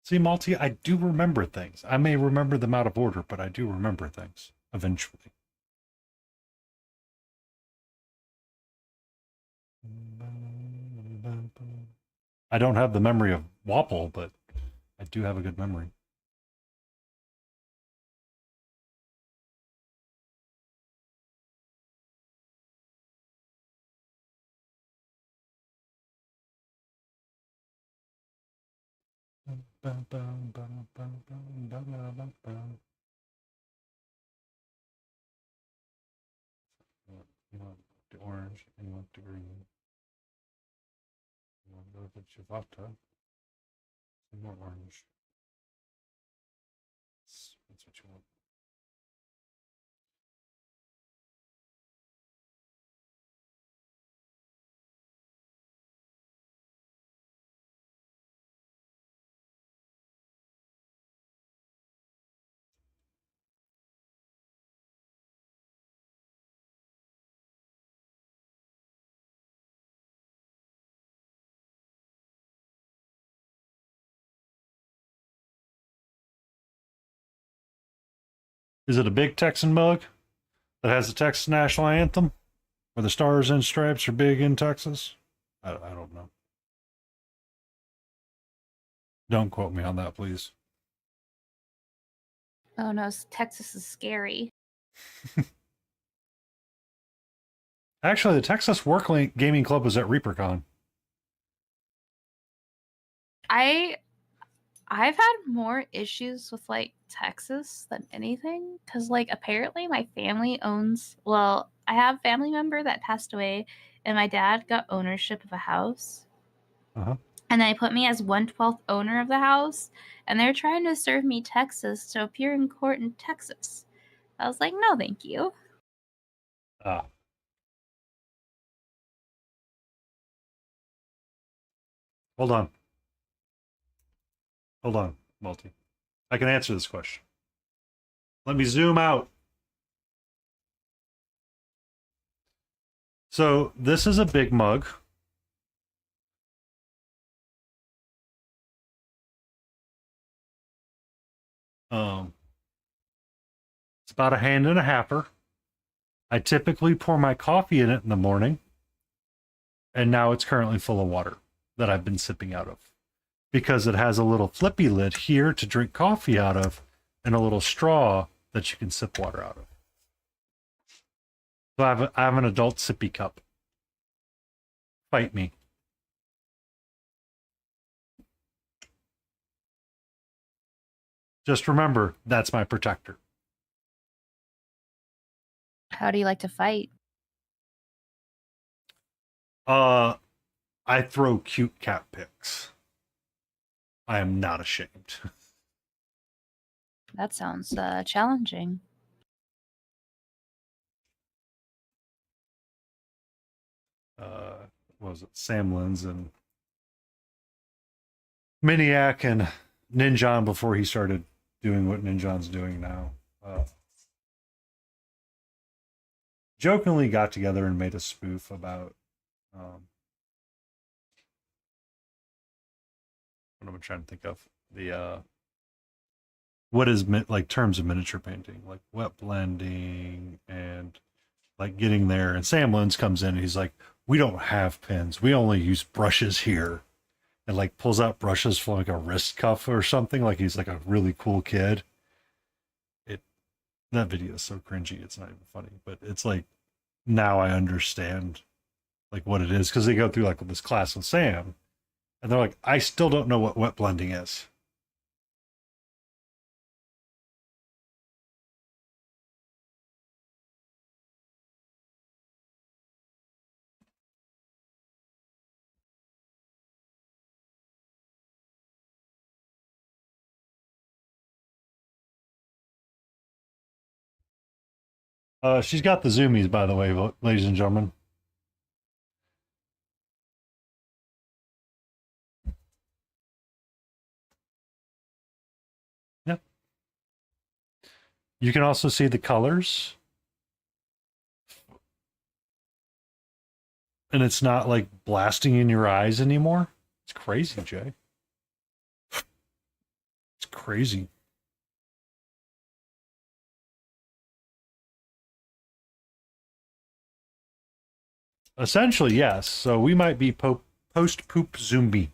See, Malty, I do remember things. I may remember them out of order, but I do remember things eventually. I don't have the memory of Wapple, but I do have a good memory. You want the orange, and you want the green. You want to go to Chivata. Some more orange. That's what you want. Is it a big Texan mug that has the Texas national anthem, where the stars and stripes are big in Texas? I don't know. Don't quote me on that, please. Oh no, Texas is scary. Actually, the Texas Worklink Gaming Club was at ReaperCon. I've had more issues with like Texas than anything because like apparently my family owns, well, I have a family member that passed away and my dad got ownership of a house. Uh-huh. And they put me as 1/12 owner of the house and they're trying to serve me Texas to appear in court in Texas. I was like, no, thank you. Ah. Hold on. Hold on, Multi. I can answer this question. Let me zoom out. So this is a big mug. It's about a hand and a halfer. I typically pour my coffee in it in the morning, and now it's currently full of water that I've been sipping out of because it has a little flippy lid here to drink coffee out of and a little straw that you can sip water out of. So I have an adult sippy cup. Fight me. Just remember, that's my protector. How do you like to fight? I throw cute cat pics. I am not ashamed. That sounds challenging. What was it? Sam Lins and Miniac and Ninjon before he started doing what Ninjon's doing now. Jokingly got together and made a spoof about what am I trying to think of? The what is like terms of miniature painting, like wet blending and like getting there. And Sam Lins comes in and he's like, we don't have pens. We only use brushes here. And like pulls out brushes from like a wrist cuff or something. Like he's like a really cool kid. That video is so cringy. It's not even funny, but it's like, now I understand like what it is. Cause they go through like this class with Sam and they're like, I still don't know what wet blending is. She's got the zoomies, by the way, ladies and gentlemen. Yep. You can also see the colors. And it's not like blasting in your eyes anymore. It's crazy, Jay. It's crazy. Essentially, yes. So we might be post-poop zombie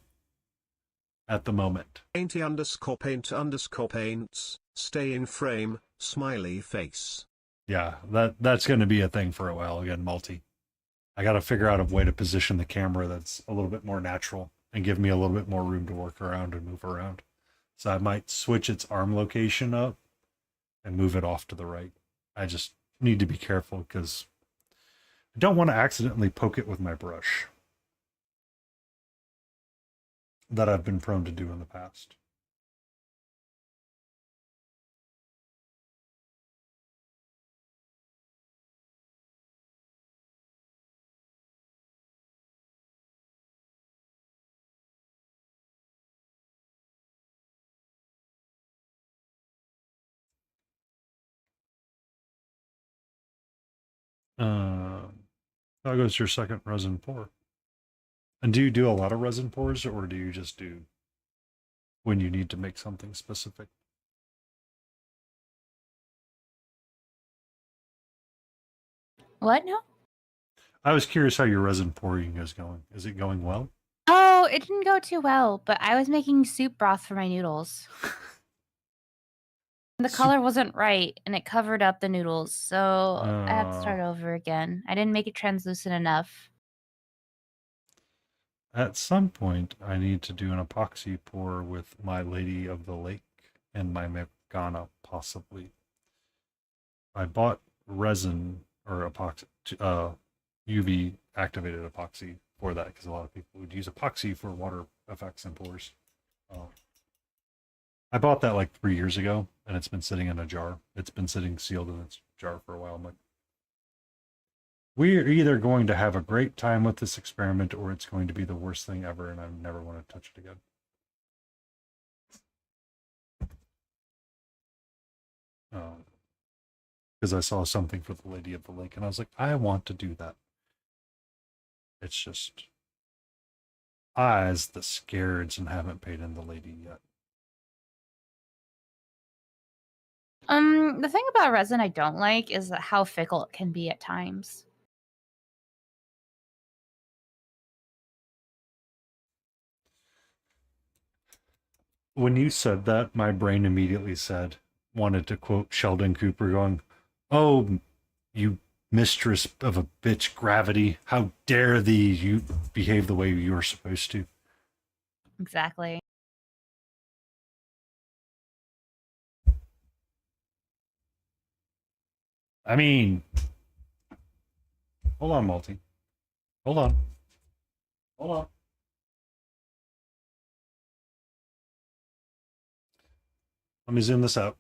at the moment. Painty_paints, stay in frame, smiley face. Yeah, that's going to be a thing for a while again, Multi. I got to figure out a way to position the camera that's a little bit more natural and give me a little bit more room to work around and move around. So I might switch its arm location up and move it off to the right. I just need to be careful because I don't want to accidentally poke it with my brush that I've been prone to do in the past. How goes your second resin pour? And do you do a lot of resin pours, or do you just do when you need to make something specific? What? No. I was curious how your resin pouring is going. Is it going well? Oh, it didn't go too well, but I was making soup broth for my noodles. The Soup- color wasn't right, and it covered up the noodles, so I had to Oh. start over again. I didn't make it translucent enough. At some point, I need to do an epoxy pour with my Lady of the Lake and my Megana, possibly. I bought resin or epoxy, UV activated epoxy for that because a lot of people would use epoxy for water effects and pours. I bought that like 3 years ago, and it's been sitting in a jar. It's been sitting sealed in its jar for a while. I'm like, we're either going to have a great time with this experiment, or it's going to be the worst thing ever, and I never want to touch it again. Because I saw something for the Lady of the Lake, and I was like, I want to do that. It's just, as the scareds and haven't paid in the lady yet. The thing about resin I don't like is how fickle it can be at times. When you said that, my brain immediately wanted to quote Sheldon Cooper going, "Oh, you mistress of a bitch gravity, how dare thee you behave the way you were supposed to." Exactly. I mean, hold on, Multi. Hold on. Hold on. Let me zoom this out.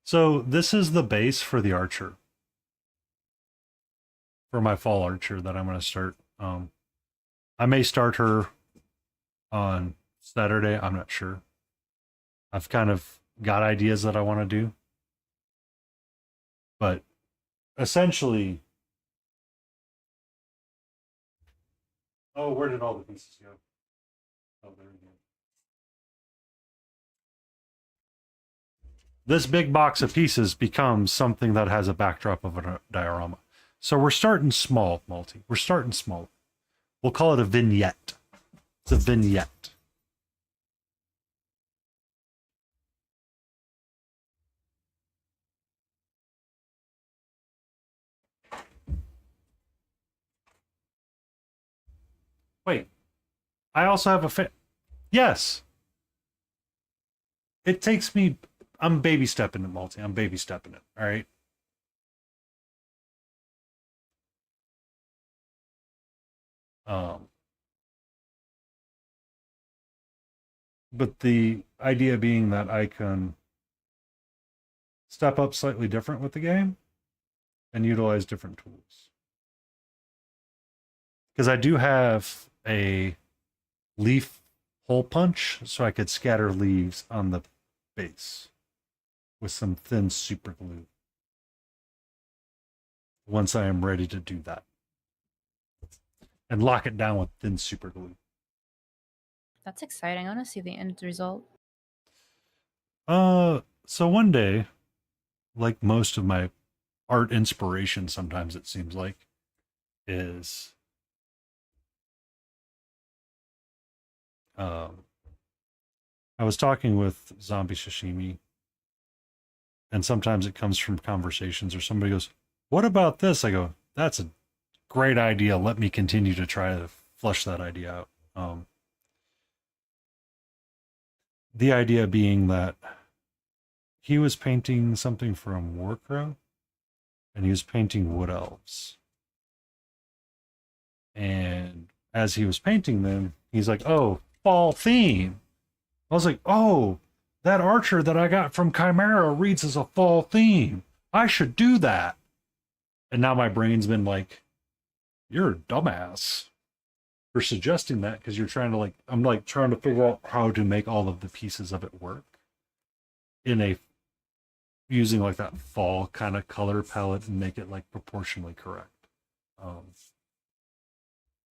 So this is the base for the archer. For my fall archer that I'm going to start. I may start her on Saturday. I'm not sure. I've kind of got ideas that I want to do. But essentially... Oh, where did all the pieces go? Oh, there we go. This big box of pieces becomes something that has a backdrop of a diorama. So we're starting small, Multi. We're starting small. We'll call it a vignette. It's a vignette. Wait. I also have a Yes. It takes me... I'm baby stepping it, Multi. I'm baby stepping it. All right. But the idea being that I can step up slightly different with the game and utilize different tools. Because I do have a leaf hole punch, so I could scatter leaves on the base with some thin super glue once I am ready to do that. And lock it down with thin super glue. That's exciting. I want to see the end result. So one day, like most of my art inspiration, sometimes it seems like, is I was talking with Zombie Sashimi, and sometimes it comes from conversations, or somebody goes, "What about this?" I go, "That's a great idea. Let me continue to try to flush that idea out." The idea being that he was painting something from Warcrow, and he was painting wood elves. And as he was painting them, he's like, "Oh, fall theme." I was like, "Oh, that archer that I got from Chimera reads as a fall theme. I should do that." And now my brain's been like, "You're a dumbass for suggesting that," because you're trying to like, I'm like trying to figure out how to make all of the pieces of it work in a using like that fall kind of color palette and make it like proportionally correct.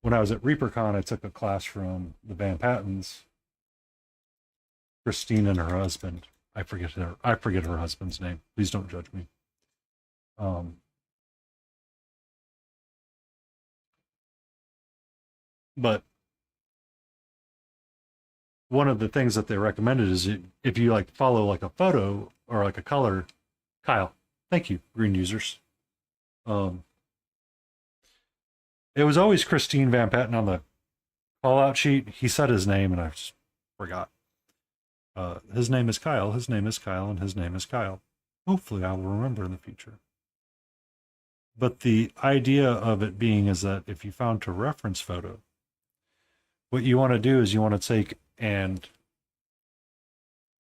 When I was at ReaperCon, I took a class from the Van Pattens, Christine and her husband. I forget her husband's name. Please don't judge me. But one of the things that they recommended is if you like follow like a photo or like a color, Kyle, thank you, green users. It was always Christine Van Patten on the call out sheet. He said his name and I just forgot. His name is Kyle, his name is Kyle, and his name is Kyle. Hopefully I will remember in the future. But the idea of it being is that if you found a reference photo, what you want to do is you want to take and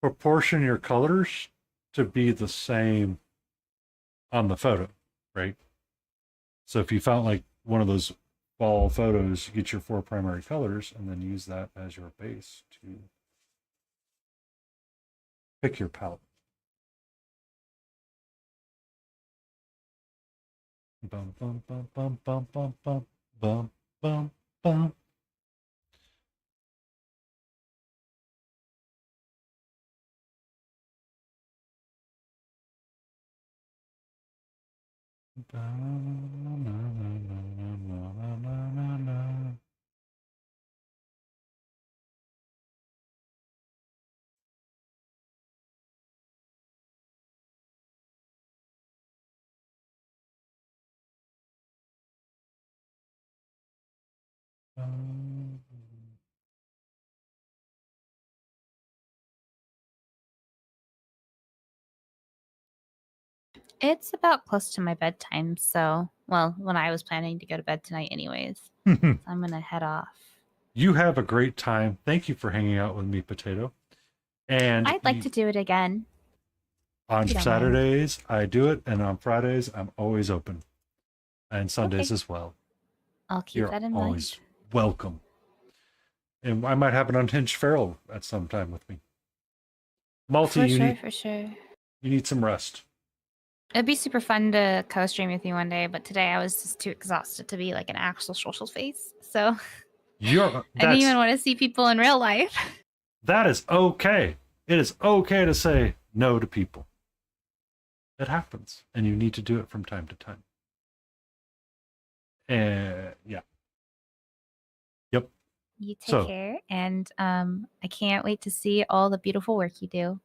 proportion your colors to be the same on the photo, right? So if you found like one of those fall photos, you get your 4 primary colors and then use that as your base to pick your palette. Bum bum bum bum bum bum bum bum bum bum. It's about close to my bedtime, so well, when I was planning to go to bed tonight anyways. So I'm gonna head off. You have a great time. Thank you for hanging out with me, Potato. And I'd like to do it again. on you don't Saturdays, I do it, and on Fridays, I'm always open, and Sundays Okay. as well. I'll keep You're that in always mind. welcome. And I might have an unhinged feral at some time with me. Multi, For sure. you need some rest. It'd be super fun to co-stream with you one day, but today I was just too exhausted to be like an actual social face. So I didn't even want to see people in real life. That is okay. It is okay to say no to people. It happens, and you need to do it from time to time. And yeah. Yep. You take care, and I can't wait to see all the beautiful work you do.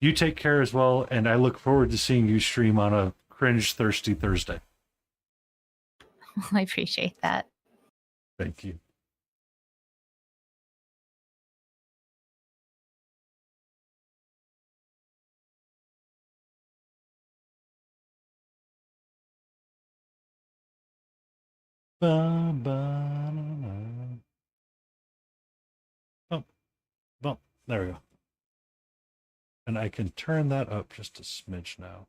You take care as well, and I look forward to seeing you stream on a cringe thirsty Thursday. I appreciate that. Thank you. Bum, bum, bum, bum. There we go. And I can turn that up just a smidge now.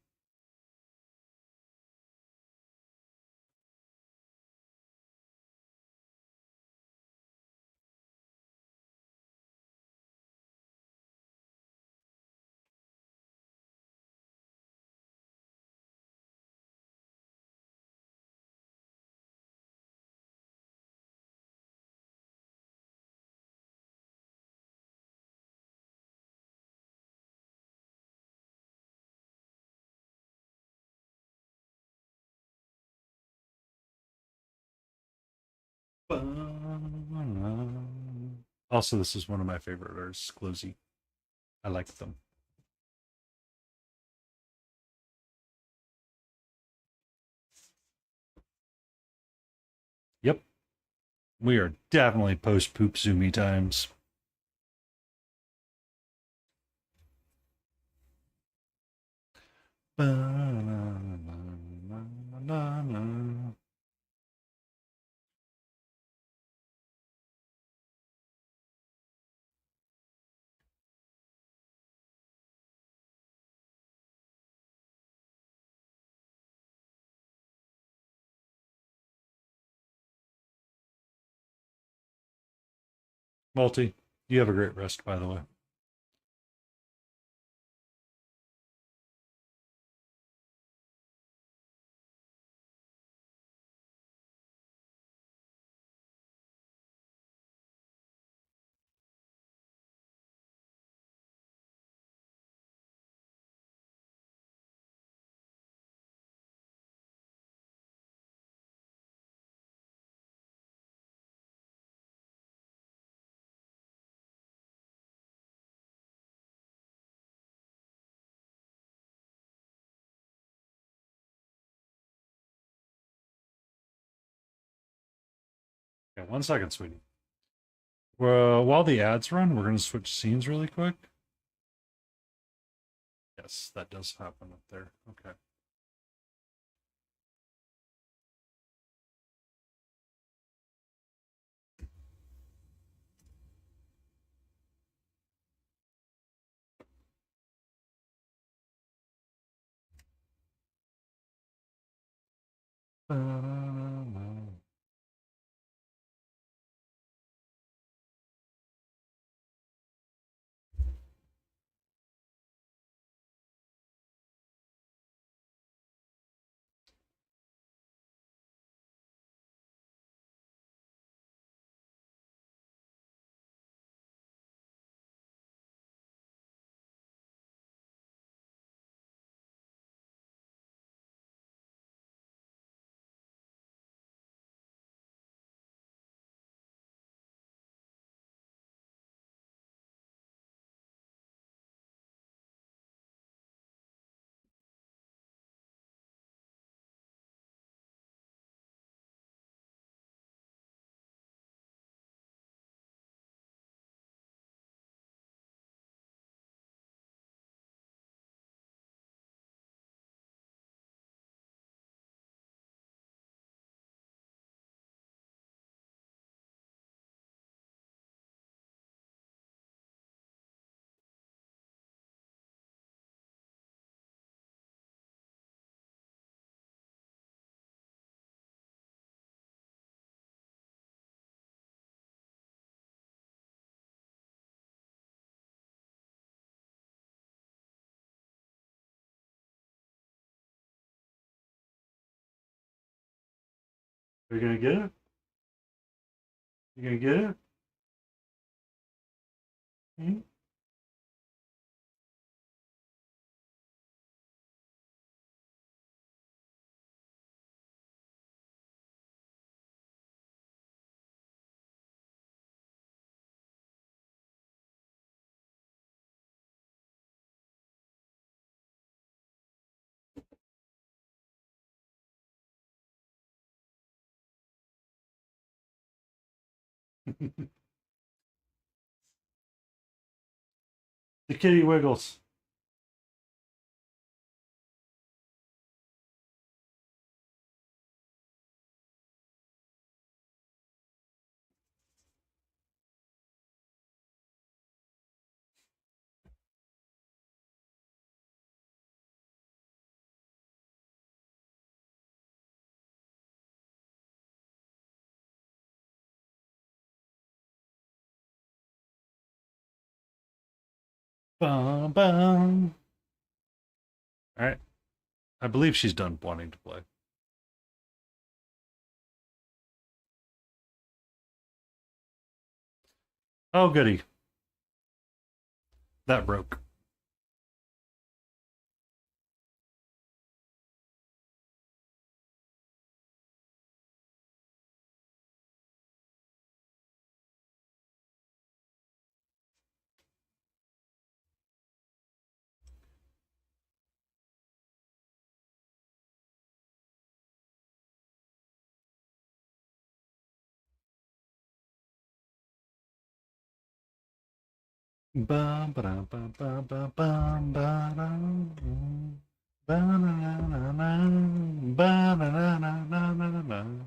Also, this is one of my favorite artists, Closey. I like them. Yep. We are definitely post-poop zoomy times. Ba-na-na-na-na-na. Multi, you have a great rest, by the way. Yeah, 1 second, sweetie. Well, while the ads run, we're going to switch scenes really quick. Yes, that does happen up there. Okay. Ba-na-na-na. Are you going to get it? You going to get it? Hmm? The kitty wiggles. Bum, bum. All right. I believe she's done wanting to play. Oh, goody. That broke. Bum, ba-dum, bum, bum, bum, bum, ba-dum. Ba-na-na-na-na, ba-na-na-na-na-na-na.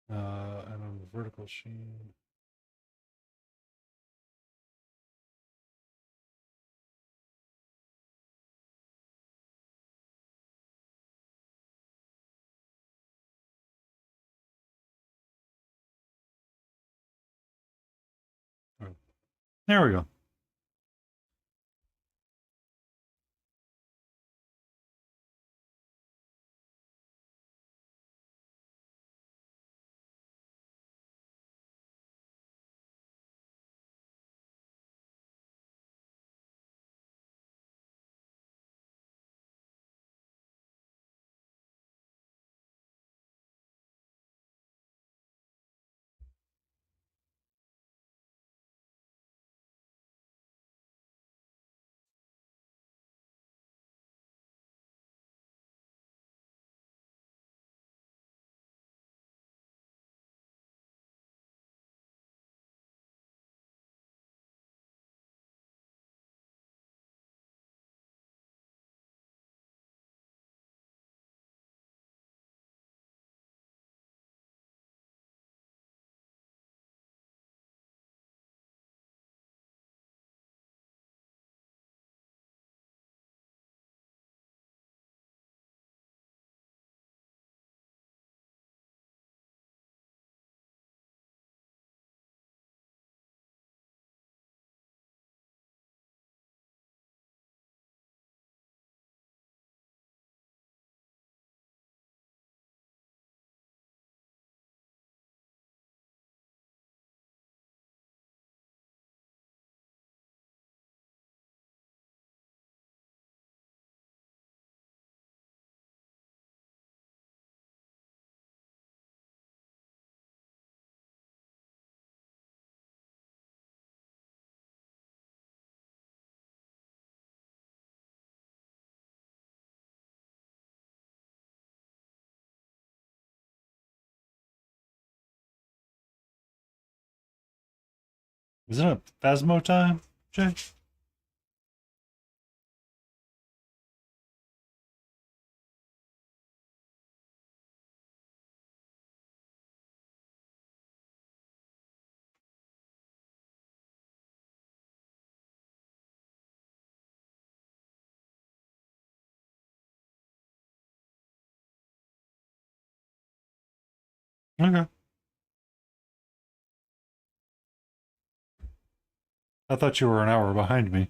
And on the vertical sheen. Oh, there we go. Isn't it Phasmo time, Jay? Okay. I thought you were an hour behind me.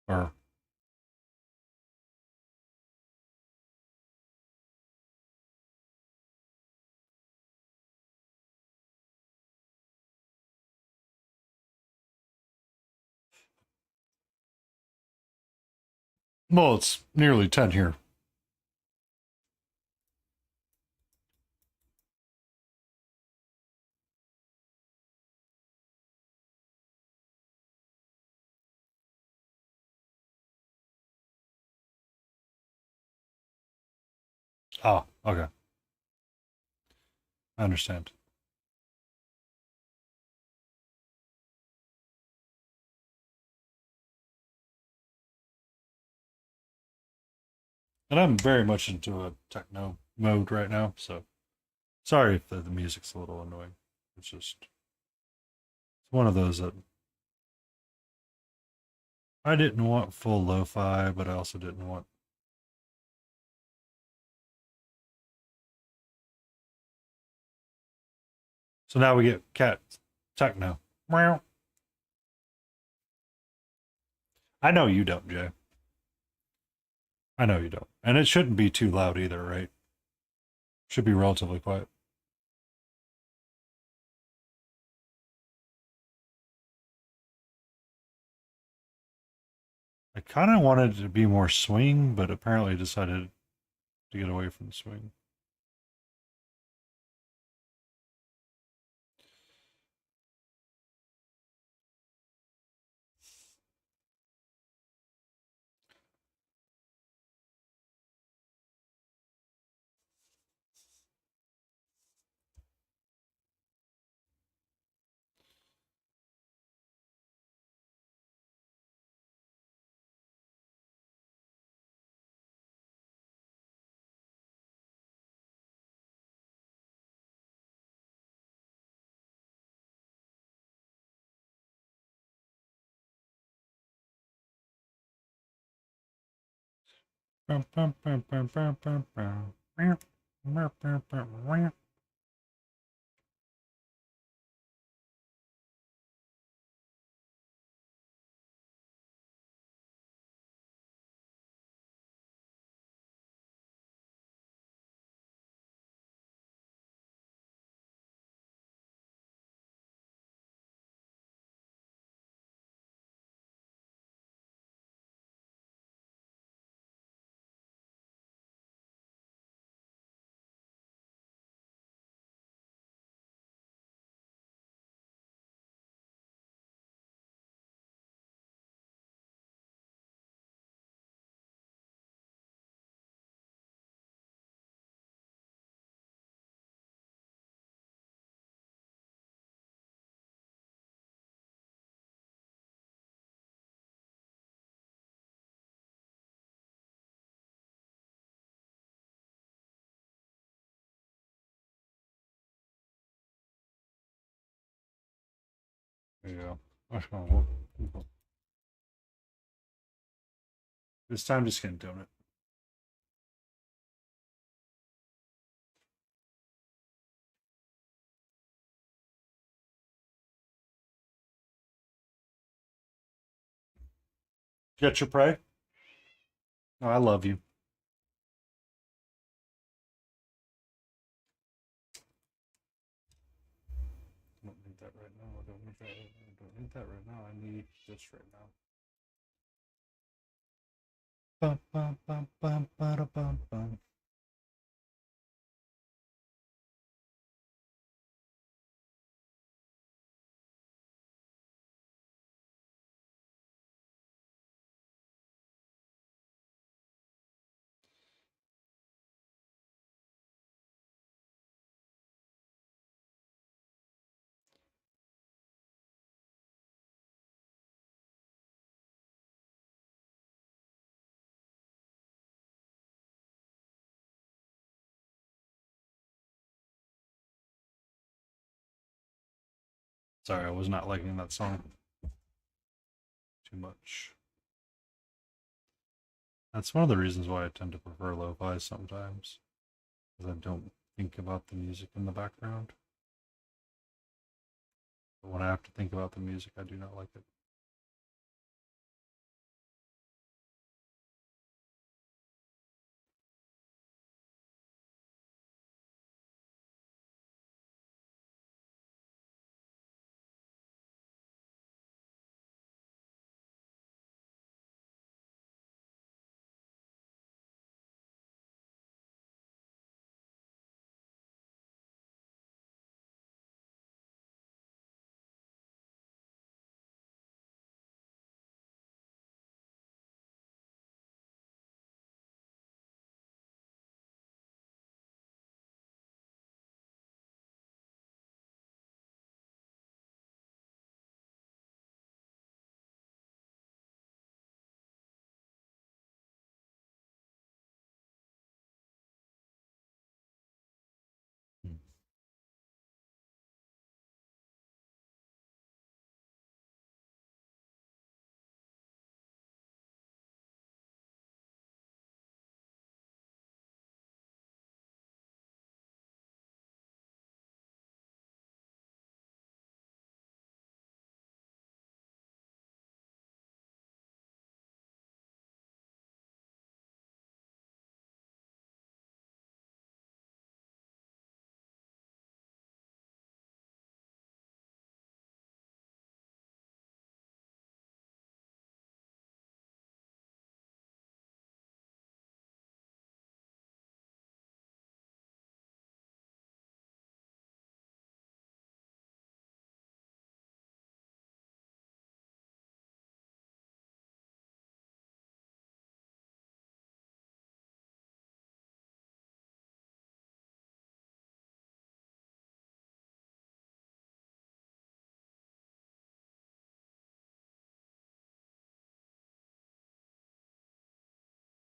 Or well, it's nearly 10 here. Oh, okay. I understand. And I'm very much into a techno mode right now, so sorry if the music's a little annoying. It's just it's one of those that I didn't want full lo-fi, but I also didn't want. So now we get cat techno. Meow. I know you don't, Jay. I know you don't. And it shouldn't be too loud either, right? Should be relatively quiet. kind of wanted it to be more swing, but apparently decided to get away from the swing. Yeah. This time just gonna donut. Get your prey? Oh, I love you. I don't need that right now. I don't need that right now. I don't need that right now. I need this right now. Bum, bum, bum, bum, bada, bum, bum. Sorry, I was not liking that song too much. That's one of the reasons why I tend to prefer lo-fi sometimes, because I don't think about the music in the background. But when I have to think about the music, I do not like it.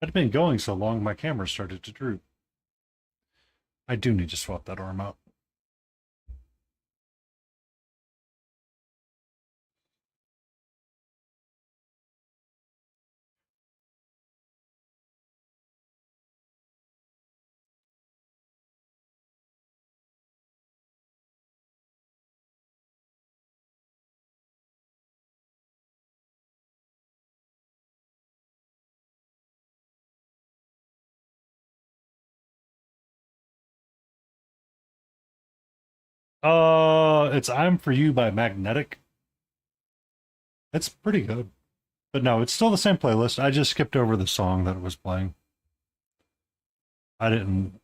I'd been going so long, my camera started to droop. I do need to swap that arm out. It's I'm For You by Magnetic. It's pretty good. But no, it's still the same playlist. I just skipped over the song that it was playing. I didn't.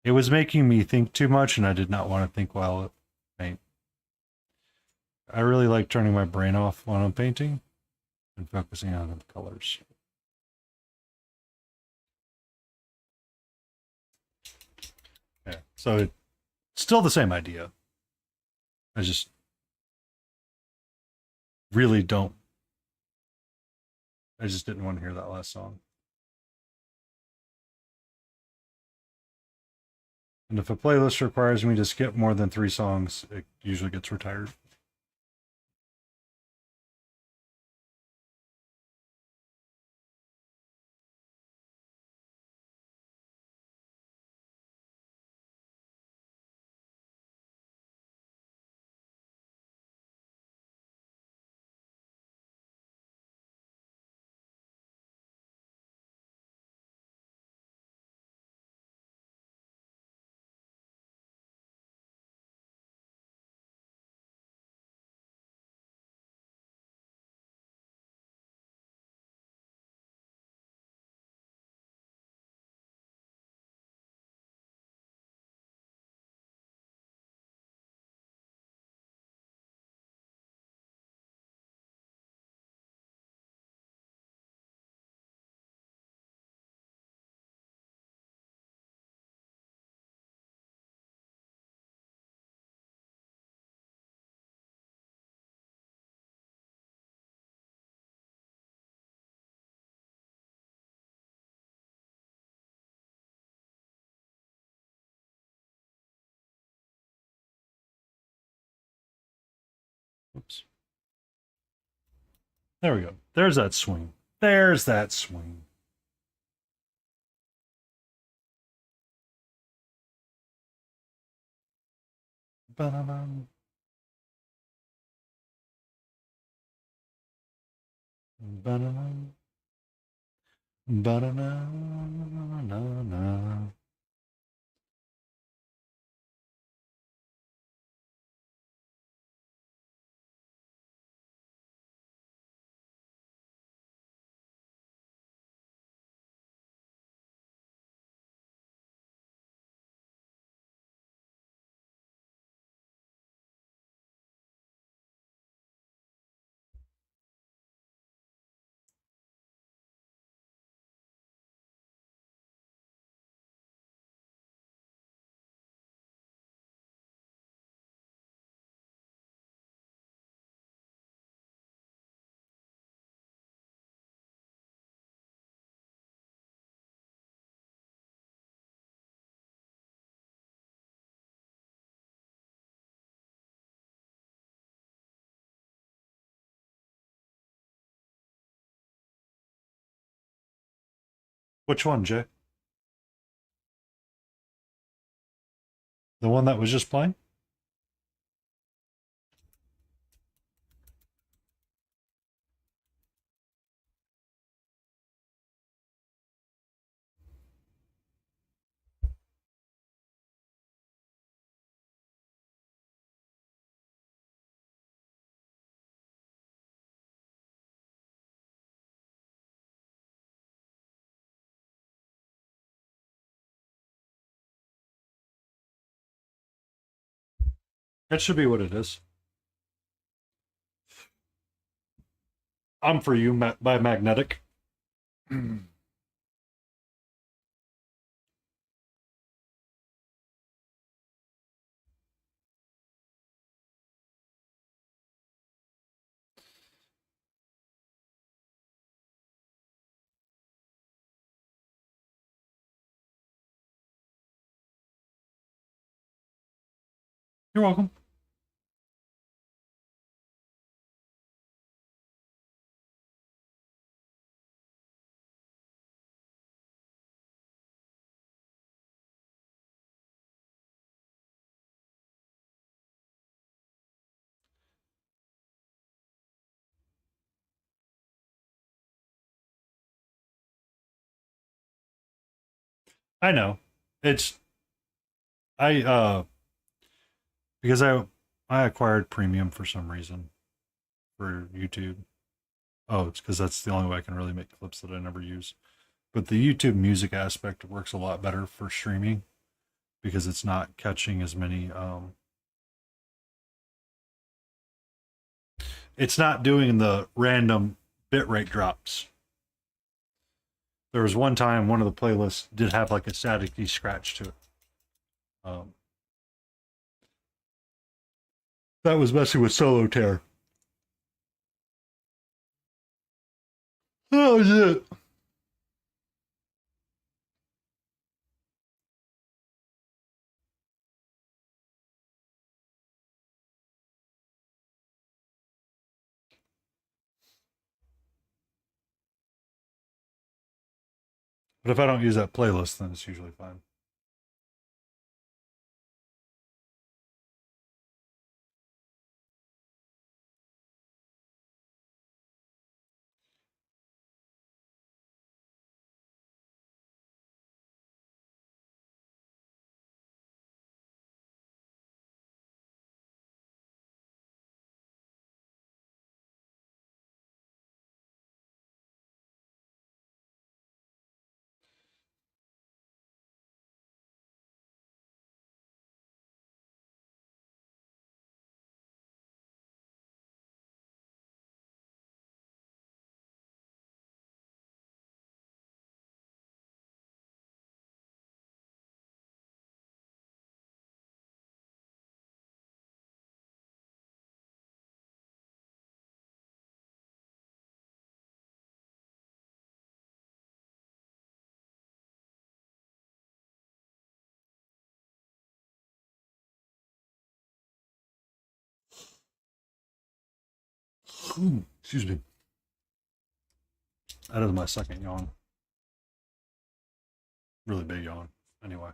It was making me think too much, and I did not want to think while it paint. I really like turning my brain off when I'm painting and focusing on the colors. Yeah, so it's still the same idea. I just really don't. I just didn't want to hear that last song. And if a playlist requires me to skip more than 3 songs, it usually gets retired. Oops. There we go. There's that swing. There's that swing. Ba-da-bum. Ba-da-bum. Ba-da-na-na-na. Which one, Jay? The one that was just playing? That should be what it is. I'm For You by Magnetic. You're welcome. I know. It's I because I acquired premium for some reason for YouTube. Oh, it's because that's the only way I can really make clips that I never use. But the YouTube music aspect works a lot better for streaming because it's not catching as many it's not doing the random bitrate drops. There was one time one of the playlists did have like a staticky scratch to it. Um, that was messing with solo tear. That was it. But if I don't use that playlist, then it's usually fine. Excuse me. That is my second yawn. Really big yawn. Anyway.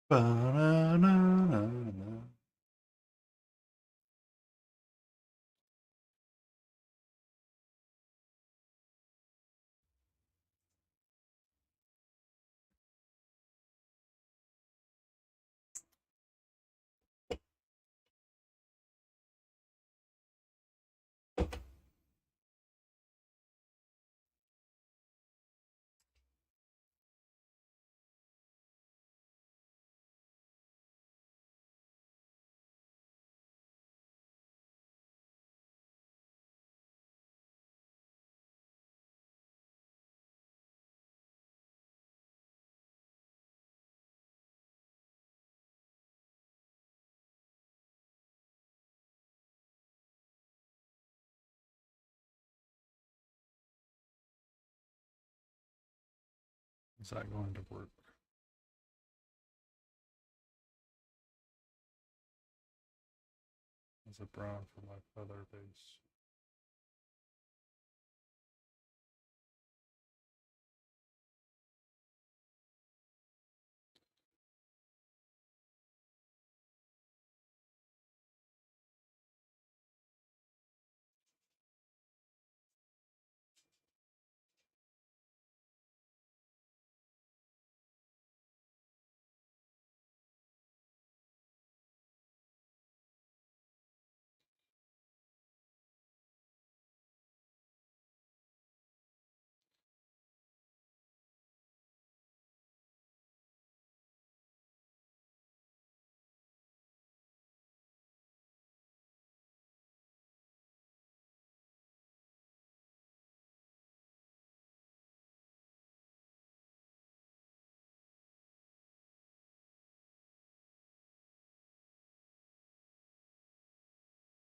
Ba-na-na-na-na. Is that going to work? Is it brown for my feather base?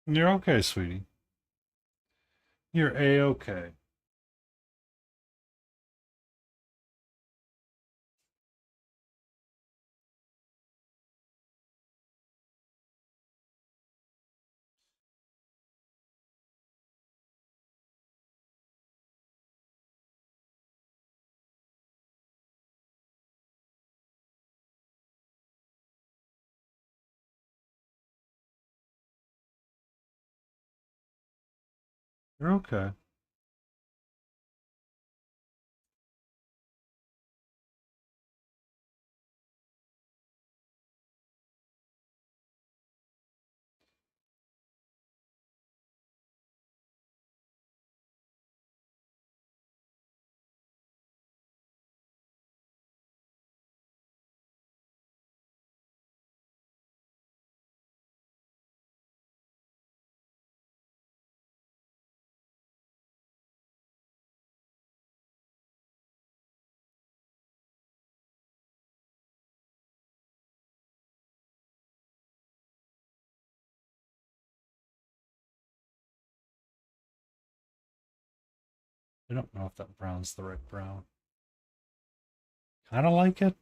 You're okay, sweetie. You're A-okay. You're okay. I don't know if that brown's the right brown. Kind of like it.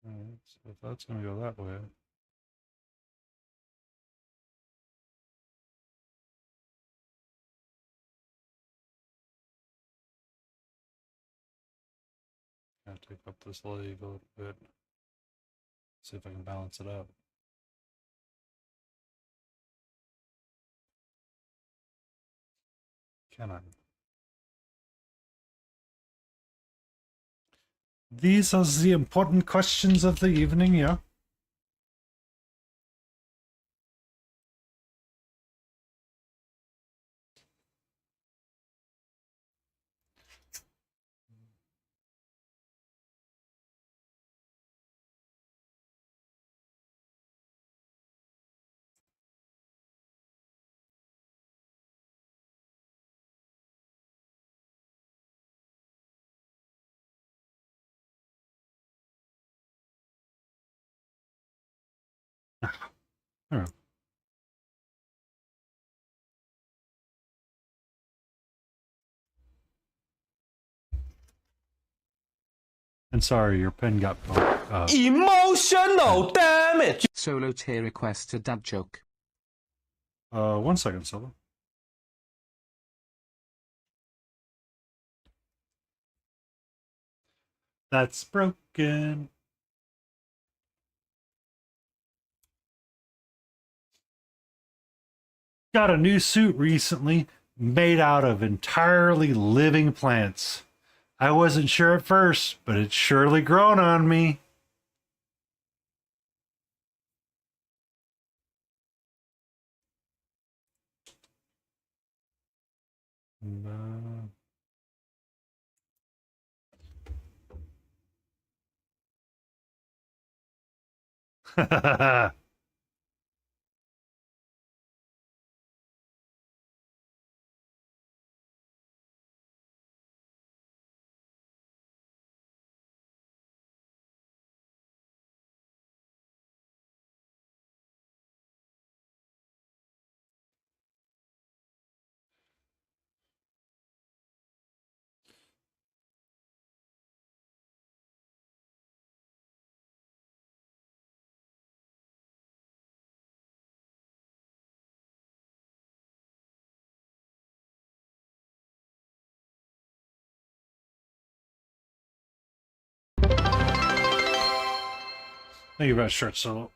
Alright, so if that's going to go that way. Gotta take up this leg a little bit. See if I can balance it out. Can I? These are the important questions of the evening, yeah? Alright. And sorry, your pen got bumped. Emotional damage. Solo tier requests a dad joke. 1 second, Solo. That's broken. Got a new suit recently made out of entirely living plants. I wasn't sure at first, but it's surely grown on me. No. Thank you very much, Short Solo.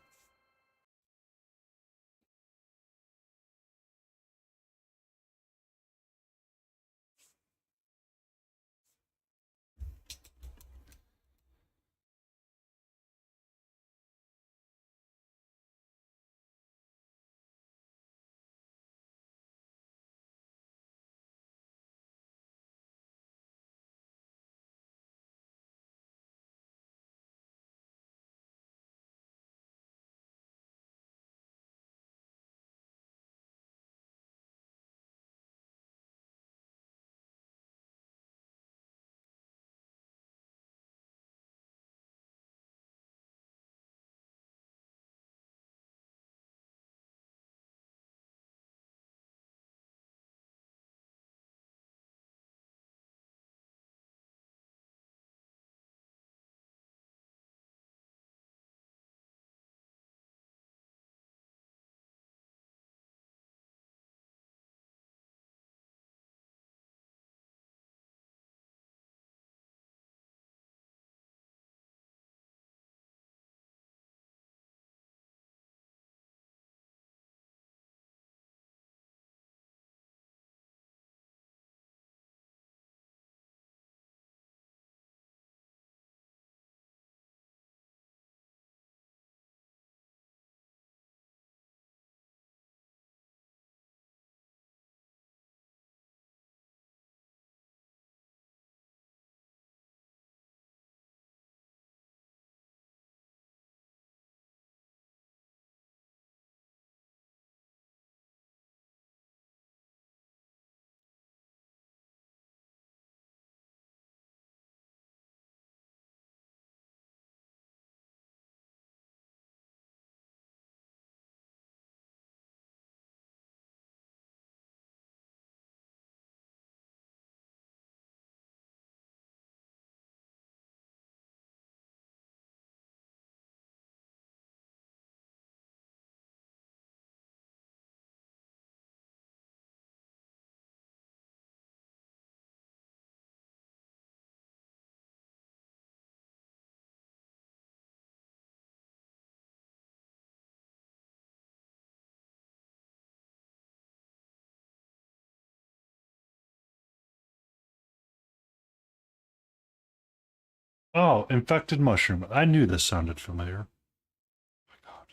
Oh, infected mushroom. I knew this sounded familiar. Oh my God.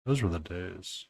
Those were the days.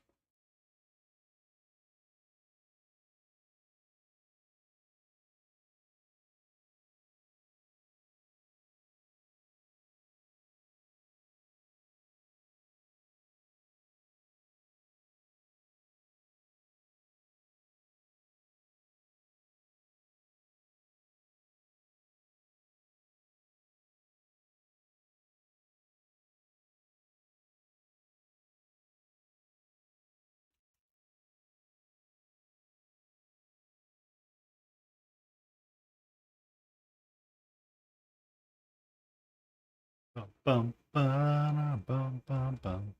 Bum, bum, ba, bum, bum, bum.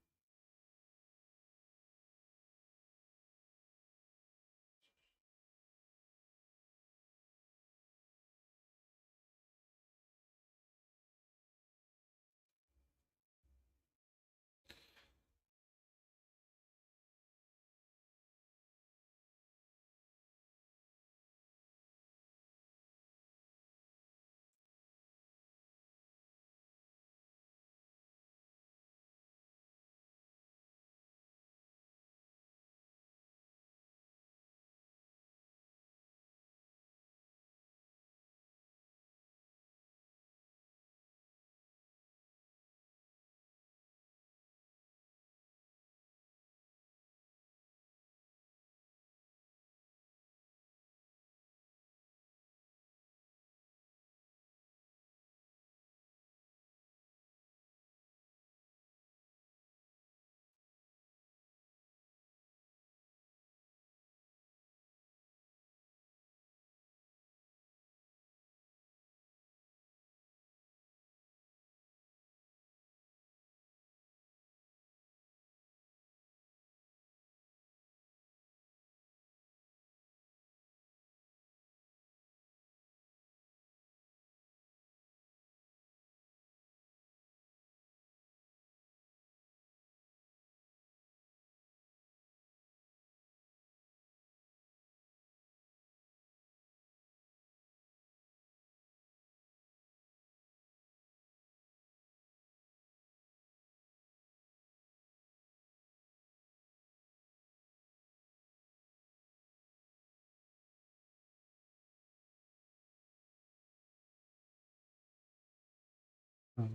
What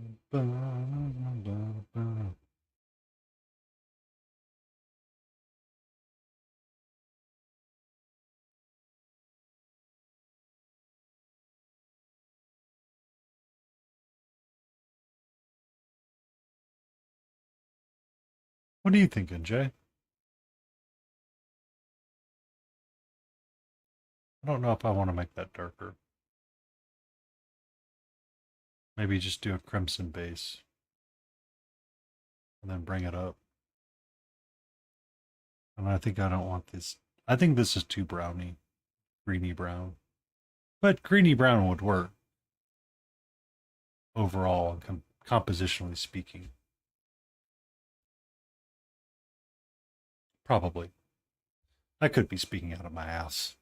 are you thinking, Jay? I don't know if I want to make that darker. Maybe just do a crimson base. And then bring it up. And I think I don't want this. I think this is too browny. Greeny brown. But greeny brown would work. Overall, compositionally speaking. Probably. I could be speaking out of my ass.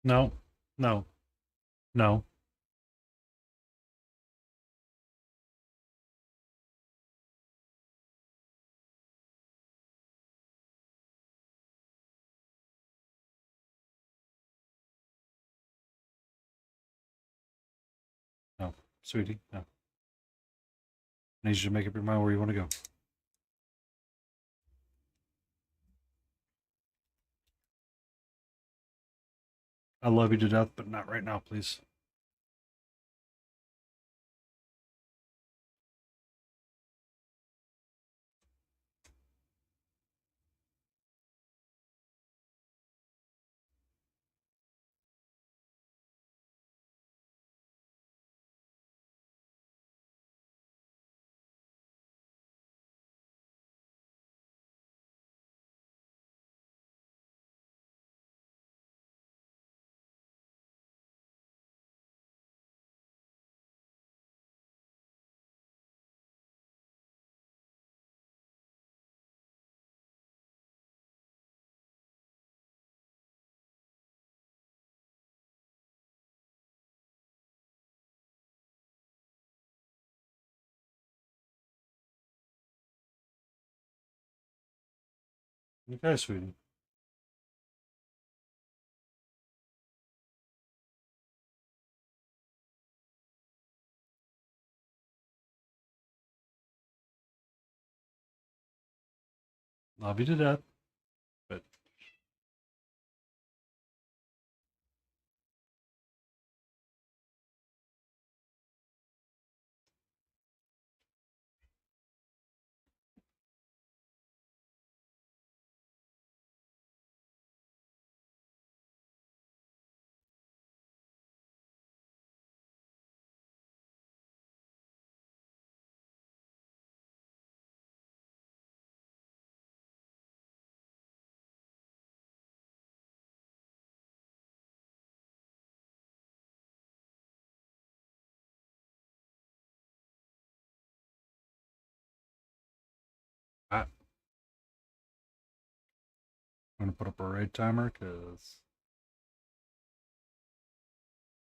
No, no, no. No, sweetie, no. I need you to make up your mind where you want to go. I love you to death, but not right now, please. Okay, sweetie. Love you to death, but I'm going to put up a raid timer because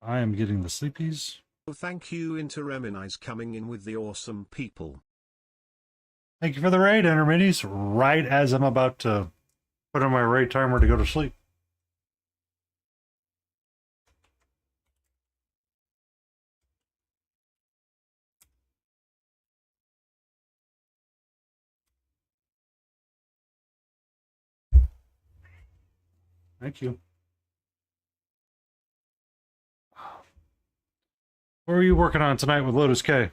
I am getting the sleepies. Thank you Interreminize coming in with the awesome people. Thank you for the raid, Interminis. Right as I'm about to put on my raid timer to go to sleep. Thank you. What are you working on tonight with Lotus K?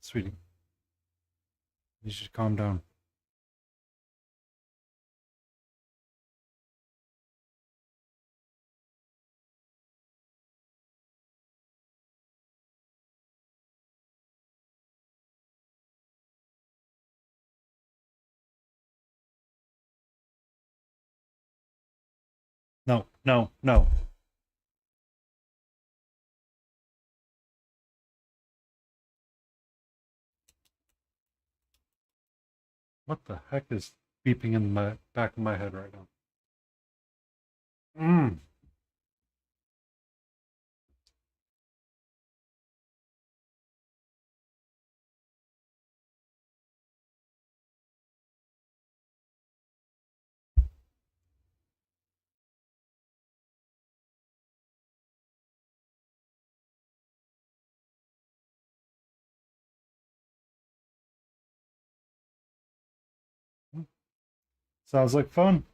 Sweetie, you should calm down. No, no, no. What the heck is beeping in my back of my head right now? Sounds like fun.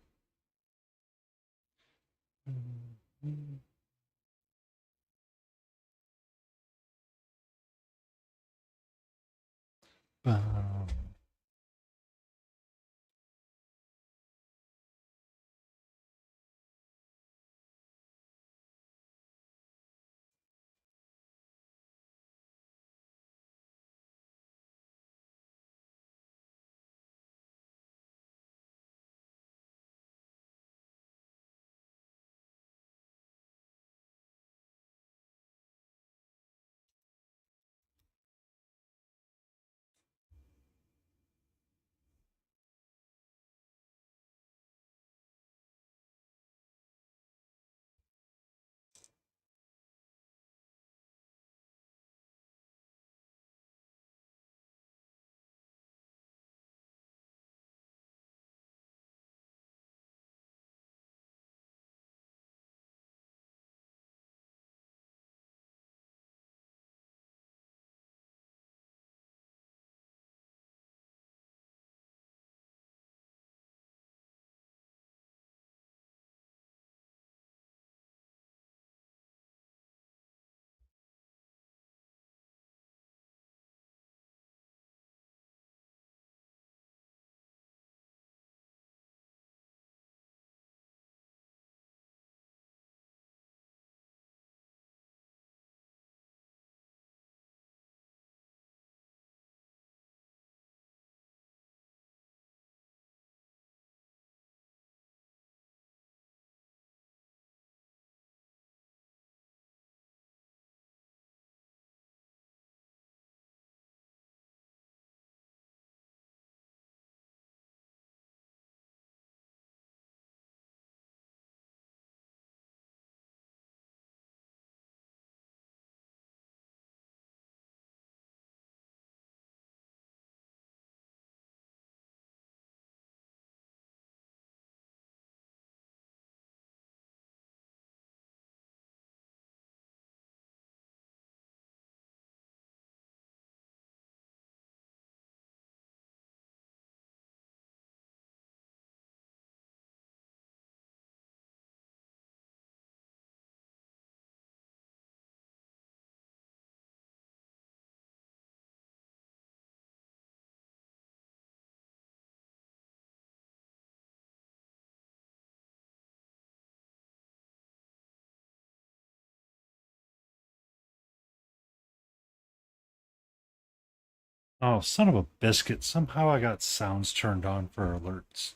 Oh, son of a biscuit. Somehow I got sounds turned on for alerts.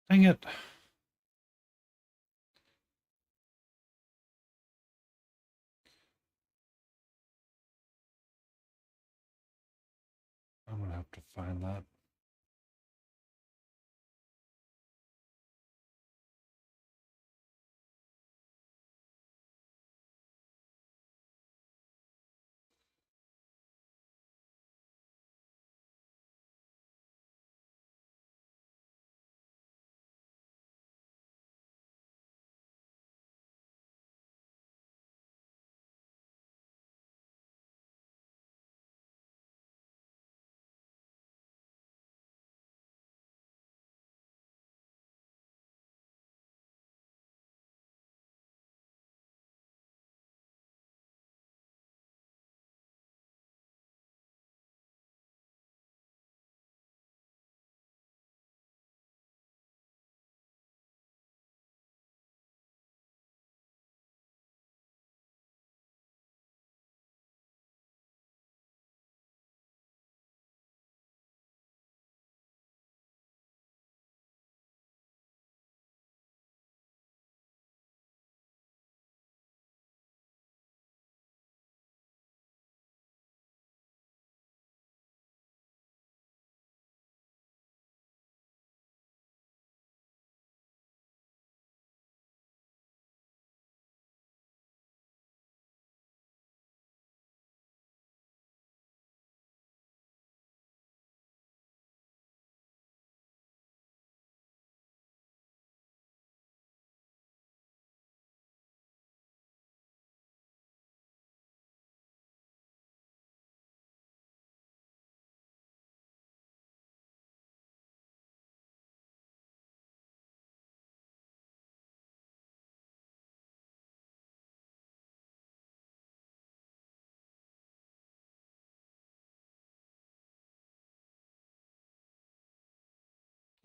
Dang it. I'm going to have to find that.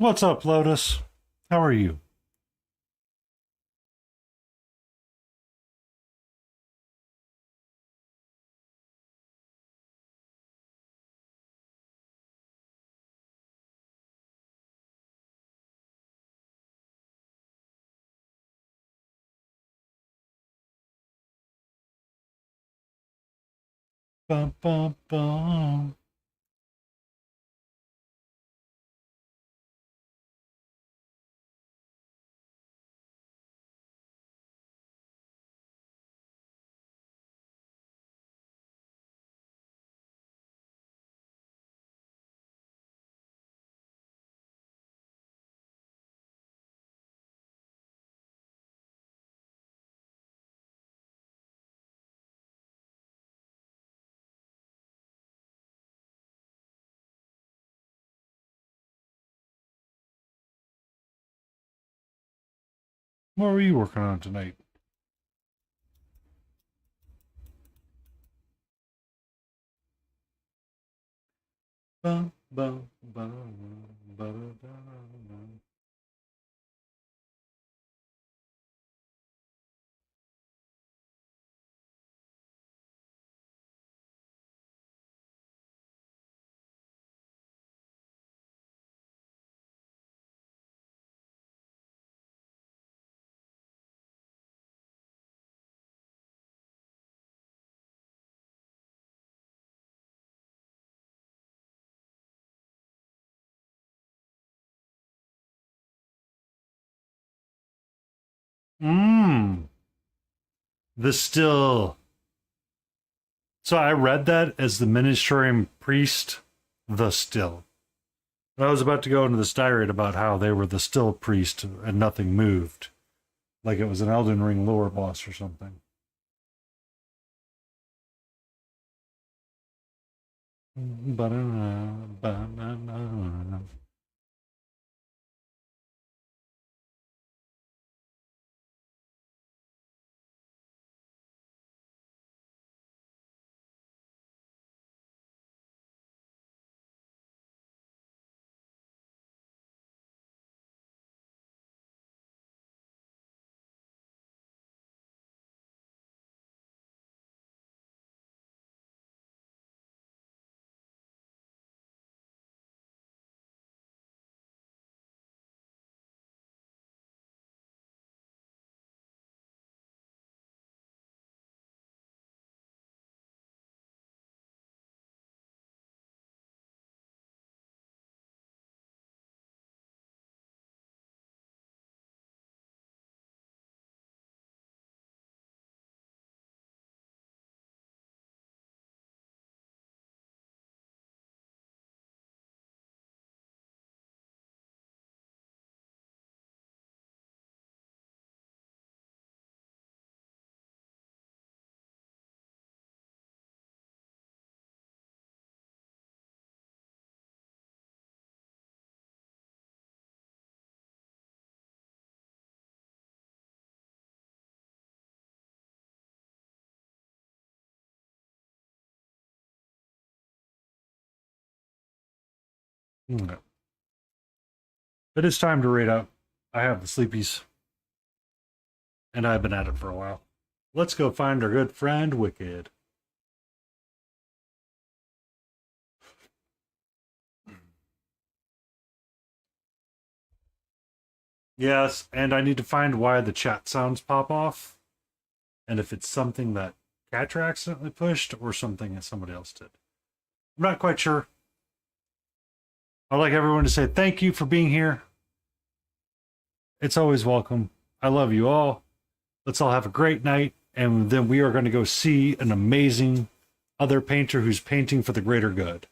What's up, Lotus? How are you? Bum, bum, bum. What were you working on tonight? Bum, bum, bum, bum, bum. Mmm. The still. So I read that as the ministering priest, the still. And I was about to go into this tirade about how they were the still priest and nothing moved. Like it was an Elden Ring lore boss or something. Banana, banana. Okay. It is time to rate out. I have the sleepies. And I've been at it for a while. Let's go find our good friend Wicked. Yes, and I need to find why the chat sounds pop off. And if it's something that Catcher accidentally pushed or something that somebody else did. I'm not quite sure. I'd like everyone to say thank you for being here. It's always welcome. I love you all. Let's all have a great night. And then we are going to go see an amazing other painter who's painting for the greater good.